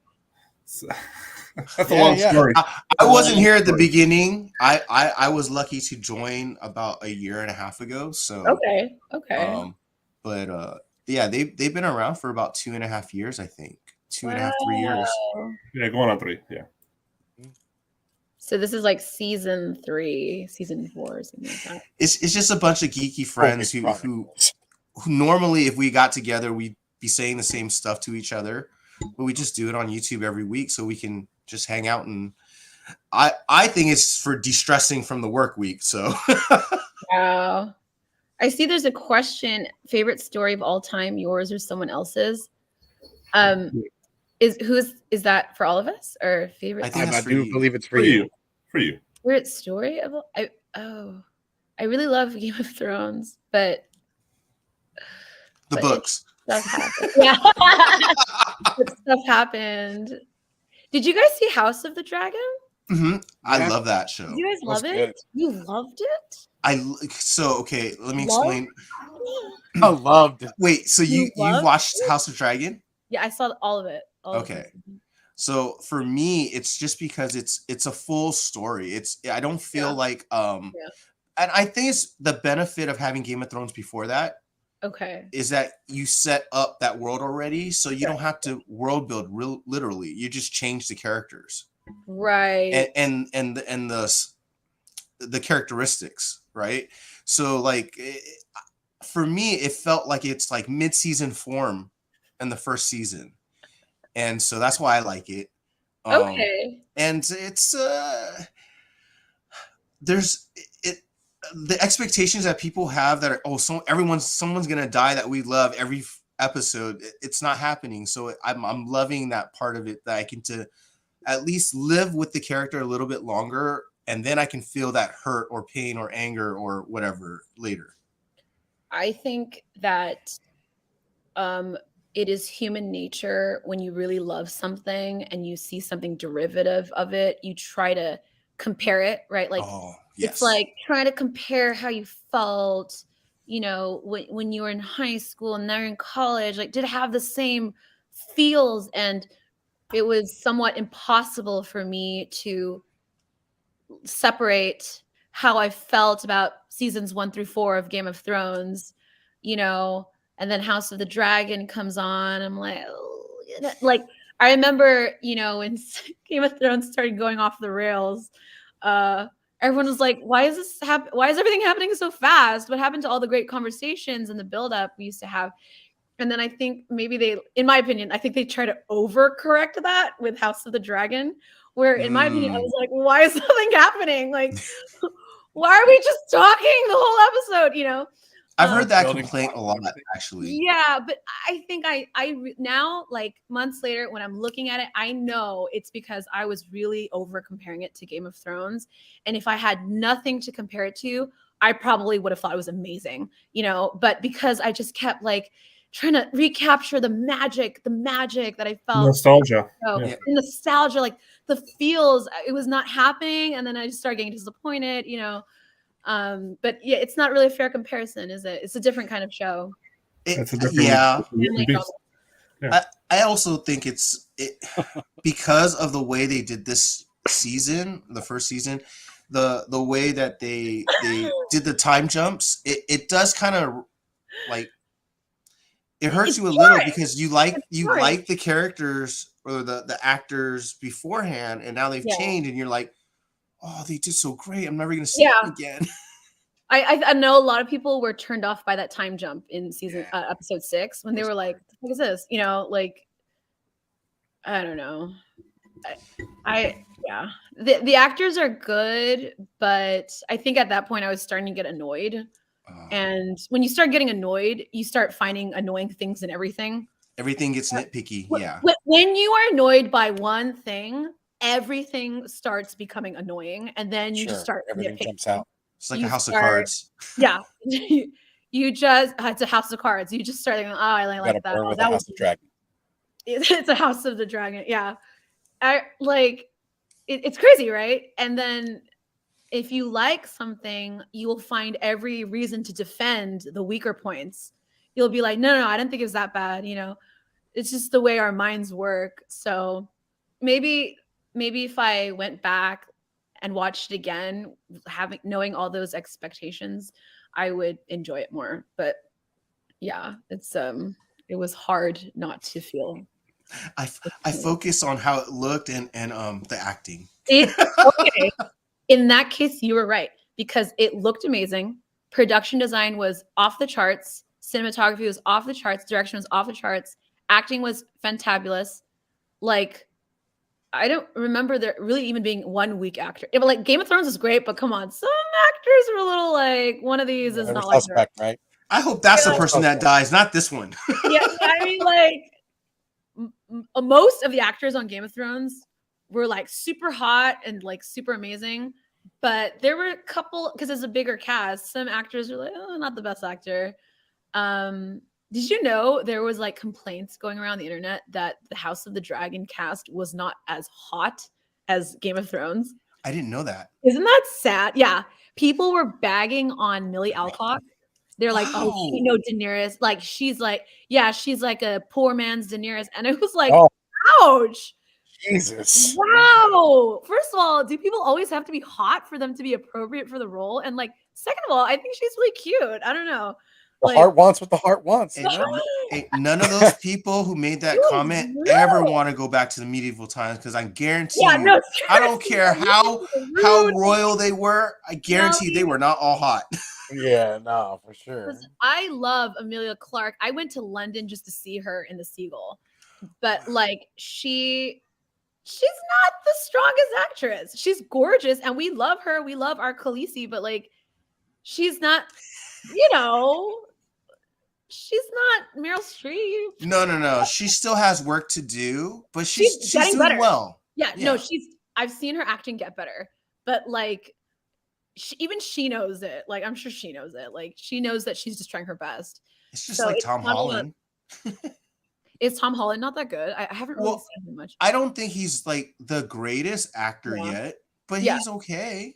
that's a Yeah, long yeah. story. I wasn't here at the beginning. I was lucky to join about a year and a half ago. So okay. but yeah, they've been around for about 2.5 years, I think. 2.5, 3 years. Wow. Yeah, going on 3. Yeah. So this is like season 3, season 4, something like that. It's just a bunch of geeky friends who normally, if we got together, we'd be saying the same stuff to each other, but we just do it on YouTube every week so we can just hang out. And I think it's for de-stressing from the work week. So Wow. I see there's a question, favorite story of all time, yours or someone else's. Is that for all of us, or favorite I think I that's for do you. believe it's For you. For you. favorite story of all? I really love Game of Thrones, but the But books. stuff happened. Yeah. But stuff happened. Did you guys see House of the Dragon? I Yeah. love that show. Did you guys That's love good. it? You loved it? Okay, let me Love? explain. I loved it. Wait, so You you loved watched it? House of Dragon? Yeah, I saw all of it. All of Okay. it. So for me, it's just because it's a full story. I don't feel Yeah. like and I think it's the benefit of having Game of Thrones before that Okay. is that you set up that world already, so you don't have to world build literally. You just change the characters Right. and the characteristics, right? So like for me, it felt like it's like mid-season form in the first season, and so that's why I like it. Okay. And it's there's it the expectations that people have that are someone's gonna die that we love every episode. It's not happening. So I'm loving that part of it, that I can to at least live with the character a little bit longer, and then I can feel that hurt or pain or anger or whatever later. I think that it is human nature when you really love something and you see something derivative of it, you try to compare it, right? Like it's like trying to compare how you felt, when you were in high school and now you're in college, like did it have the same feels? And it was somewhat impossible for me to separate how I felt about seasons 1 through 4 of Game of Thrones, and then House of the Dragon comes on. I'm like, oh, like I remember, when Game of Thrones started going off the rails, everyone was like, why is this why is everything happening so fast? What happened to all the great conversations and the buildup we used to have? And then I think maybe in my opinion, I think they try to overcorrect that with House of the Dragon, where in my opinion, I was like, why is nothing happening? Like, why are we just talking the whole episode, I've heard that complaint a lot, actually. Yeah, but I think I now, like months later, when I'm looking at it, I know it's because I was really over comparing it to Game of Thrones. And if I had nothing to compare it to, I probably would have thought it was amazing, but because I just kept like trying to recapture the magic that I felt. Nostalgia. The nostalgia, like the feels, it was not happening. And then I just started getting disappointed, but yeah, it's not really a fair comparison, is it? It's a different kind of show. It's a different I also think it's because of the way they did this season, the first season, the way that they did the time jumps, it does kind of like it hurts you a little because you like the characters or the actors beforehand, and now they've changed, and you're like, oh, they did so great. I'm never gonna see them again. I know a lot of people were turned off by that time jump in season episode 6 when they were like, what is this? Like I don't know. The actors are good, but I think at that point I was starting to get annoyed. And when you start getting annoyed, you start finding annoying things in everything. Everything gets nitpicky. When you are annoyed by one thing, everything starts becoming annoying, and then you just start everything jumps out. It's like a House of Cards. Yeah. It's a House of Cards. You just start thinking, oh, I like that. With House of Dragon. It's a House of the Dragon. Yeah. It's crazy, right? And then if you like something, you will find every reason to defend the weaker points. You'll be like, no, I didn't think it was that bad. It's just the way our minds work. So maybe if I went back and watched it again, knowing all those expectations, I would enjoy it more. But yeah, it was hard not to feel. I focus on how it looked and the acting. Okay. In that case, you were right, because it looked amazing. Production design was off the charts. Cinematography was off the charts. Direction was off the charts. Acting was fantabulous. Like, I don't remember there really even being one weak actor. But like Game of Thrones is great, but come on, some actors are a little like, one of these is not like suspect, right? I hope that's the person that dies, not this one. Yeah, I mean, like most of the actors on Game of Thrones were like super hot and like super amazing, but there were a couple, because it's a bigger cast, some actors were like, oh, not the best actor. Did you know there was like complaints going around the internet that the House of the Dragon cast was not as hot as Game of Thrones? I didn't know that. Isn't that sad? Yeah. People were bagging on Millie Alcock. They're like, oh, she know Daenerys. Like, she's like a poor man's Daenerys. And it was like, ouch. Jesus. Wow. First of all, do people always have to be hot for them to be appropriate for the role? And like, second of all, I think she's really cute. I don't know. The heart wants what the heart wants. None of those people who made that comment ever want to go back to the medieval times, because I guarantee you, I don't care how royal they were, I guarantee they were not all hot. Yeah, no, for sure. I love Emilia Clarke. I went to London just to see her in The Seagull, but like she's not the strongest actress. She's gorgeous, and we love her. We love our Khaleesi, but like she's not, she's not Meryl Streep. No. She still has work to do, but she's doing better. well. Yeah, Yeah. no, I've seen her acting get better, but like even she knows it. Like I'm sure she knows it. Like she knows that she's just trying her best. It's just So like it's Tom not a- Holland. Is Tom Holland not that good? I haven't really Well, seen him much. I don't think he's like the greatest actor Yeah. yet, but Yeah. he's okay.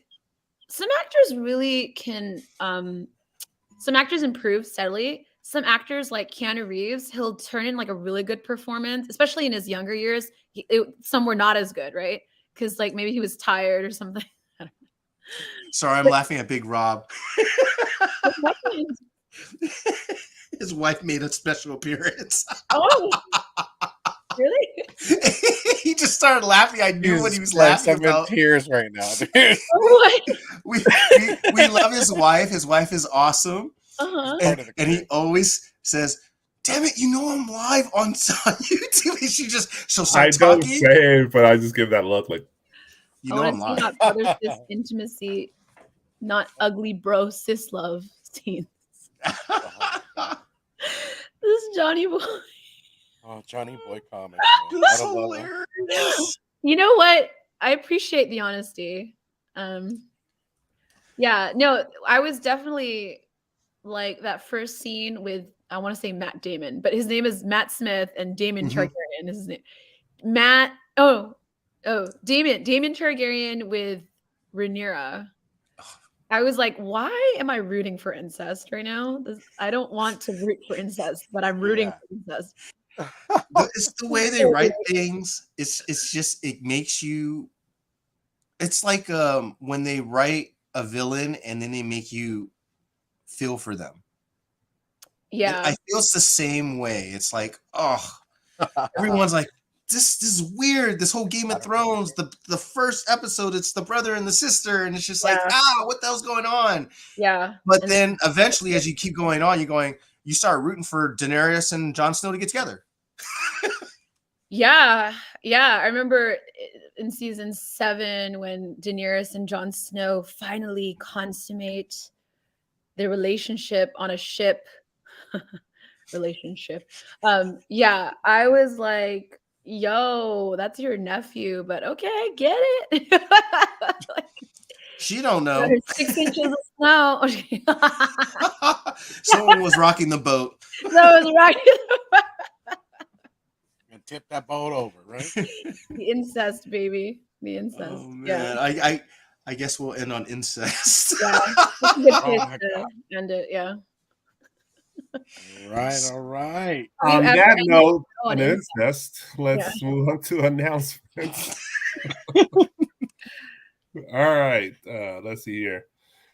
Some actors really can some actors improve steadily. Some actors like Keanu Reeves, he'll turn in like a really good performance, especially in his younger years. Some were not as good, right? Because like maybe he was tired or something. Sorry, I'm laughing at Big Rob. His wife made a special appearance. Oh, really? He just started laughing. I knew what he was Christ, laughing I'm about. in tears right now, dude. Oh, We love his wife. His wife is awesome. uh-huh. Part of the And he crew. always says, "Damn it, you know I'm live on YouTube." And she'll I start don't talking. say it, but I just give that look like, You I know want I'm to see live. not brother sis intimacy, not ugly bro sis love scenes. This is Johnny Boy. Oh, Johnny Boy Comics. Man. That's Gotta love him. hilarious. You know what? I appreciate the honesty. Yeah, no, I was definitely like that first scene with I want to say Matt Damon, but his name is Matt Smith and Damon Mhm. Targaryen is his name. Damon Targaryen with Rhaenyra. I was like, why am I rooting for incest right now? I don't want to root for incest, but I'm rooting for incest. It's the way they write things. It's just it makes you. It's like when they write a villain and then they make you feel for them. Yeah. I feel it's the same way. It's like, oh, everyone's like, this is weird. This whole Game of Thrones, the first episode, it's the brother and the sister, and it's just like, what the hell's going on? Yeah. But then eventually, as you keep going on, you start rooting for Daenerys and Jon Snow to get together. Yeah. I remember in season 7 when Daenerys and Jon Snow finally consummate their relationship on a ship. Relationship. Yeah, I was like, yo, that's your nephew, but okay, I get it. Like, She don't know. there's 6 inches of snow. Someone was rocking the boat. That was right. And tip that boat over, right? The incest, baby. The incest. Oh man, Yeah. I guess we'll end on incest. Yeah. That's a good Oh place my to God. end it. Yeah. All right. Have you on ever that ended note, on on incest? incest, let's move on to announcements. All right, let's see here.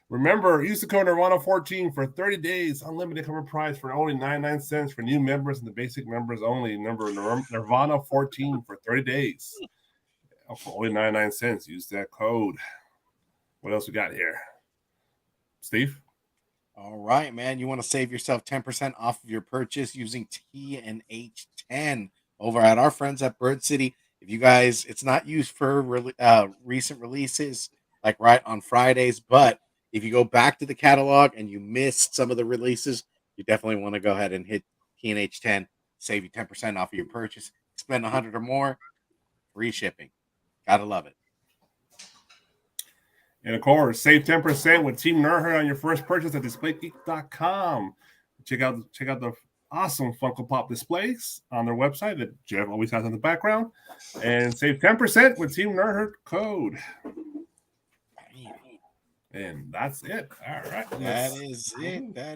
Remember, use the code Nerdvana14 for 30 days, unlimited cover price for only 99 cents for new members and the basic members only. Number Nerdvana14 for 30 days for only 99 cents. Use that code. What else we got here? Steve? All right, man. You want to save yourself 10% off of your purchase using TNH10 over at our friends at Bird City. If you guys, it's not used for recent releases, like right on Fridays, but if you go back to the catalog and you missed some of the releases, you definitely want to go ahead and hit TNH10, save you 10% off of your purchase. Spend 100 or more, free shipping. Gotta love it. And of course, save 10% with Team Nerdherd on your first purchase at DisplayGeek.com. Check out the awesome Funko Pop displays on their website that Jeff always has in the background. And save 10% with Team Nerdherd code. And that's it. All right. That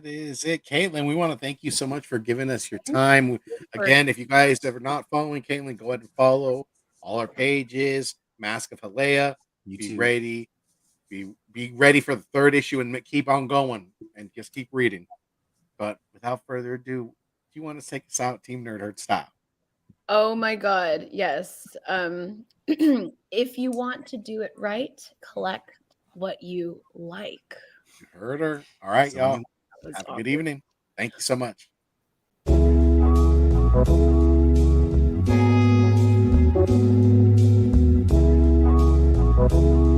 is it. Kaitlyn, we want to thank you so much for giving us your time. Again, if you guys are not following Kaitlyn, go ahead and follow all our pages. Mask of Haliya. Be ready. Be ready for the 3rd issue and keep on going and just keep reading. But without further ado, do you want to take us out, Team Nerdherd style? Oh my God, yes. If you want to do it right, collect what you like. You heard her. All right, y'all. That was Have a awesome. good evening. Thank you so much. Thank you.